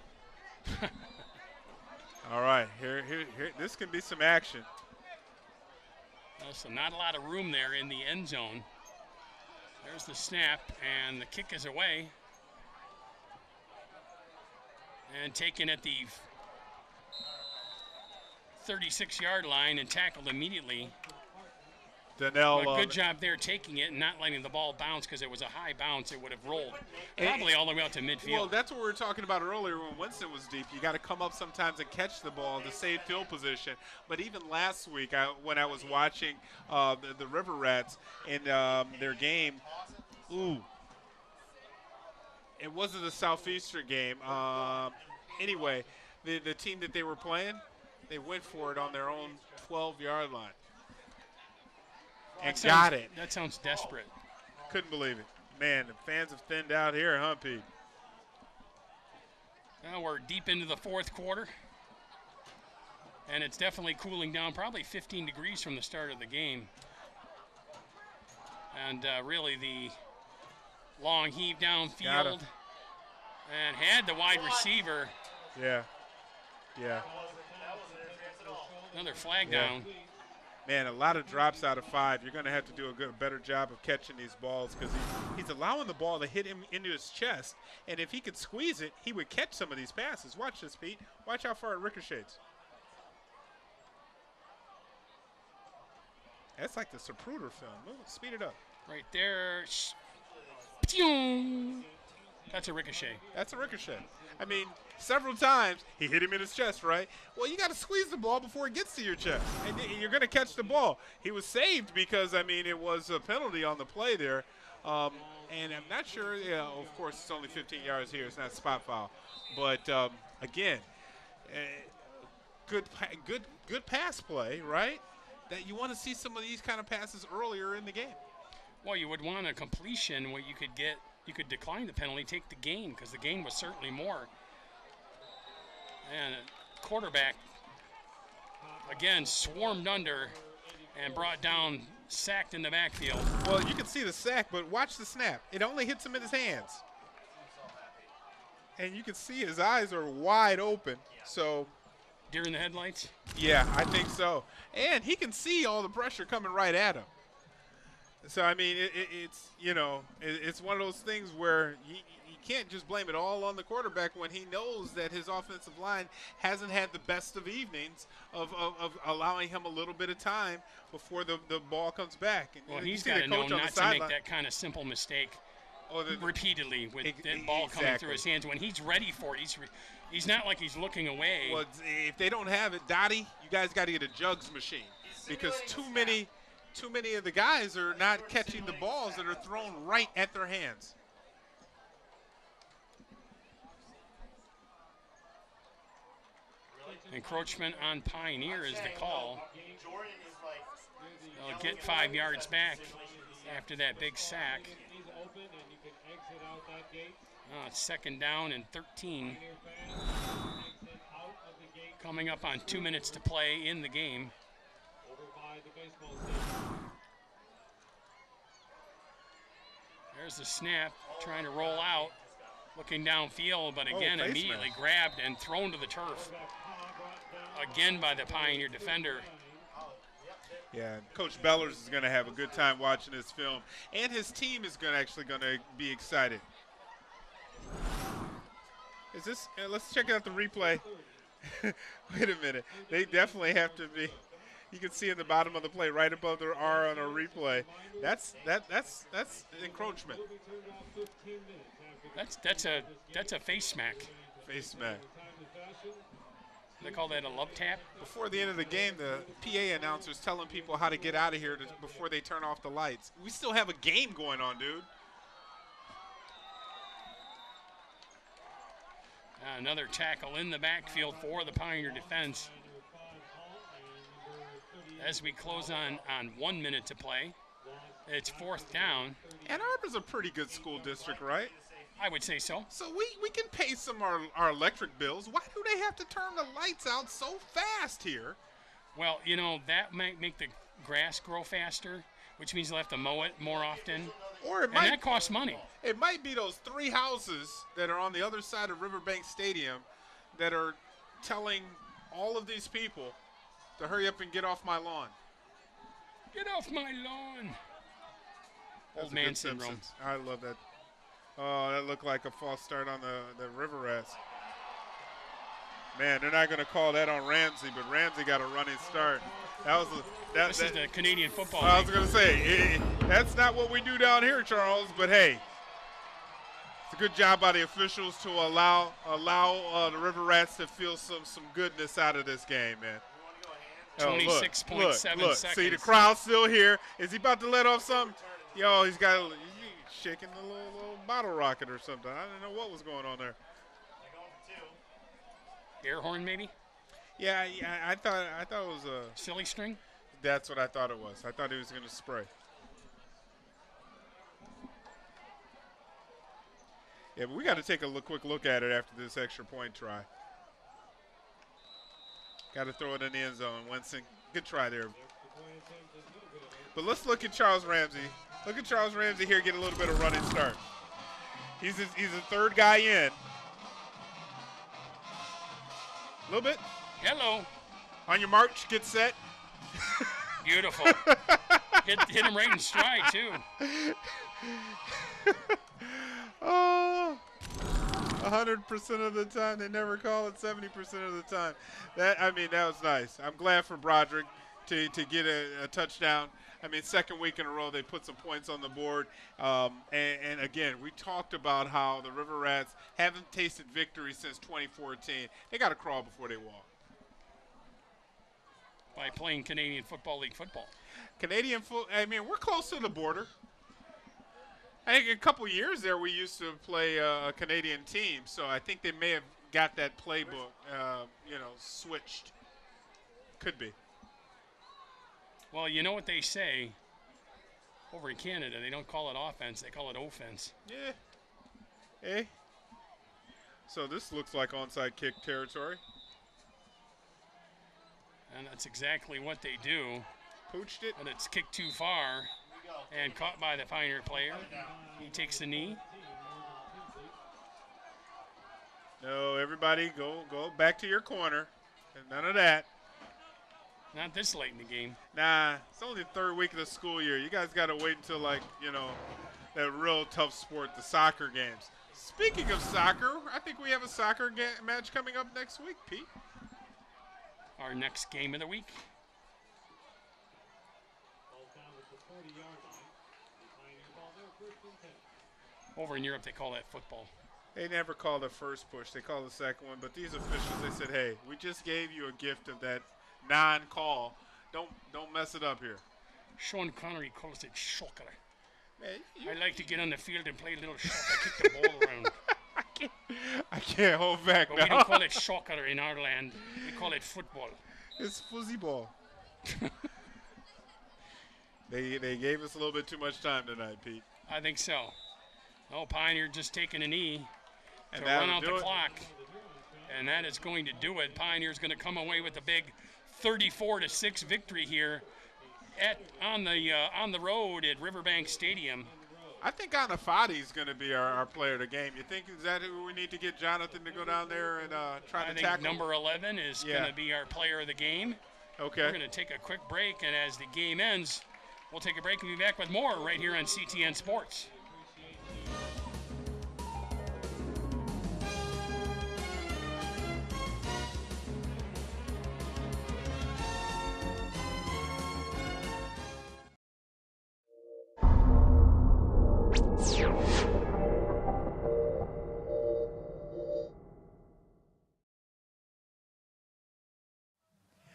All right, here. This can be some action. So not a lot of room there in the end zone. There's the snap, and the kick is away. And taken at the 36-yard line and tackled immediately. Donnell, good job there taking it and not letting the ball bounce, because it was a high bounce. It would have rolled probably all the way out to midfield. Well, that's what we were talking about earlier when Winston was deep. You got to come up sometimes and catch the ball to save field position. But even last week, when I was watching the River Rats in their game, it wasn't a Southeastern game. Anyway, the team that they were playing, they went for it on their own 12-yard line. And got it. That sounds desperate. Couldn't believe it. Man, the fans have thinned out here, huh, Pete? Now we're deep into the fourth quarter. And it's definitely cooling down, probably 15 degrees from the start of the game. And really the long heave downfield. And had the wide receiver. Yeah. Another flag down. Man, a lot of drops out of 5. You're going to have to do a better job of catching these balls, because he's allowing the ball to hit him into his chest. And if he could squeeze it, he would catch some of these passes. Watch this, Pete. Watch how far it ricochets. That's like the Zapruder film. Move it, speed it up. Right there. That's a ricochet. That's a ricochet. I mean, several times he hit him in his chest, right? Well, you got to squeeze the ball before it gets to your chest, and you're going to catch the ball. He was saved because, I mean, it was a penalty on the play there. And I'm not sure, of course, it's only 15 yards here. It's not a spot foul. But, again, good pass play, right? That you want to see some of these kind of passes earlier in the game. Well, you would want a completion where you could decline the penalty, take the gain, because the gain was certainly more. And quarterback, again, swarmed under and brought down, sacked in the backfield. Well, you can see the sack, but watch the snap. It only hits him in his hands. And you can see his eyes are wide open. So, deer in the headlights? Yeah, I think so. And he can see all the pressure coming right at him. So, I mean, it's one of those things where you can't just blame it all on the quarterback when he knows that his offensive line hasn't had the best of evenings of allowing him a little bit of time before the ball comes back. And, well, he's got to know not to make that kind of simple mistake repeatedly with that ball coming through his hands. When he's ready for it, he's not like he's looking away. Well, if they don't have it, Dottie, you guys got to get a jugs machine, because too many of the guys are not catching the balls that are thrown right at their hands. Encroachment on Pioneer is the call. They'll get 5 yards back after that big sack. It's second down and 13. Coming up on 2 minutes to play in the game. There's the snap, trying to roll out, looking downfield, but again immediately grabbed and thrown to the turf. Again by the Pioneer defender. Yeah, Coach Bellers is going to have a good time watching this film, and his team is going to be excited. Is this? Let's check out the replay. Wait a minute. They definitely have to be. You can see in the bottom of the play, right above their R on a replay. That's encroachment. That's a face smack. Face smack. They call that a love tap. Before the end of the game, the PA announcer's telling people how to get out of here before they turn off the lights. We still have a game going on, dude. Another tackle in the backfield for the Pioneer defense. as we close on 1 minute to play. It's 4th down. Ann Arbor's a pretty good school district, right? I would say so. So we can pay some of our electric bills. Why do they have to turn the lights out so fast here? Well, you know, that might make the grass grow faster, which means they'll have to mow it more often. Or and that costs money. It might be those 3 houses that are on the other side of Riverbank Stadium that are telling all of these people to hurry up and get off my lawn. Get off my lawn. That's Old man syndrome. I love that. Oh, that looked like a false start on the River Rats. Man, they're not going to call that on Ramsey, but Ramsey got a running start. This is the Canadian Football League. I was going to say, that's not what we do down here, Charles, but hey, it's a good job by the officials to allow the River Rats to feel some goodness out of this game, man. 26.7 seconds. See, the crowd's still here. Is he about to let off something? Yo, he's shaking the little bottle rocket or something. I didn't know what was going on there. Air horn, maybe? Yeah, I thought it was a silly string. That's what I thought it was. I thought he was going to spray. Yeah, but we got to take a quick look at it after this extra point try. Got to throw it in the end zone. Winston, good try there. But let's look at Charles Ramsey. Look at Charles Ramsey here get a little bit of running start. He's the 3rd guy in. A little bit. Hello. On your march, get set. Beautiful. hit him right in stride, too. Oh, 100% of the time. They never call it 70% of the time. That was nice. I'm glad for Broderick to get a touchdown. I mean, 2nd week in a row, they put some points on the board. And again, we talked about how the River Rats haven't tasted victory since 2014. They got to crawl before they walk. By playing Canadian Football League football. We're close to the border. I think a couple years there we used to play a Canadian team, so I think they may have got that playbook, switched. Could be. Well, you know what they say over in Canada, they don't call it offense, they call it offense. Yeah. So this looks like onside kick territory. And that's exactly what they do. Pooched it. And it's kicked too far and caught by the Pioneer player. He takes the knee. No, everybody go back to your corner. And none of that. Not this late in the game. Nah, it's only the 3rd week of the school year. You guys got to wait until, that real tough sport, the soccer games. Speaking of soccer, I think we have a soccer match coming up next week, Pete. Our next game of the week. Over in Europe, they call that football. They never call the first push. They call the second one. But these officials, they said, hey, we just gave you a gift of that non-call. Don't mess it up here. Sean Connery calls it shocker. Man, I like to get on the field and play a little shocker, kick the ball around. I can't hold back but now. We don't call it shocker in our land. We call it football. It's fuzzy ball. They gave us a little bit too much time tonight, Pete. I think so. Oh, Pioneer just taking a knee to run out the clock. And that is going to do it. Pioneer's going to come away with a big 34-6 victory here on the road at Riverbank Stadium. I think Anafati is going to be our player of the game. You think is that who we need to get Jonathan to go down there and try to tackle? I think number 11 is going to be our player of the game. Okay. We're going to take a quick break, and as the game ends, we'll take a break and be back with more right here on CTN Sports.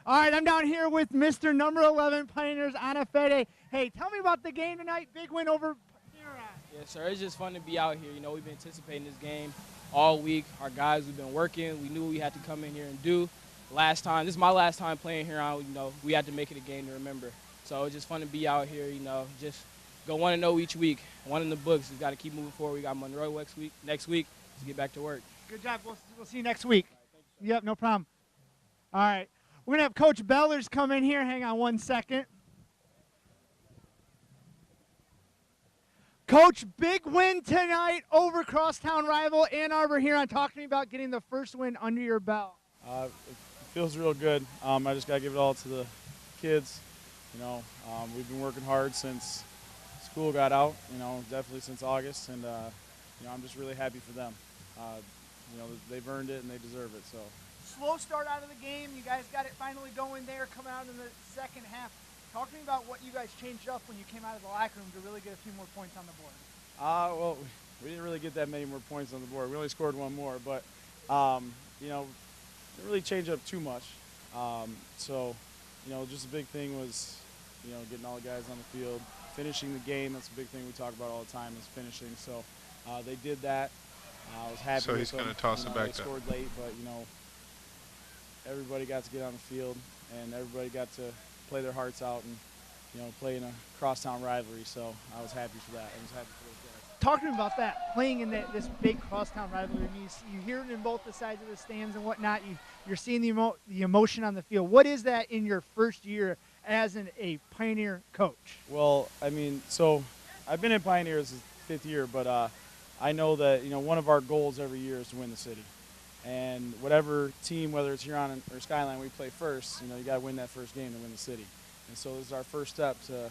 All right, I'm down here with Mr. Number 11 Pioneers, Anafede. Hey, tell me about the game tonight. Big win over Huron. Yes, sir. It's just fun to be out here. You know, we've been anticipating this game all week. Our guys, we've been working. We knew what we had to come in here and do. last time. This is my last time playing Huron. You know, we had to make it a game to remember. So it's just fun to be out here. You know, just go 1-0 each week. One in the books. We've got to keep moving forward. We got Monroe next week. Let's get back to work. Good job. We'll see you next week. Yep, no problem. All right. We're going to have Coach Bellers come in here. Hang on one second. Coach, big win tonight over crosstown rival Ann Arbor Huron. Talk to me about getting the first win under your belt. It feels real good. I just got to give it all to the kids. You know, we've been working hard since school got out, you know, definitely since August, and, you know, I'm just really happy for them. You know, they've earned it and they deserve it. So. Slow start out of the game. You guys got it finally going there, coming out in the second half. Talk to me about what you guys changed up when you came out of the locker room to really get a few more points on the board. Well, we didn't really get that many more points on the board. We only scored one more, but, you know, didn't really change up too much. So, you know, just a big thing was, you know, getting all the guys on the field, finishing the game. That's a big thing we talk about all the time is finishing. So they did that. I was happy. So he's going to toss it back. They scored late, but, you know, everybody got to get on the field and everybody got to play their hearts out and, you know, play in a crosstown rivalry. So I was happy for that. I was happy for those guys. Talk to me about that, playing in this big crosstown rivalry. You hear it in both the sides of the stands and whatnot. You're seeing the emotion on the field. What is that in your first year as a Pioneer coach? Well, I mean, so I've been in Pioneers this 5th year, but I know that, you know, one of our goals every year is to win the city. And whatever team, whether it's Huron or Skyline, we play first, you know, you got to win that first game to win the city. And so this is our first step to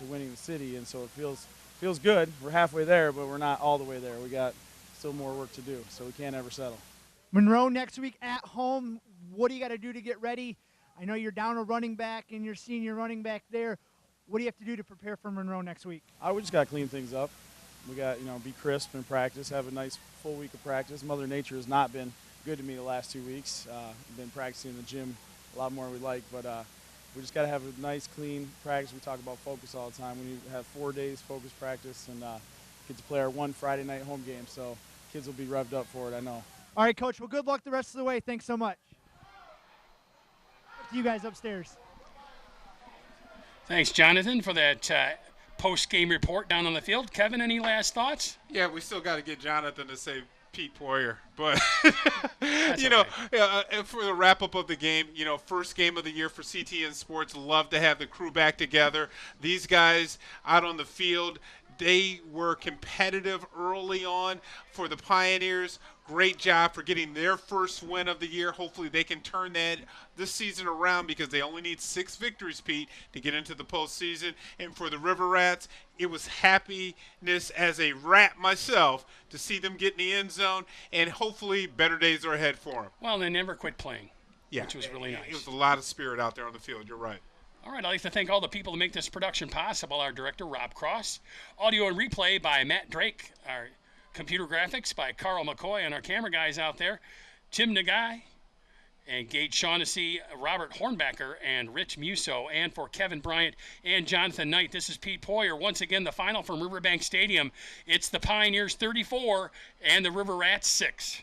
winning the city, and so it feels good. We're halfway there, but we're not all the way there. We got still more work to do, so we can't ever settle. Monroe next week at home. What do you got to do to get ready? I know you're down a running back and your senior running back there. What do you have to do to prepare for Monroe next week? We just got to clean things up. We got, you know, be crisp in practice, have a nice full week of practice. Mother Nature has not been good to me the last 2 weeks. I've been practicing in the gym a lot more than we like, but we just got to have a nice, clean practice. We talk about focus all the time. We need to have 4 days focus practice and get to play our one Friday night home game, so kids will be revved up for it, I know. All right, Coach. Well, good luck the rest of the way. Thanks so much. To you guys upstairs. Thanks, Jonathan, for that post-game report down on the field. Kevin, any last thoughts? Yeah, we still got to get Jonathan to say Pete Poyer, but you okay. know, for the wrap-up of the game, you know, first game of the year for CTN Sports. Love to have the crew back together. These guys out on the field, they were competitive early on for the Pioneers. Great job for getting their first win of the year. Hopefully they can turn that this season around because they only need 6 victories, Pete, to get into the postseason. And for the River Rats, it was happiness as a rat myself to see them get in the end zone, and hopefully better days are ahead for them. Well, they never quit playing, Yeah, which was really nice. It was a lot of spirit out there on the field. You're right. All right, I'd like to thank all the people that make this production possible. Our director, Rob Cross. Audio and replay by Matt Drake. Our computer graphics by Carl McCoy, and our camera guys out there, Tim Nagai, and Gage Shaughnessy, Robert Hornbacker, and Rich Musso. And for Kevin Bryant and Jonathan Knight, this is Pete Poyer. Once again, the final from Riverbank Stadium. It's the Pioneers 34 and the River Rats 6.